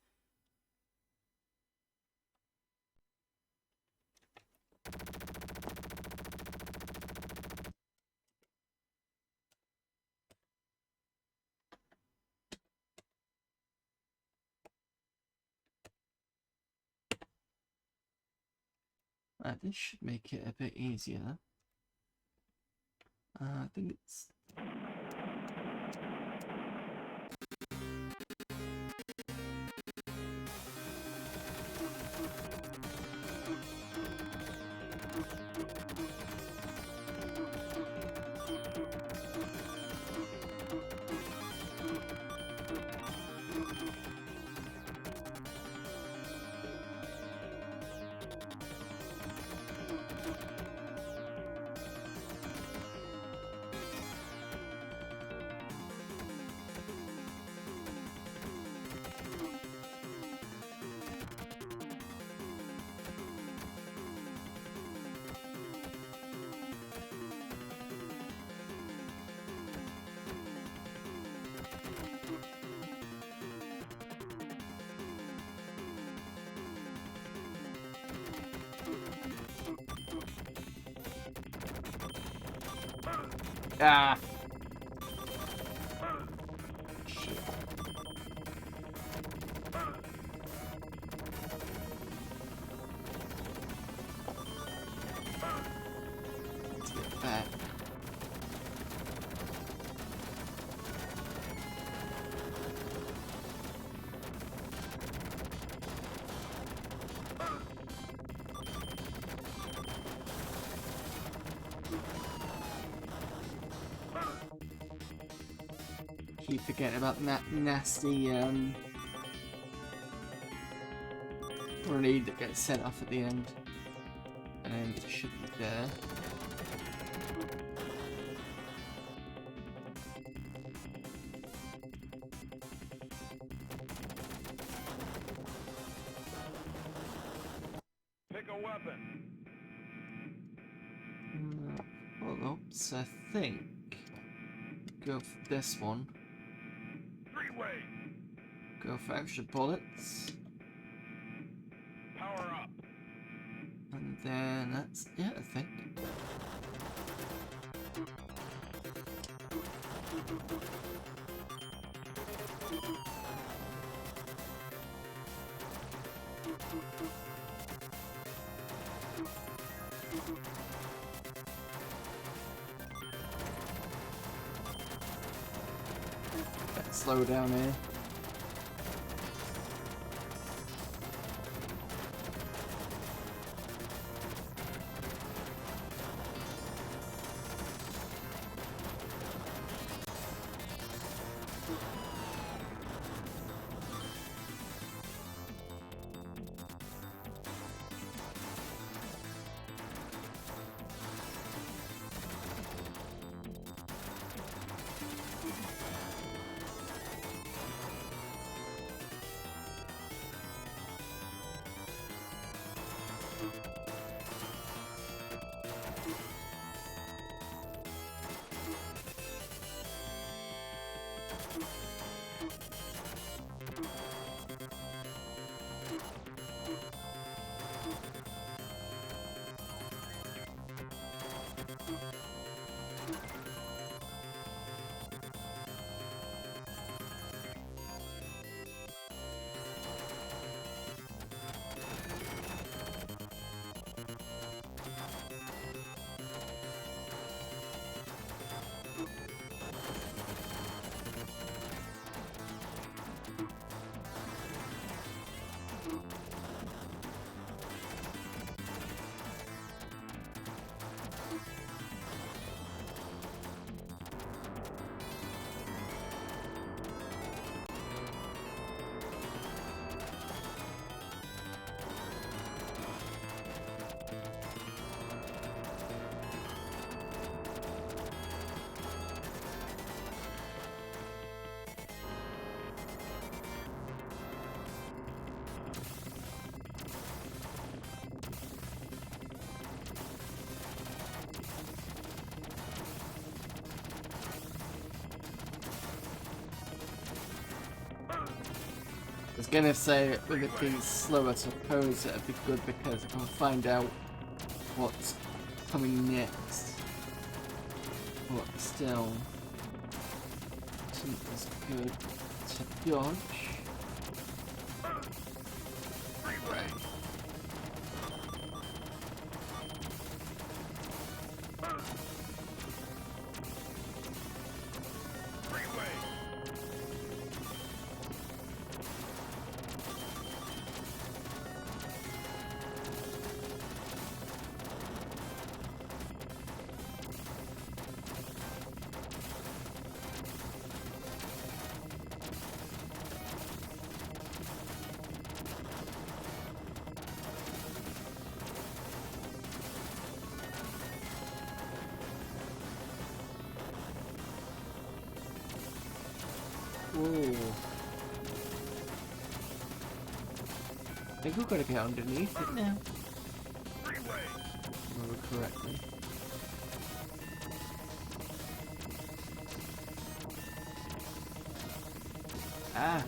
This should make it a bit easier. I think it's... Ah! Shit. Let's get back. Keep forgetting about that nasty grenade that gets sent off at the end. And then it should be there. Pick a weapon. Well, oops, I think. Go for this one. Three-way. Go for extra bullets. Power up. And then that's it, I think. Slow down here. was gonna say, with it being slow, I suppose it'd be good because I'll find out what's coming next. But still, isn't as good to dodge. Right. Whoa. I think we've got to get underneath it now. Remember correctly. Ah.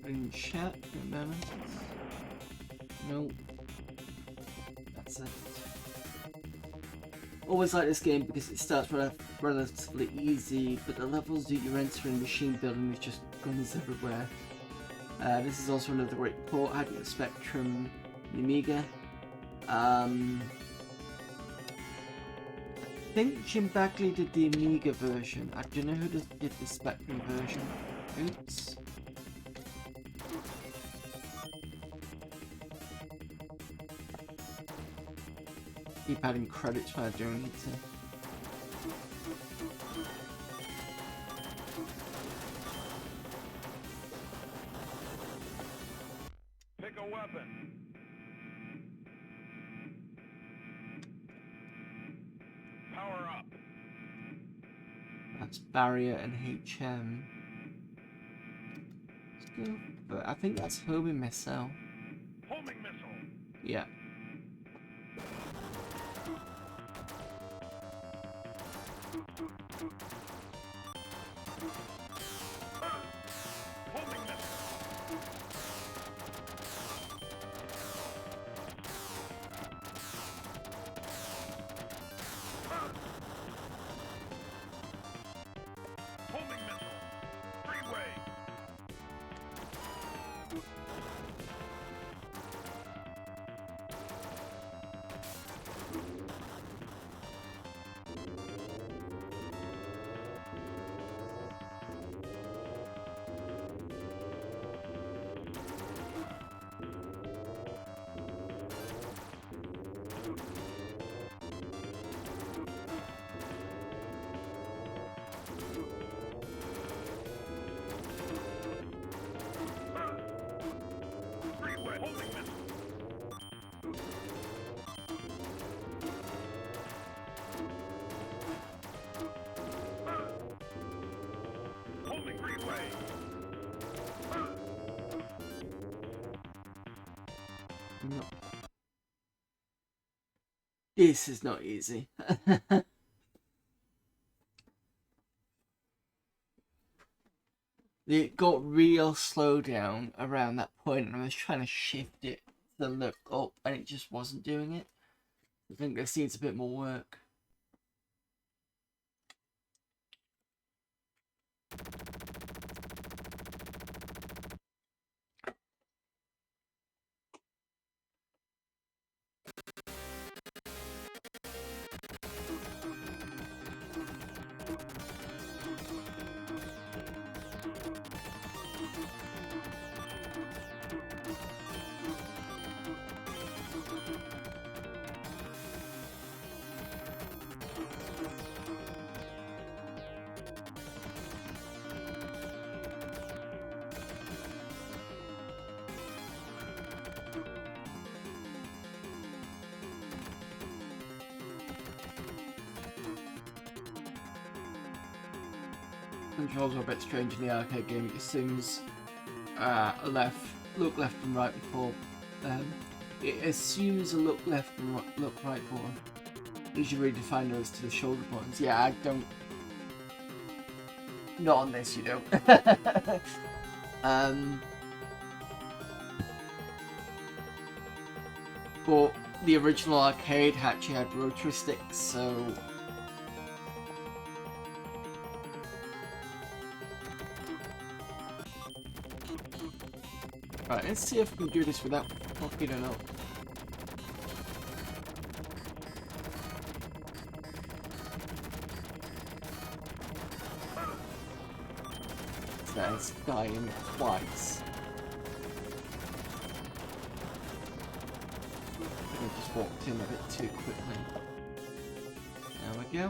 In chat for a moment. Nope. That's it. Always like this game because it starts relatively easy, but the levels that you enter in machine building is just guns everywhere. This is also another great port. Had the Spectrum, the Amiga. I think Jim Bagley did the Amiga version. I don't know who did the Spectrum version. Oops. Keep adding credits when I do need to. Pick a weapon. Power up. That's barrier and HM. Still, but I think that's homing missile. Homing missile. Yeah. Homing missile. Homing missile. Freeway. Freeway. Homing missile. Homing freeway. No. This is not easy. It got real slow down around that point, and I was trying to shift it to look up, and it just wasn't doing it. I think this needs a bit more work. controls are a bit strange in the arcade game. It assumes look left and right before. It assumes a look left and look right button. Usually redefine those to the shoulder buttons. Yeah, I don't. Not on this, you don't. But the original arcade actually had rotary sticks, so. Right, let's see if we can do this without fucking it up. That's dying twice. I just walked in a bit too quickly. There we go.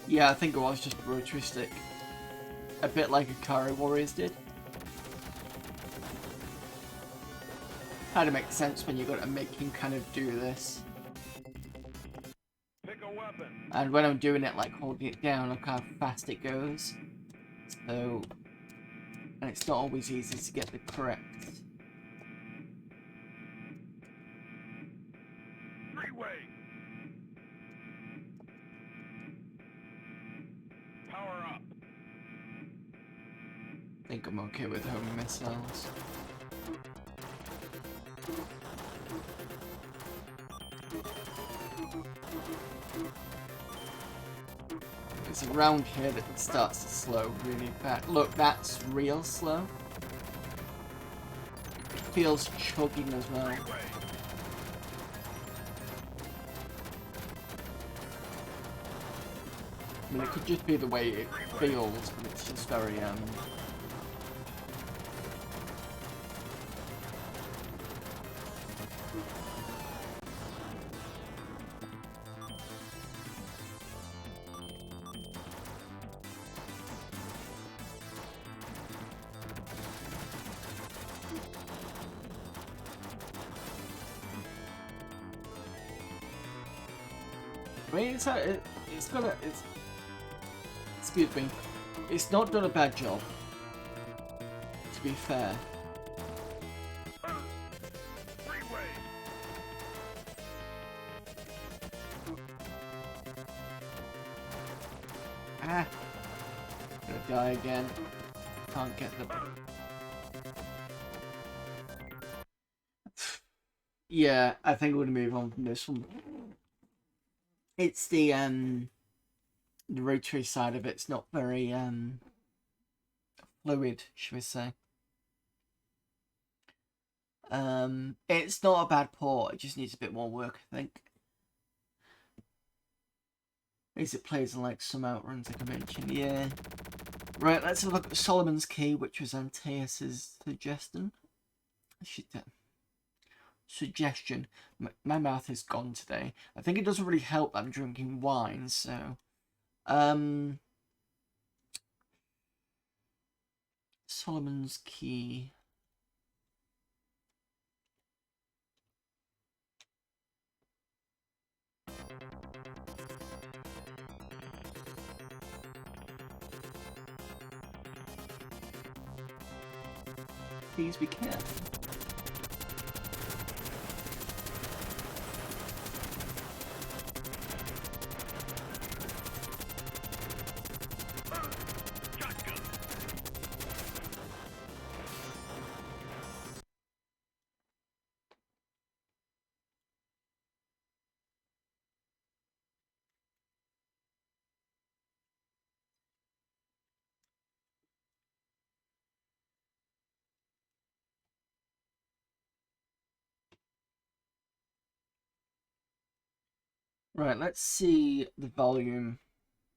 Yeah, I think it was just a rotary stick. A bit like Akari Warriors did. Kind of makes sense when you got to make him kind of do this. Pick a weapon. And when I'm doing it, like holding it down, look how fast it goes. So, and it's not always easy to get the correct. Freeway. Power up. I think I'm okay with homing missiles. It's around here that it starts to slow really fast. Look, that's real slow. It feels chugging as well. Freeway. I mean, it could just be the way it feels, but it's just very, I mean, excuse me, it's not done a bad job, to be fair. Freeway. Ah! Gonna die again. Can't get the... Yeah, I think we're gonna move on from this one. It's the rotary side of it's not very fluid, should we say. It's not a bad port, it just needs a bit more work, I think. At least it plays in like some outruns, like I mentioned, yeah. Right, let's have a look at Solomon's Key, which was Antaeus' suggestion. Suggestion. My mouth is gone today. I think it doesn't really help that I'm drinking wine, so... Solomon's Key. Please be careful. Right, let's see the volume.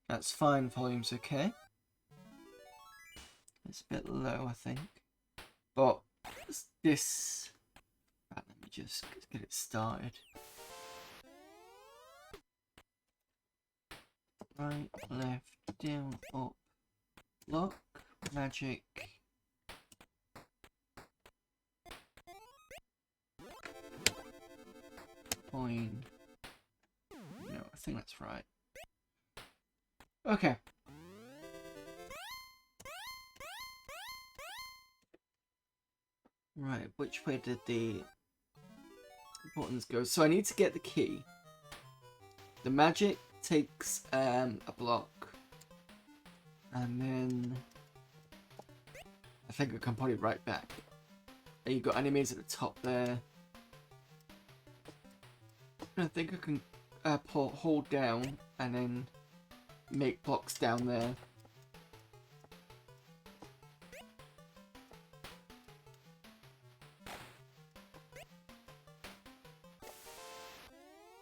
That's fine, volume's okay. It's a bit low, I think. But this... Right, let me just get it started. Right, left, down, up, lock, magic. Coin. No, I think that's right. Okay. Right, which way did the buttons go? So I need to get the key. The magic takes a block. And then I think I can put it right back. And you've got enemies at the top there. I think I can hold down and then make blocks down there.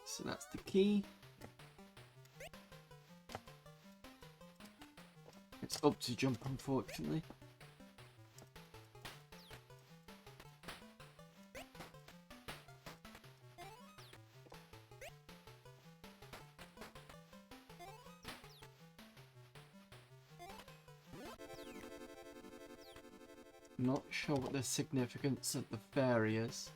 So that's the key. It's up to jump, unfortunately. Not sure what the significance of the fairy is.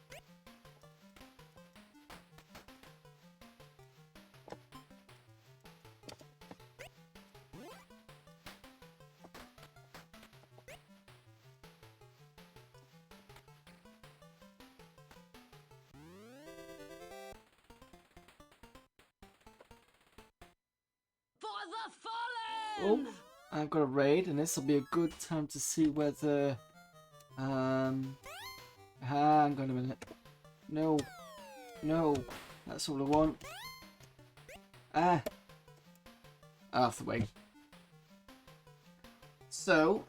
For the fallen! Oh, I've got a raid, and this will be a good time to see whether hang on a minute. No. No. That's all I want. Off the way. So,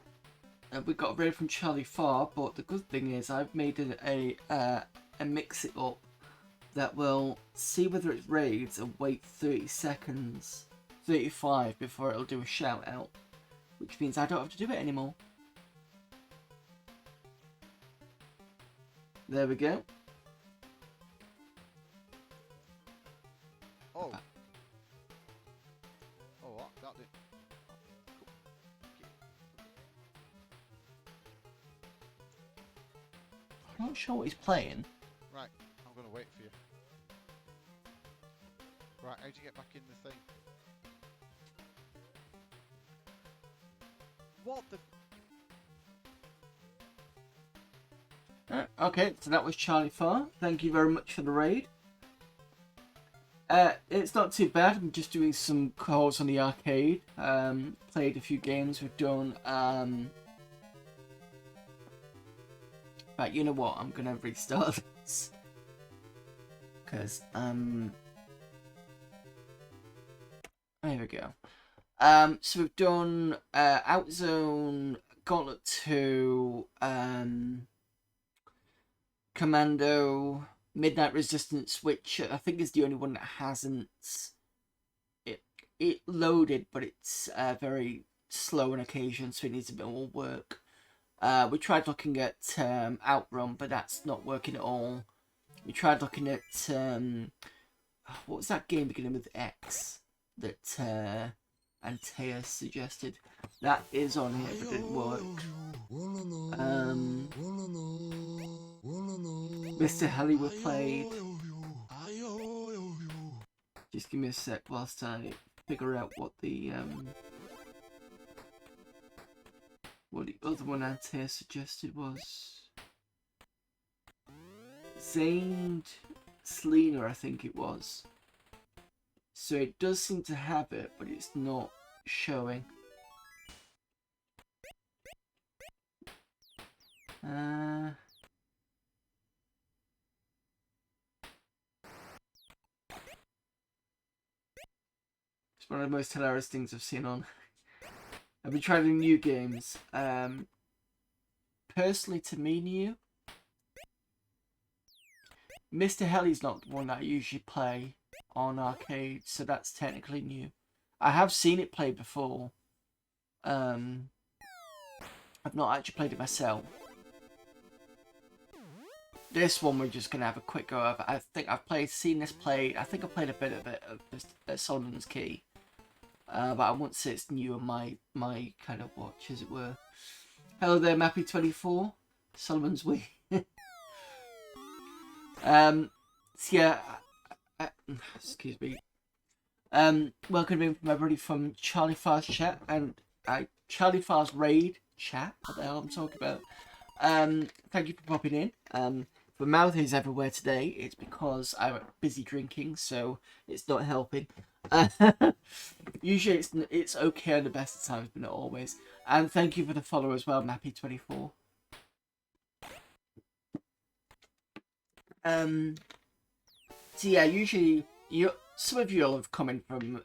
we got a raid from Charlie Farr, but the good thing is I've made it a mix-it-up that will see whether it raids and wait 30 seconds, 35 before it'll do a shout-out, which means I don't have to do it anymore. There we go. Oh. Oh, what? That did. I'm not sure what he's playing. Right, I'm gonna wait for you. Right, how'd you get back in the thing? What the? Okay, so that was Charlie Farr. Thank you very much for the raid. It's not too bad. I'm just doing some calls on the arcade. Played a few games. We've done. Right, you know what? I'm gonna restart this because there we go. So we've done Outzone, Gauntlet II, Commando, Midnight Resistance, which I think is the only one that hasn't it loaded, but it's very slow on occasion, so it needs a bit more work. We tried looking at Outrun, but that's not working at all. We tried looking at what was that game beginning with X that Antea suggested? That is on here, but it didn't work. MiSTer Heli we played. Just give me a sec whilst I figure out what the other one Antea suggested was. Zained Selena, I think it was. So it does seem to have it, but it's not showing. It's one of the most hilarious things I've seen on. I've been trying new games. Personally, to me, new. MiSTer Heli's not the one that I usually play on arcade, so that's technically new. I have seen it played before. I've not actually played it myself. This one we're just gonna have a quick go over. I think I've seen this played. I think I played a bit of it at Solomon's Key, but I won't say it's new on my kind of watch, as it were. Hello there, Mappy24. Solomon's Wee. So yeah, excuse me. Welcome in from everybody from Charlie Far's chat and Charlie Far's raid chat. What the hell I'm talking about? Thank you for popping in. The mouth is everywhere today. It's because I'm busy drinking, so it's not helping. Usually it's okay on the best of times, but not always. And thank you for the follow as well, Mappy24. So yeah, usually some of you all have come in from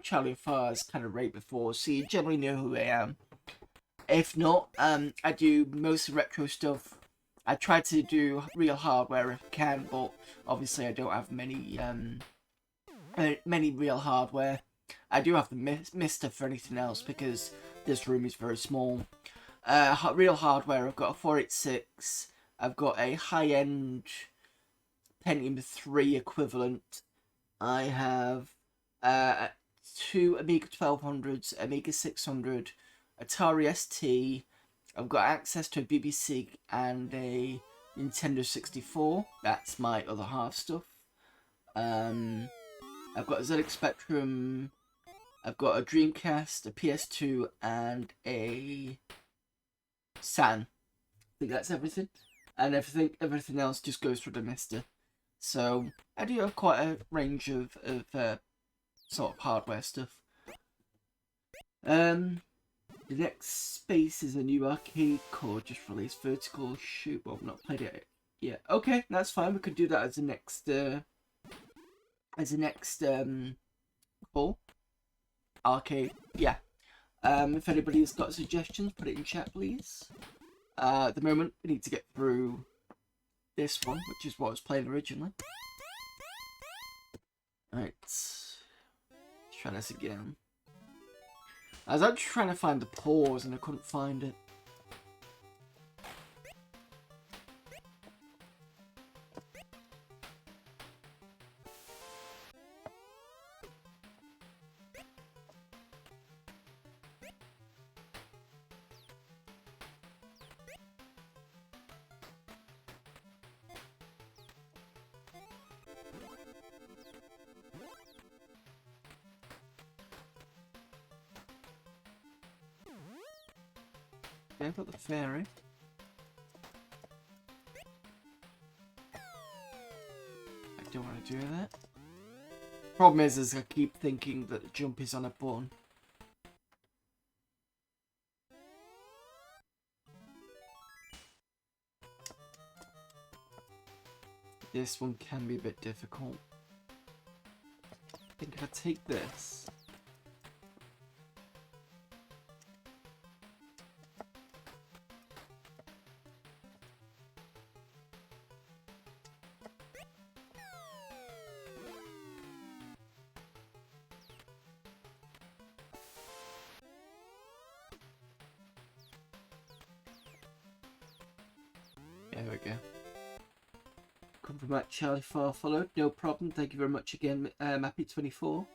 Charlie Far's kind of raid before, so you generally know who I am. If not, I do most retro stuff. I try to do real hardware if I can, but obviously I don't have many real hardware. I do have the MiSTer for anything else because this room is very small. Real hardware, I've got a 486. I've got a high-end Pentium 3 equivalent. I have 2 Amiga 1200s, Amiga 600, Atari ST. I've got access to a BBC and a Nintendo 64. That's my other half stuff. I've got a ZX Spectrum. I've got a Dreamcast, a PS2, and a Saturn. I think that's everything. And everything else just goes through the MiSTer. So I do have quite a range of sort of hardware stuff. The next space is a new arcade core just released. Vertical shoot. Well, I've not played it yet. Okay, that's fine. We could do that as a next call. Arcade. Yeah. If anybody's got suggestions, put it in chat, please. At the moment, we need to get through this one, which is what I was playing originally. Right. Let's try this again. I was actually trying to find the pause and I couldn't find it. Okay, I've got the fairy. I don't want to do that. Problem is I keep thinking that the jump is on a button. This one can be a bit difficult. I think if I take this... There we go. Come from that Charlie Far followed. No problem. Thank you very much again, Mappy24.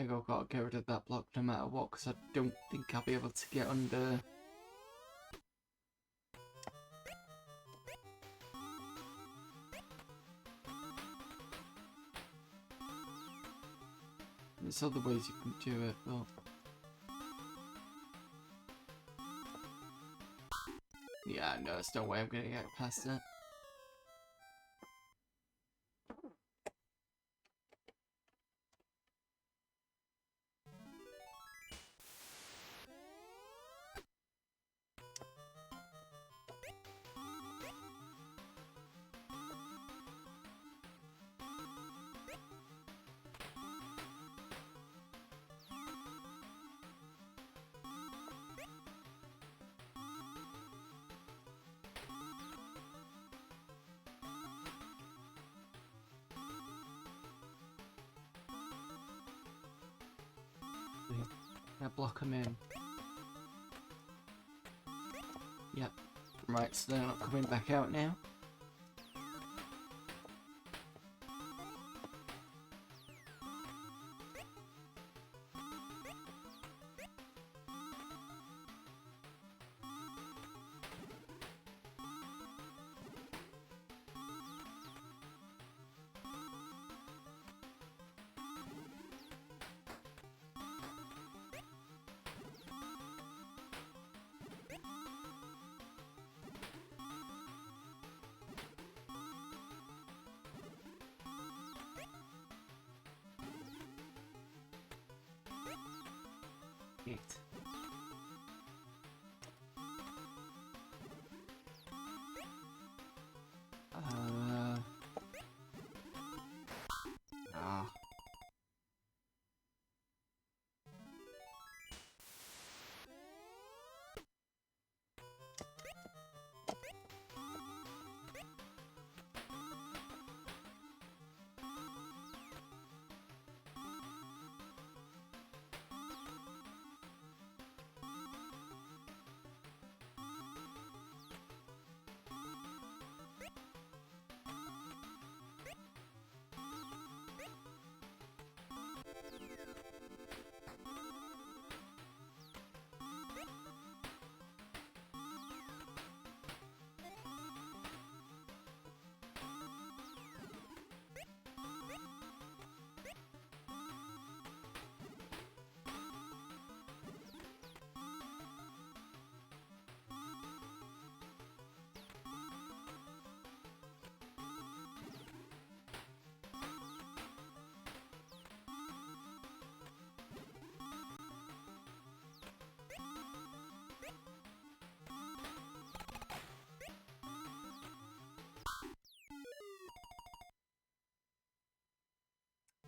think I've got to get rid of that block no matter what, because I don't think I'll be able to get under. There's other ways you can do it, but yeah, no, there's no way I'm gonna get past it. Now block them in. Yep. Right, so they're not coming back out now. Eight. Ah.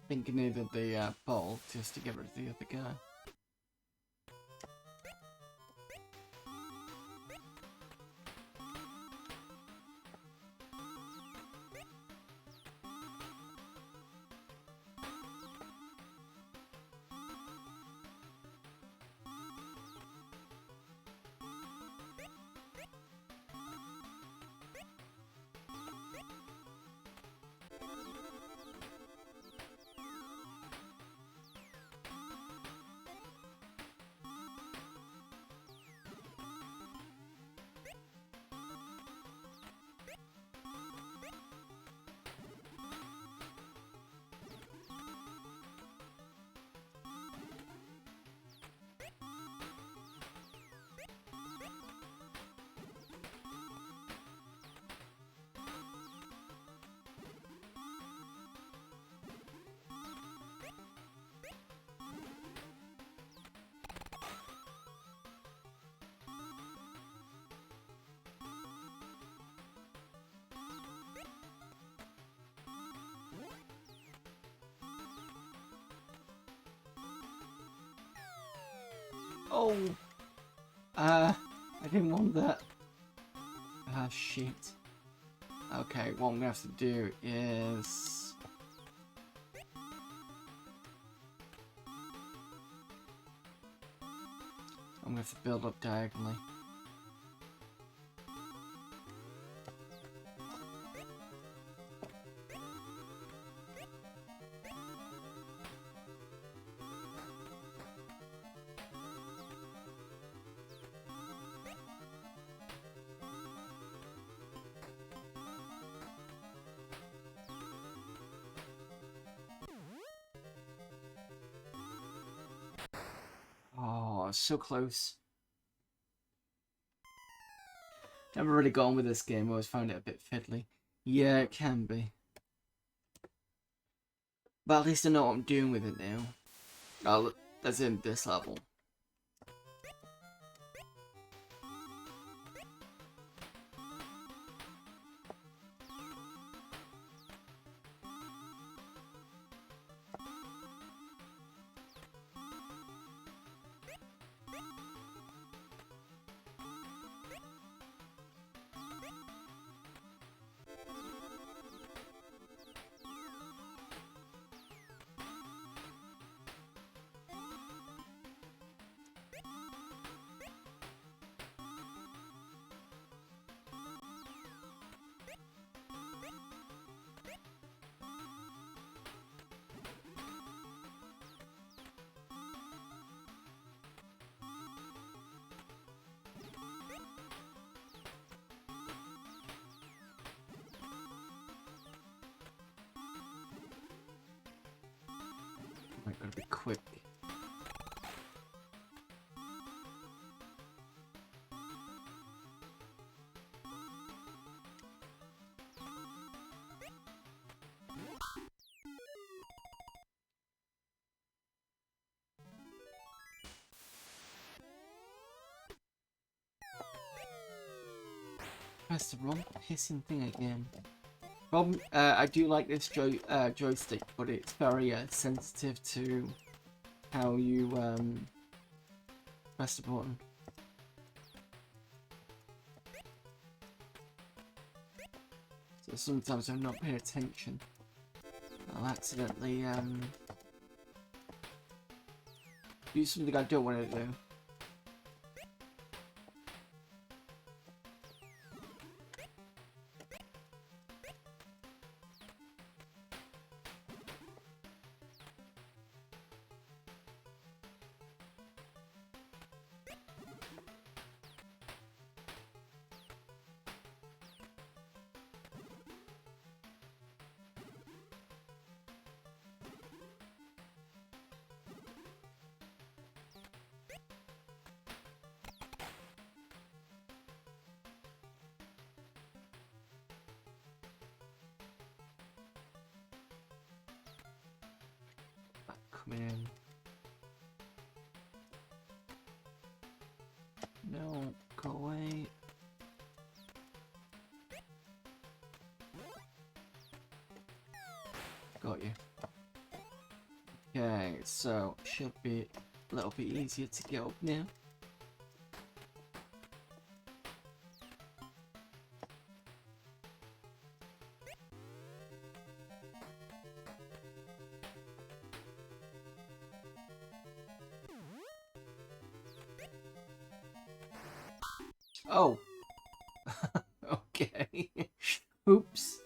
Thinking either the bolt just to get rid of the other guy. Oh! I didn't want that. Ah, shit. Okay, what I'm gonna have to do is... I'm gonna have to build up diagonally. was so close. Never really got on with this game. I always found it a bit fiddly. Yeah, it can be. But at least I know what I'm doing with it now. Oh, that's in this level. I gotta be quick. Press the wrong hissing thing again. Problem, I do like this joystick, but it's very sensitive to how you press the button. So sometimes I'm not paying attention. I'll accidentally do something I don't want to do. Come in. No, go away. Got you. Okay, so should be a little bit easier to get up now. Oh. Okay. Oops.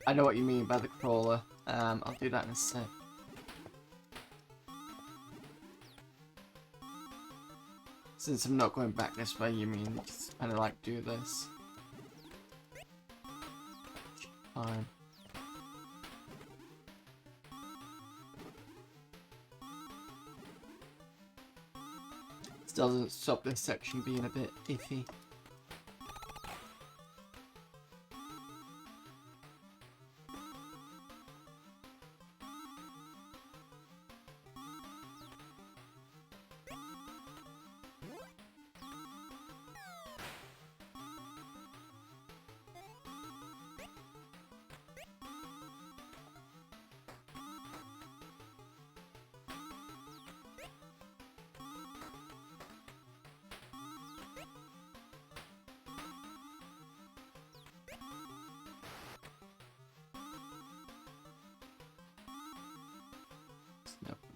I know what you mean by the crawler. I'll do that in a sec. Since I'm not going back this way, you mean just kind of like do this. Fine. Still doesn't stop this section being a bit iffy.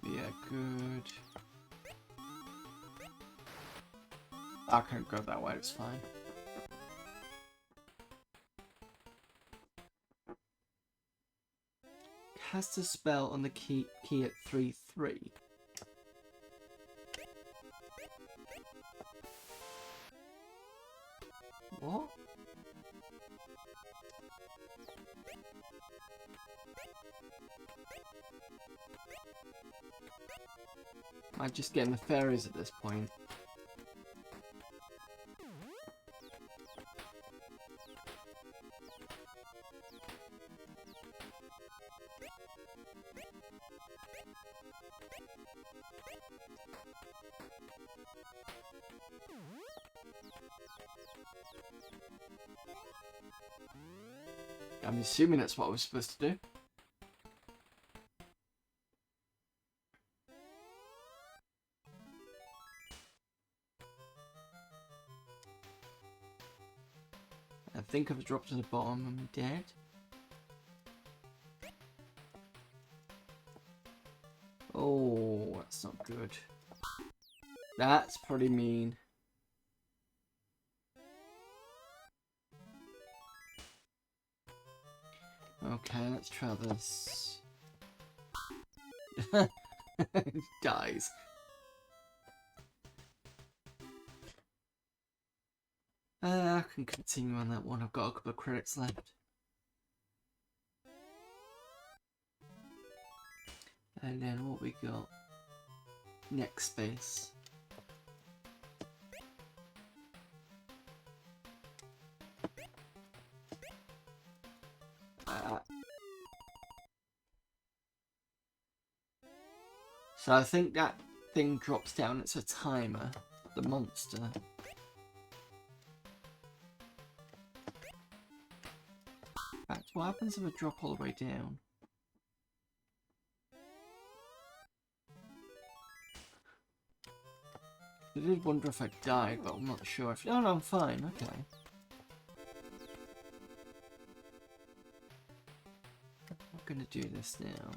Yeah, good. I can't go that way, it's fine. has to spell on the key at 3-3. What? Am I just getting the fairies at this point? I'm assuming that's what I was supposed to do. I think I've dropped to the bottom. I'm dead. Oh, that's not good. That's pretty mean. Okay, let's try this. Dies. I can continue on that one. I've got a couple of credits left. And then what we got? Next space. So I think that thing drops down. It's a timer. The monster. In fact, what happens if I drop all the way down? I did wonder if I died, but I'm not sure. Oh no, I'm fine. Okay. I'm gonna do this now.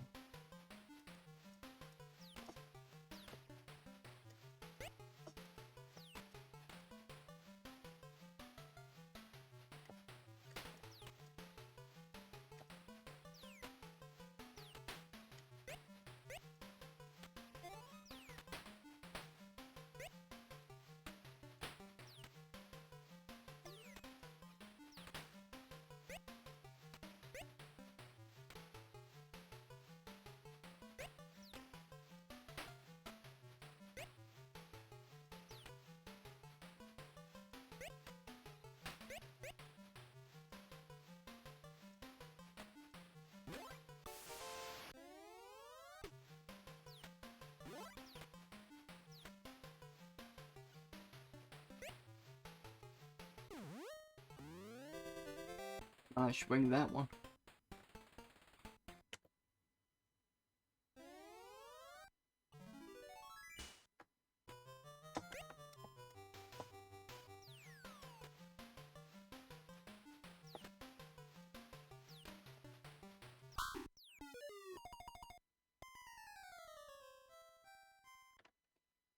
I should bring that one.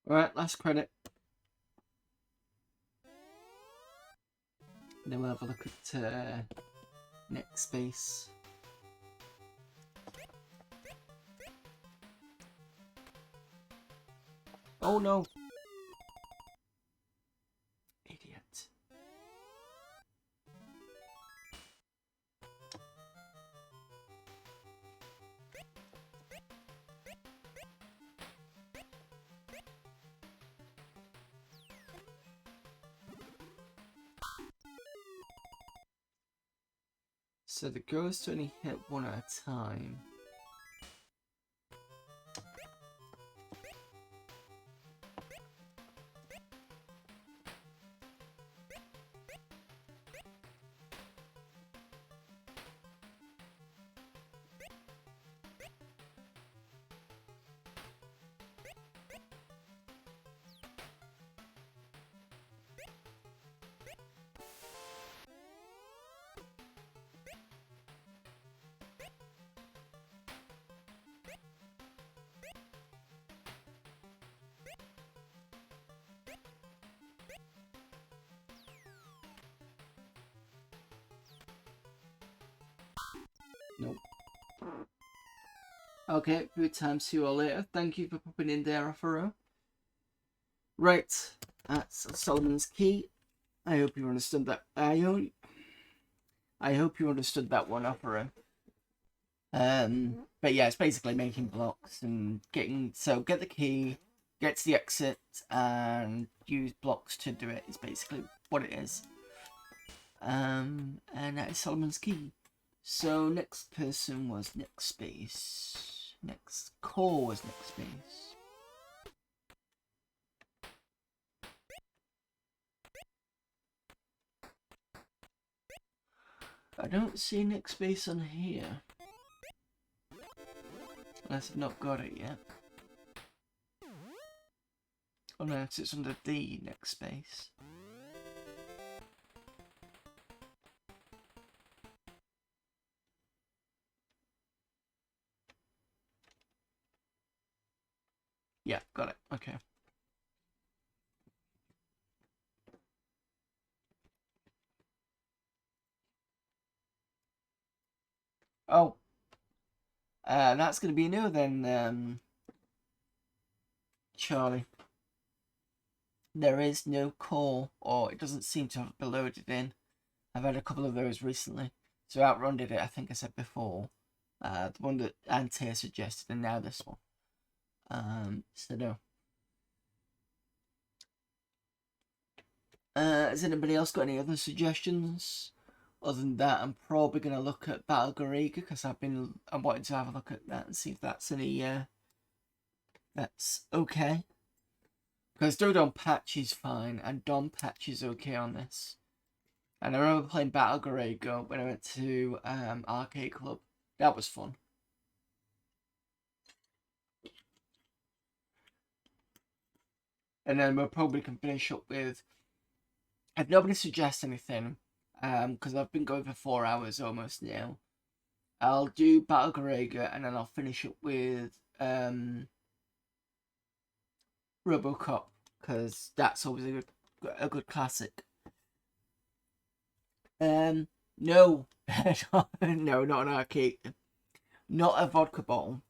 Alright, last credit. And then we'll have a look at next space. Oh no! Idiot. So the ghosts only hit one at a time. Nope. Okay, good time. See you all later. Thank you for popping in there, Afro. Right, that's Solomon's Key. I hope you understood that. I hope you understood that one, Afro. But yeah, it's basically making blocks and getting. So get the key, get to the exit, and use blocks to do it. Is basically what it is. And that is Solomon's Key. So next person was next space. Next core was next space. I don't see next space on here. Unless I've not got it yet. Unless it's under the next space. Yeah, got it. Okay. Oh. That's going to be a no then, Charlie. There is no core, or it doesn't seem to have been loaded in. I've had a couple of those recently. So Outrun did it, I think I said before. The one that Antea suggested, and now this one. So no. Has anybody else got any other suggestions? Other than that, I'm probably going to look at Battle Garegga because I'm wanting to have a look at that and see if that's any that's okay. Because Dodon Patch is fine and Don Patch is okay on this. And I remember playing Battle Garegga when I went to Arcade Club. That was fun. And then we'll probably can finish up with. If nobody suggests anything, because I've been going for 4 hours almost now, I'll do Battle Garegga and then I'll finish up with Robocop, because that's always a good classic. No, no, not an arcade, not a vodka bottle,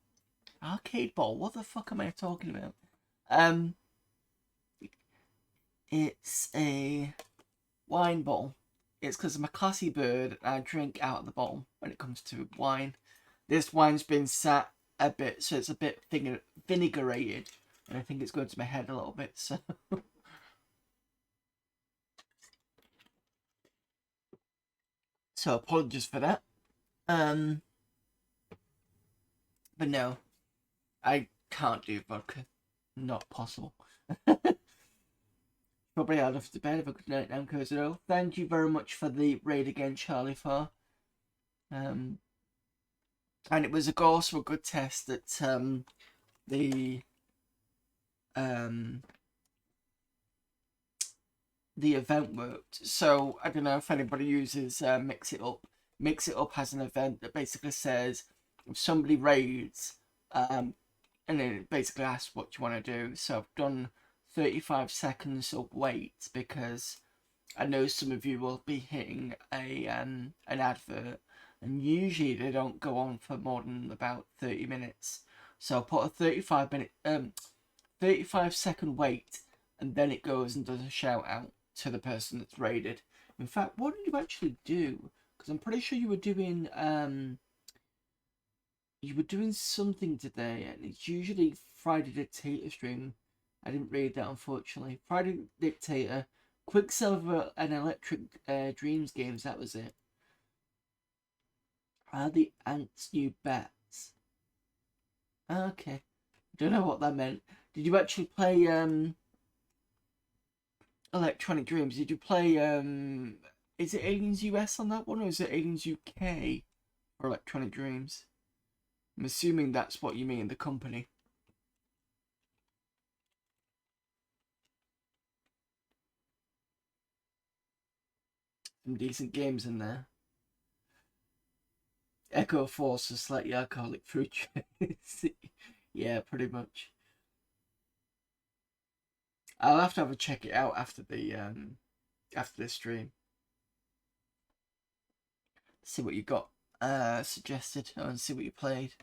arcade bottle. What the fuck am I talking about? It's a wine bottle. It's because I'm a classy bird and I drink out of the bottle when it comes to wine. This wine's been sat a bit, so it's a bit vinegarated, and I think it's going to my head a little bit, so. So apologies for that. But no, I can't do vodka. Not possible. Probably out of the bed. Have a good night now, Kozero. Thank you very much for the raid again, Charlie Farr. And it was also a good test that the event worked. So I don't know if anybody uses Mix It Up. Mix It Up has an event that basically says if somebody raids, and then it basically asks what you want to do. So I've done 35 seconds of wait because I know some of you will be hitting an advert, and usually they don't go on for more than about 30 minutes. So I'll put a 35 second wait, and then it goes and does a shout out to the person that's raided. In fact, what did you actually do? Because I'm pretty sure you were doing something today, and it's usually Friday Dictator stream. I didn't read that, unfortunately. Friday Dictator, Quicksilver, and Electric Dreams games. That was it. Are the ants new bats? Okay, don't know what that meant. Did you actually play Electronic Dreams? Did you play is it Aliens US on that one, or is it Aliens UK for Electronic Dreams? I'm assuming that's what you mean, the company. Some decent games in there. Echo Force is slightly alcoholic fruit juice. Yeah, pretty much. I'll have to check it out after the stream. See what you got suggested and see what you played.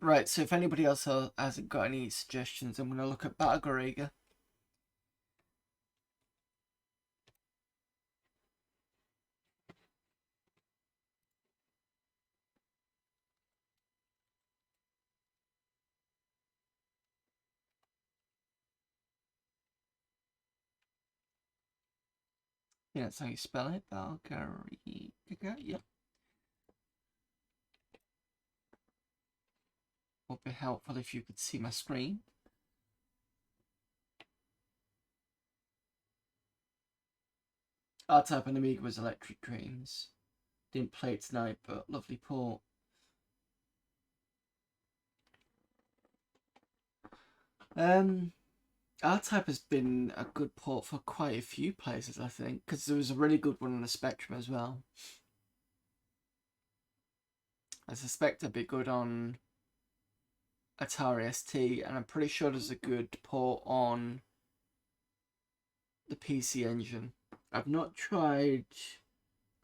Right, so if anybody else hasn't got any suggestions, I'm going to look at Garegga. Yeah, that's how you spell it. Garegga, yeah. Would be helpful if you could see my screen. R-Type on Amiga was Electric Dreams. Didn't play it tonight, but lovely port. R-Type has been a good port for quite a few places, I think, because there was a really good one on the Spectrum as well. I suspect it'd be good on Atari ST, and I'm pretty sure there's a good port on the PC Engine. I've not tried.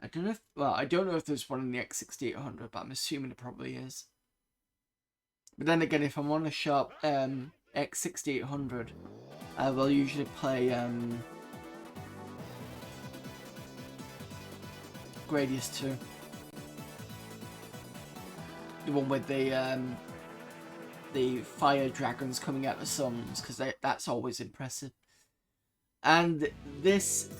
I don't know if, well, I don't know if there's one in the X6800, but I'm assuming it probably is. But then again, if I'm on a sharp X6800, I will usually play Gradius 2. The one with the fire dragons coming out of suns, because that's always impressive. And this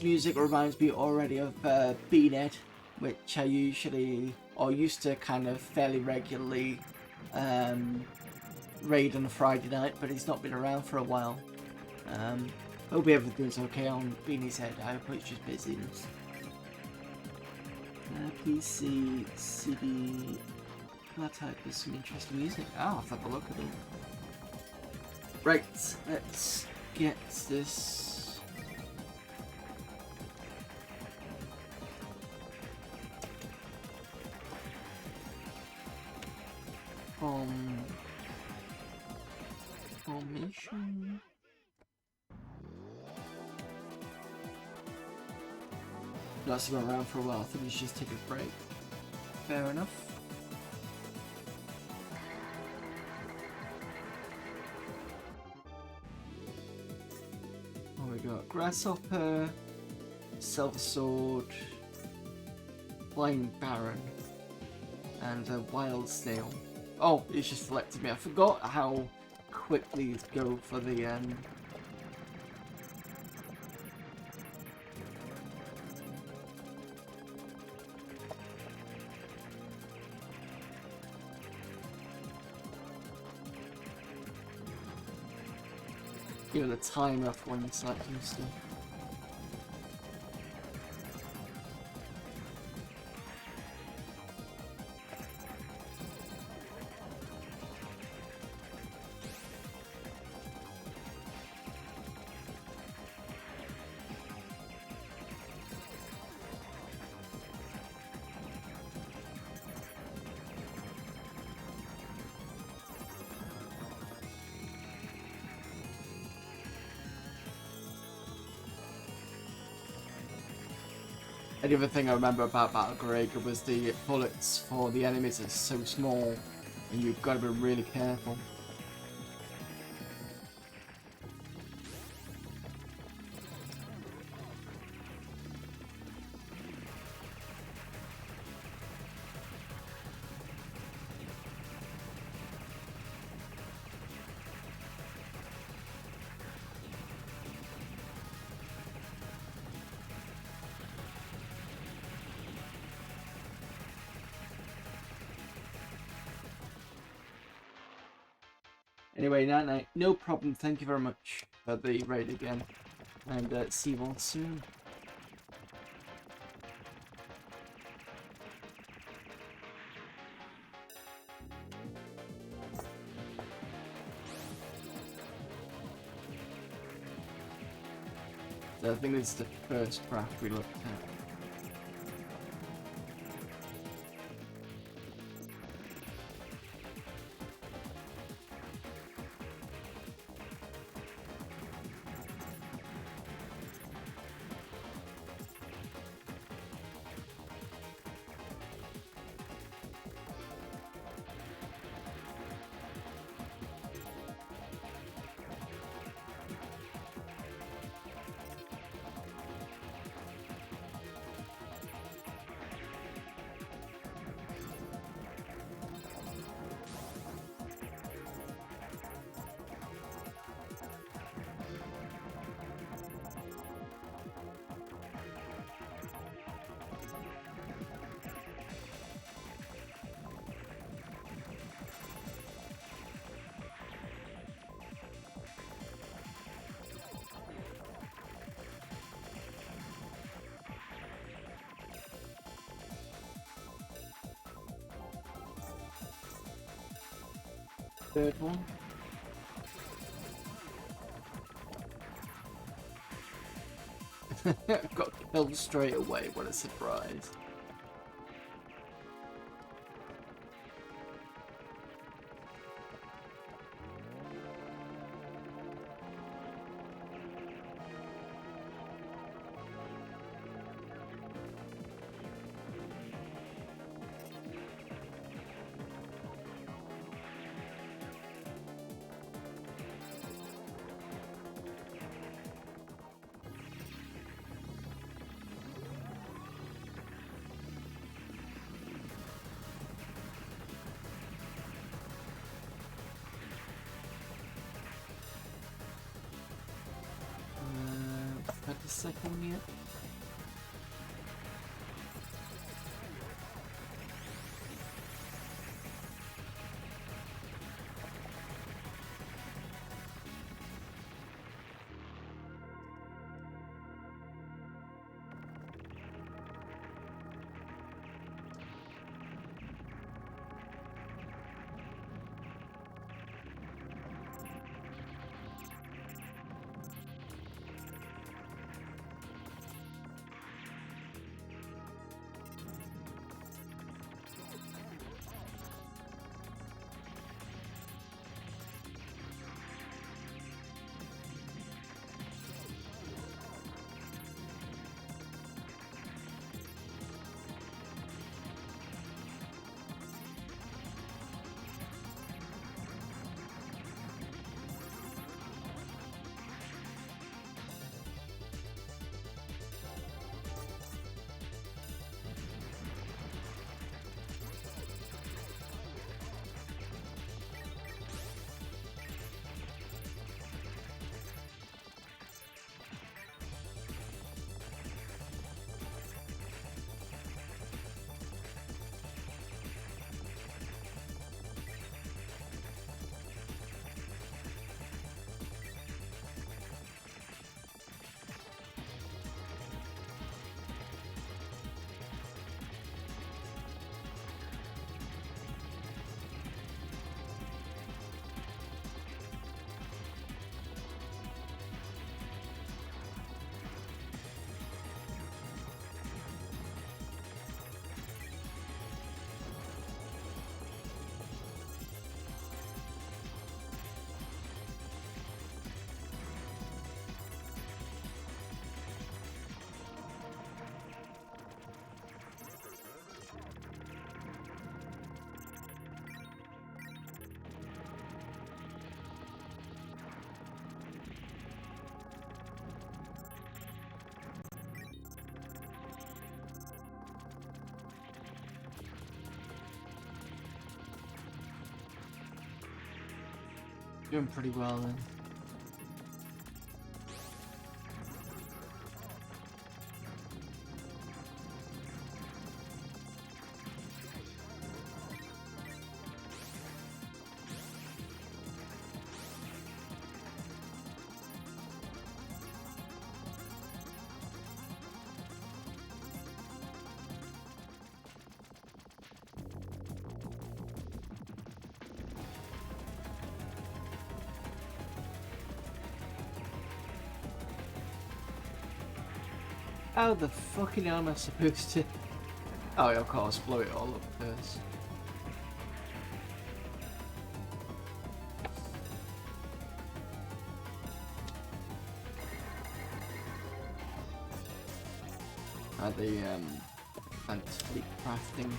music reminds me already of Beanhead, which I usually, or used to kind of fairly regularly raid on a Friday night, but he's not been around for a while. Hope everything's okay on Beanie's head. I hope it's just busyness. PC, CD, that type is some interesting music. Oh, I've had a look at it. Right, let's get this. Formation. That's been around for a while. I think we should just take a break. Fair enough. Oh, we got Grasshopper, Silver Sword, Flying Baron, and a Wild Snail. Oh, it's just selected me. I forgot how quickly these go for the the timer for when you're selecting stuff. And the other thing I remember about Garegga was the bullets for the enemies are so small, and you've got to be really careful. Anyway, night, no problem. Thank you very much for the raid again, and see you all soon. So I think this is the first craft we looked at. third one. Got killed straight away, what a surprise. Got the second one yet? Doing pretty well then. How the fucking hell am I supposed to... Oh, yeah, of course, blow it all up first. The antique crafting.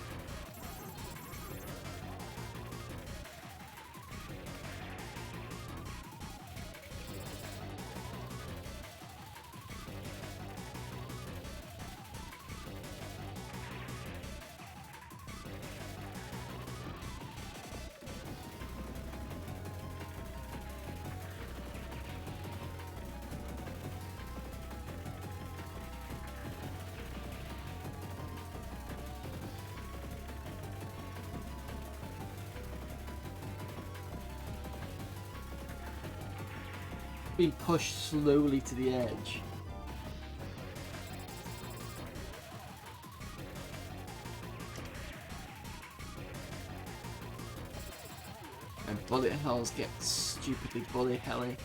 Being pushed slowly to the edge. And bullet hells get stupidly bullet helly.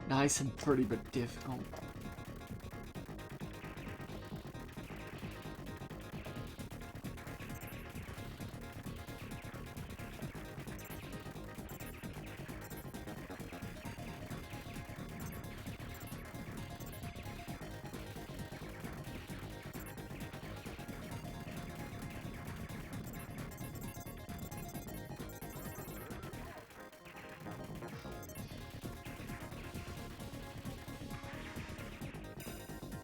Nice and pretty, but difficult.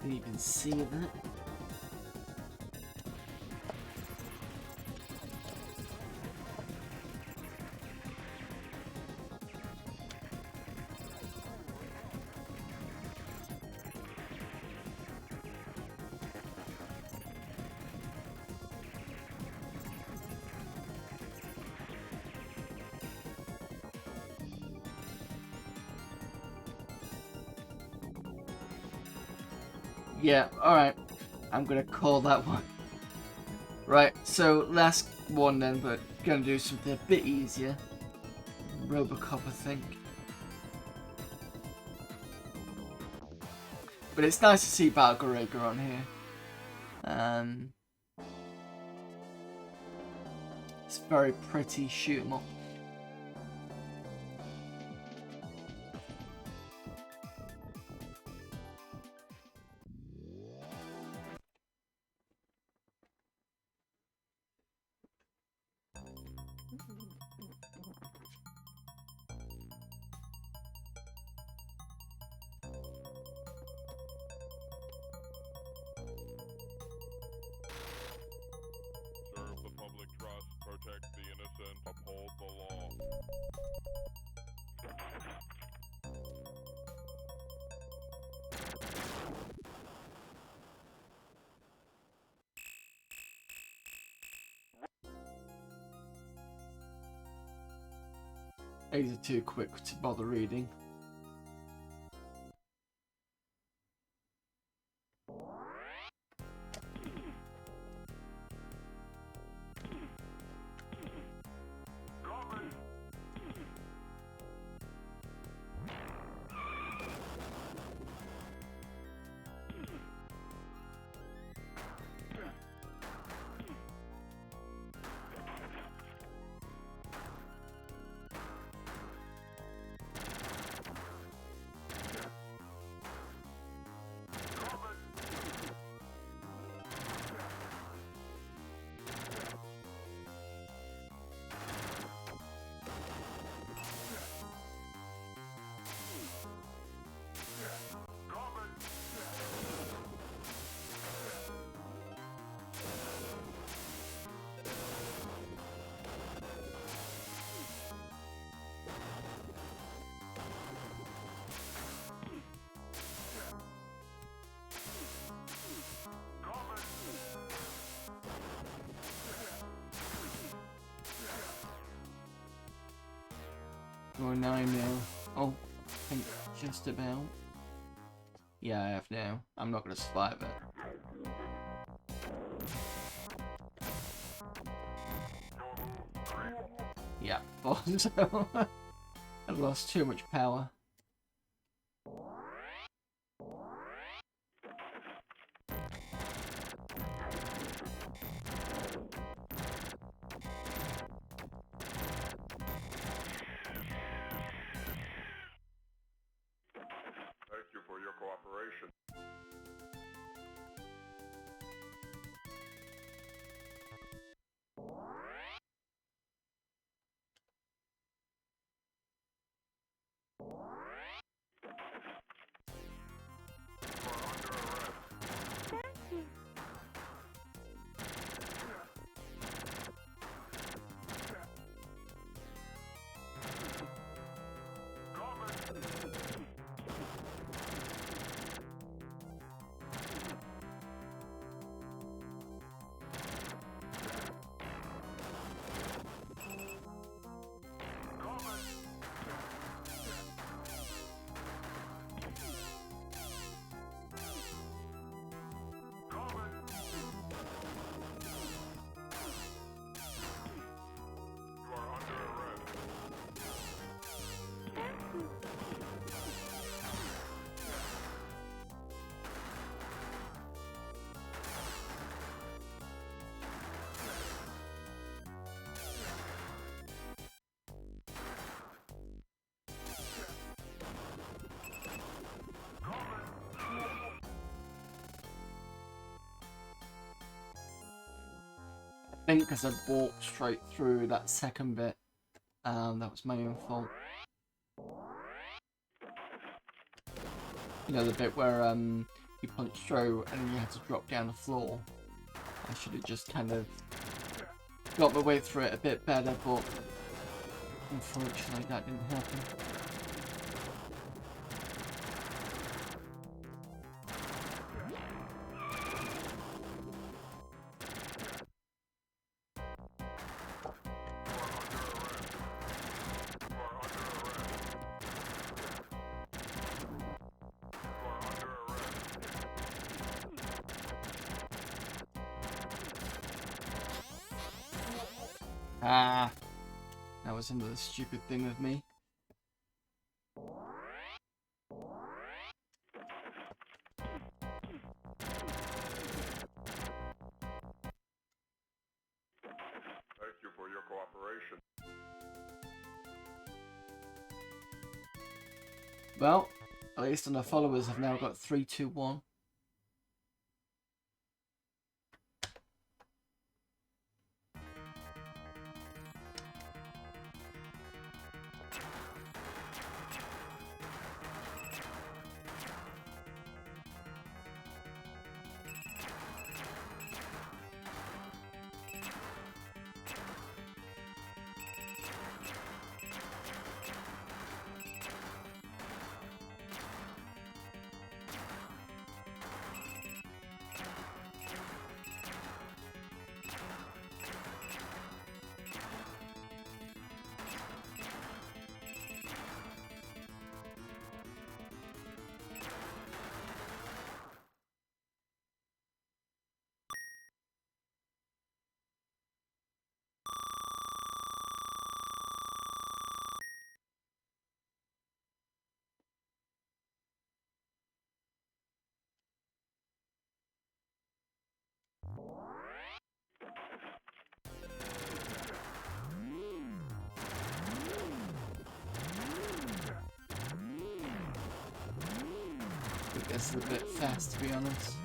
Didn't even see that. Yeah, alright. I'm gonna call that one. Right, so last one then, but gonna do something a bit easier. Robocop, I think. But it's nice to see Garegga on here. It's very pretty, shoot 'em up. Serve the public trust, protect the innocent, uphold the law. These are too quick to bother reading. Or 9 now. Oh, I think just about. Yeah, I have now. I'm not gonna survive it. Yeah, so I lost too much power. Thank you for your cooperation. think because I'd walked straight through that second bit. That was my own fault. You know, the bit where you punch through and then you had to drop down the floor. I should have just kind of got my way through it a bit better, but unfortunately that didn't happen. Ah, that was another stupid thing with me. Thank you for your cooperation. Well, at least on the followers I've now got 3, 2, 1. I guess it's a bit fast, to be honest.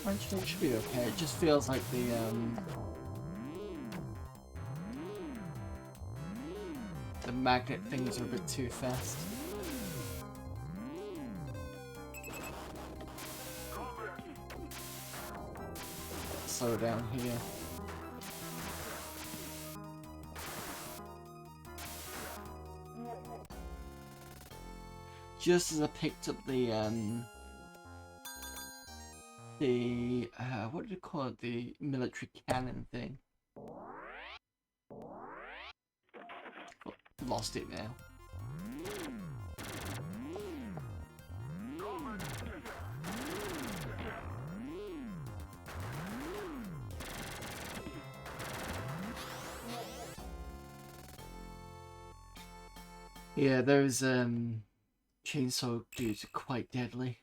Actually, it should be okay. It just feels like the magnet things are a bit too fast. Slow down here. Just as I picked up the what did you call it? The military cannon thing. Oh, lost it now. Yeah, those chainsaw dudes are quite deadly.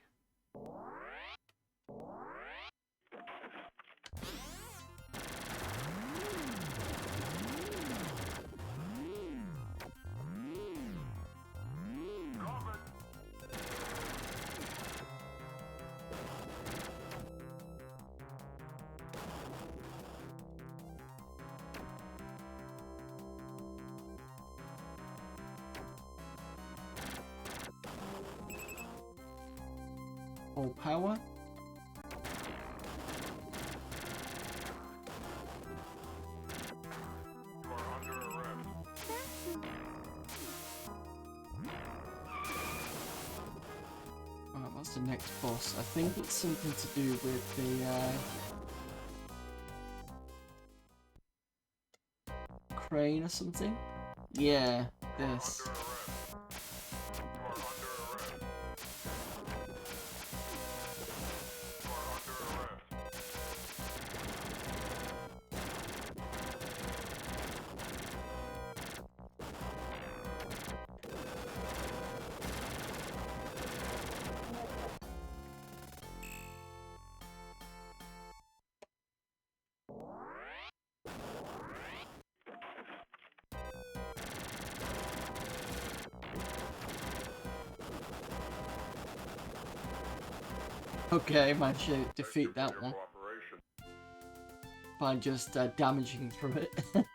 All power. Alright, what's the next boss? I think it's something to do with the crane or something. Yeah, this. Okay, I managed to defeat that one by just damaging through it.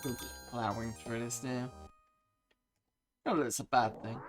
I'm just plowing through this now. Not that it's a bad thing.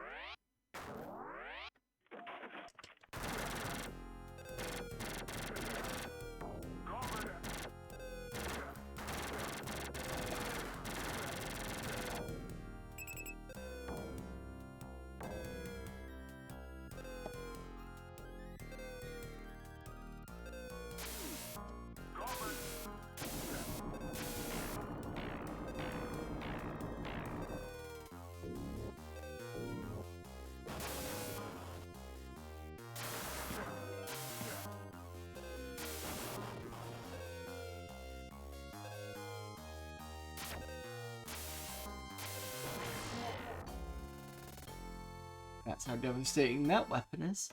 That's how devastating that weapon is.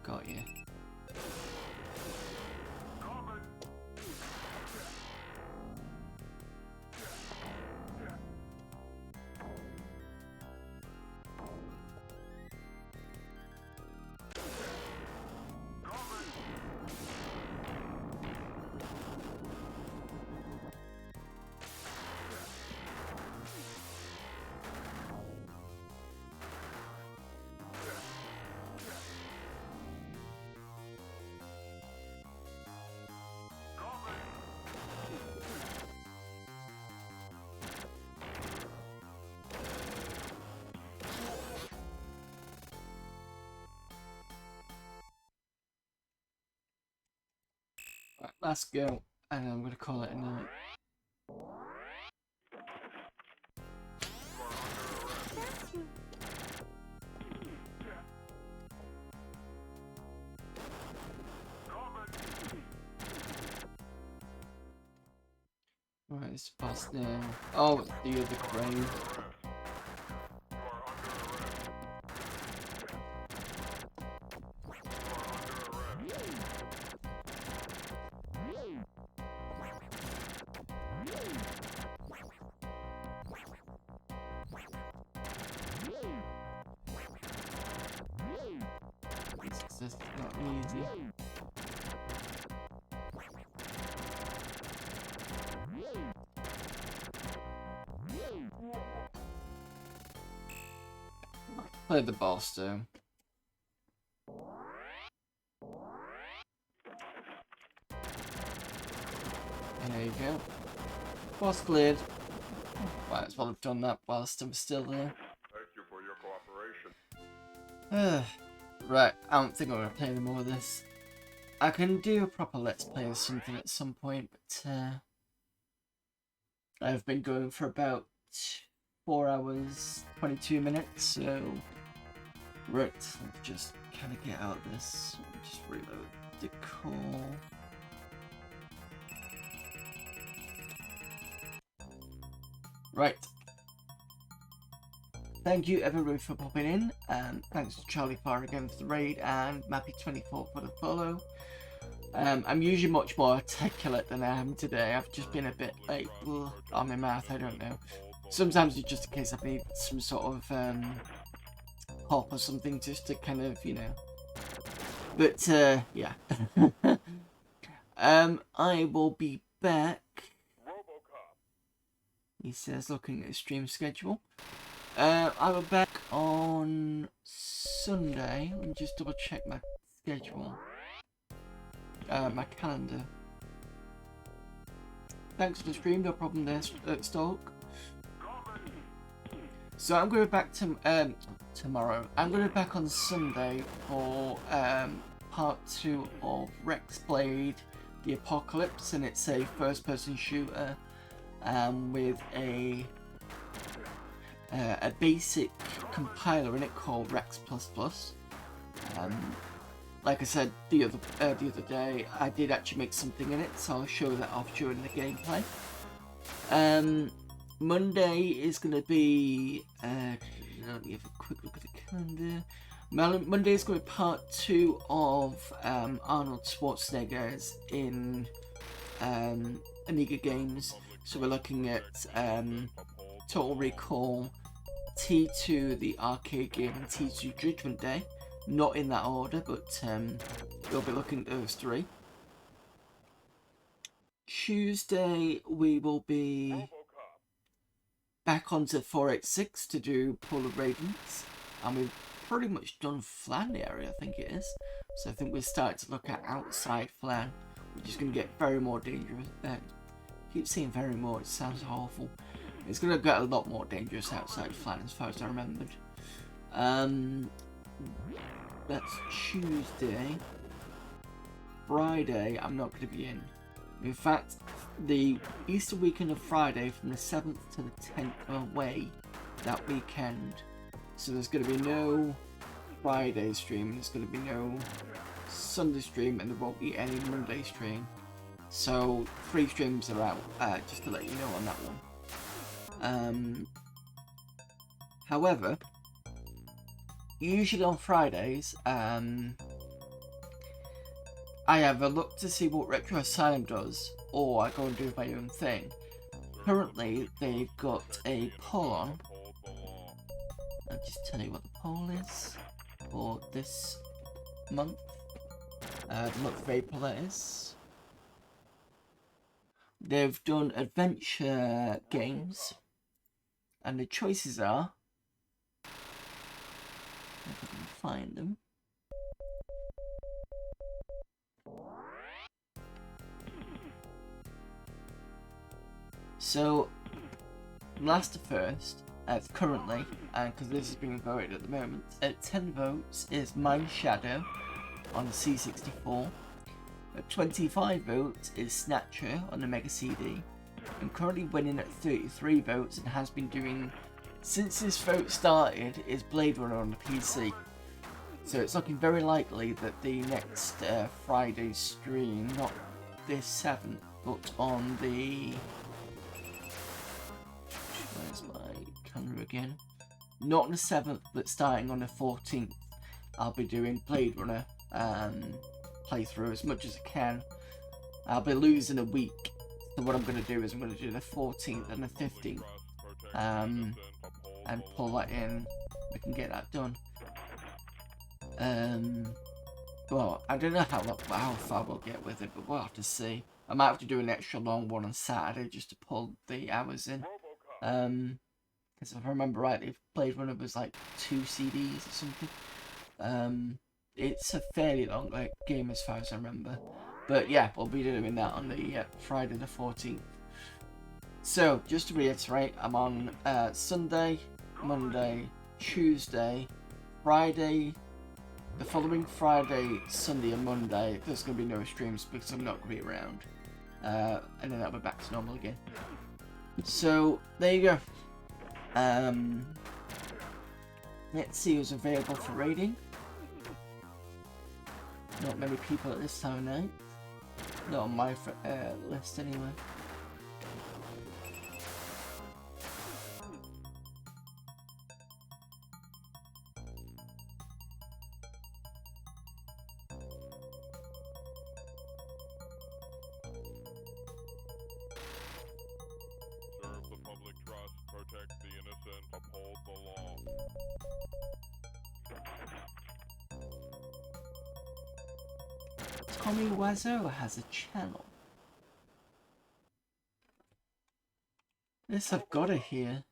Got you. Right, let's go, and I'm gonna call it a night. Right, it's past now. Oh, it's the other crane. It's just not easy. Play the boss too. There you go. Boss cleared. Might as well have done that whilst I'm still there. Thank you for your cooperation. Right, I don't think I'm going to play any more of this. I can do a proper Let's Play or something at some point, but I've been going for about 4 hours, 22 minutes, so... Right, let's just kind of get out of this. Just reload the call. Right. Thank you everyone for popping in, and thanks to Charlie Fire again for the raid, and Mappy24 for the follow. I'm usually much more articulate than I am today. I've just been a bit like, on my mouth, I don't know. Sometimes it's just a case I need some sort of pop or something just to kind of, you know. But yeah. I will be back. Robocop. He says, looking at his stream schedule. I will be back on Sunday. Let me just double check my schedule. My calendar. Thanks for the stream, no problem there, Stalk. So I'm going back to tomorrow. I'm going to be back on Sunday for part 2 of Rex Blade: The Apocalypse, and it's a first-person shooter with a basic compiler in it called Rex++. Like I said the other day, I did actually make something in it, so I'll show that off during the gameplay. Monday is going to be, let me have a quick look at the calendar. Monday is going to be part 2 of Arnold Schwarzenegger's in Amiga games. So we're looking at Total Recall, T2 the arcade game, and T2 Judgment Day. Not in that order, but we'll be looking at those 3. Tuesday we will be back onto 486 to do Polar Ravens, and we've pretty much done Flan area, I think it is. So I think we're starting to look at outside Flan, which is going to get very more dangerous. I keep saying very more, it sounds awful. It's going to get a lot more dangerous outside Flan as far as I remembered. That's Tuesday. Friday, I'm not going to be in. In fact, the Easter weekend of Friday from the 7th to the 10th are away that weekend. So there's going to be no Friday stream, there's going to be no Sunday stream, and there won't be any Monday stream. So 3 streams are out, just to let you know on that one. However, usually on Fridays, I have a look to see what Retro Asylum does, or I go and do my own thing. Currently, they've got a poll on. I'll just tell you what the poll is for this month. The month of April, that is. They've done adventure games, and the choices are, if I can find them. So, last to first, currently, because this is being voted at the moment, at 10 votes is Mind Shadow on the C64. At 25 votes is Snatcher on the Mega CD. And currently winning at 33 votes and has been doing, since this vote started, is Blade Runner on the PC. So it's looking very likely that the next Friday's stream, not this 7th, but on the... Where's my calendar again? Not on the 7th, but starting on the 14th, I'll be doing Blade Runner playthrough as much as I can. I'll be losing a week, so what I'm going to do is I'm going to do the 14th and the 15th, and pull that in. We can get that done. Well, I don't know how far we'll get with it, but we'll have to see. I might have to do an extra long one on Saturday just to pull the hours in. Because if I remember rightly, Blade Runner was like 2 CDs or something. It's a fairly long game as far as I remember. But yeah, we'll be doing that on the Friday the 14th. So, just to reiterate, I'm on Sunday, Monday, Tuesday, Friday, the following Friday, Sunday and Monday. There's going to be no streams because I'm not going to be around. And then I'll be back to normal again. So, there you go. Let's see who's available for raiding. Not many people at this time of night. Not on my list anyway. Serve the public trust, protect the innocent, uphold the law. Tommy Wiseau has a channel. Yes, I've got it here.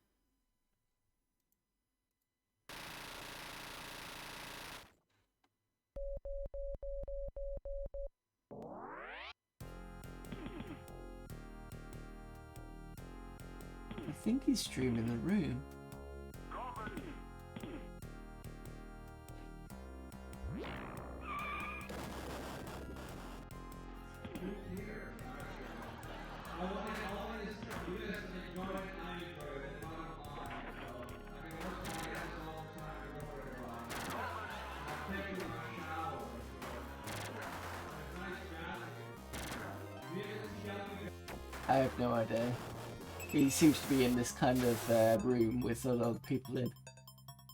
I think he's streaming the room. I have no idea. He seems to be in this kind of room with a lot of people in.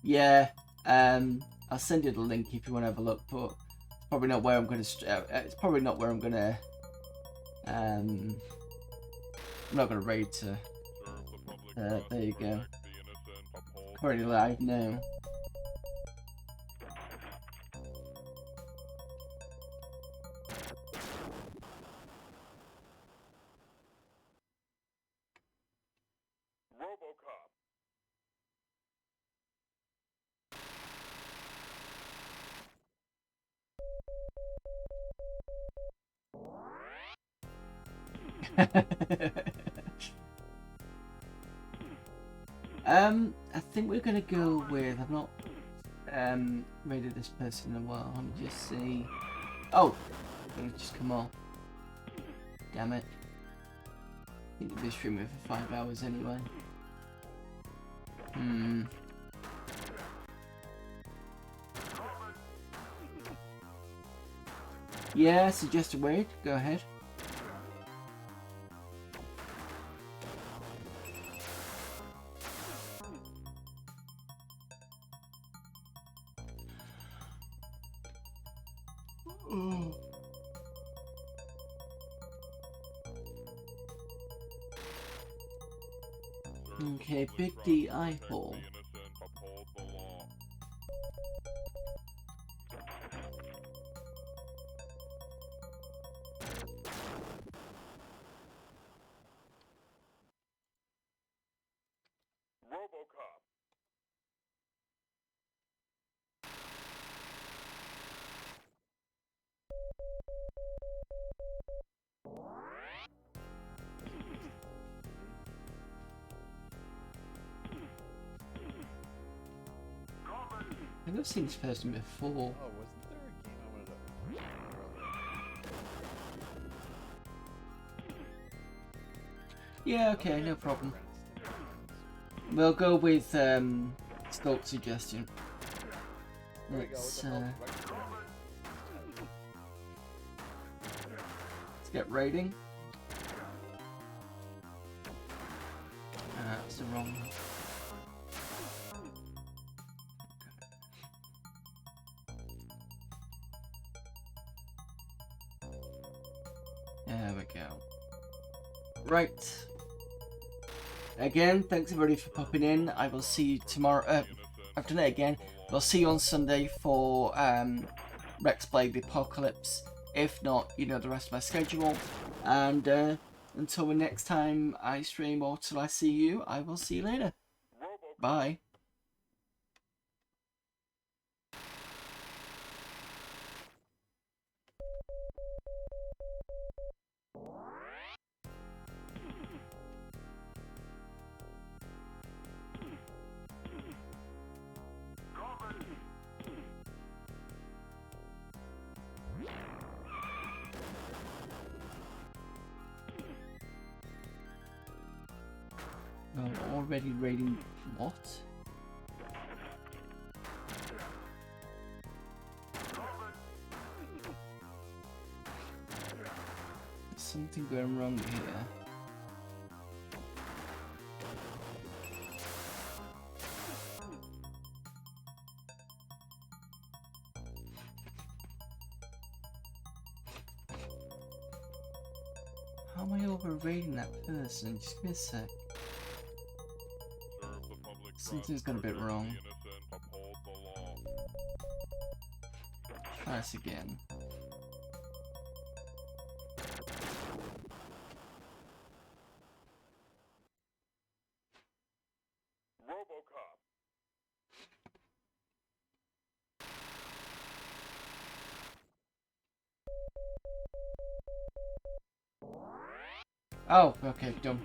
Yeah, I'll send you the link if you want to have a look, but it's probably not where I'm going to. It's probably not where I'm going to. I'm not going to raid to. There you go. Currently live now. Robocop. I think we're gonna go with. I've not raided this person in a while. Let me just see. Oh, it's just come on. Damn it! I need to be streaming for 5 hours anyway. Yeah, suggest a raid. Go ahead. Okay, Big D eye hole. Uphold the law. Robocop. I think I've seen this person before. Oh, wasn't there a game I wanted to... Yeah, okay, no problem. We'll go with Skulk's suggestion. Let's get raiding. That's the wrong. There we go. Right. Again, thanks everybody for popping in. I will see you tomorrow. I've done it again. I'll see you on Sunday for Rex Blade the Apocalypse. If not, you know the rest of my schedule. And until the next time I stream or till I see you, I will see you later. Bye. I'm already raiding what? Something going wrong here. How am I over raiding that person? Just give me a sec. Something's gone a bit wrong. Try this again. Robocop. Oh, okay, done.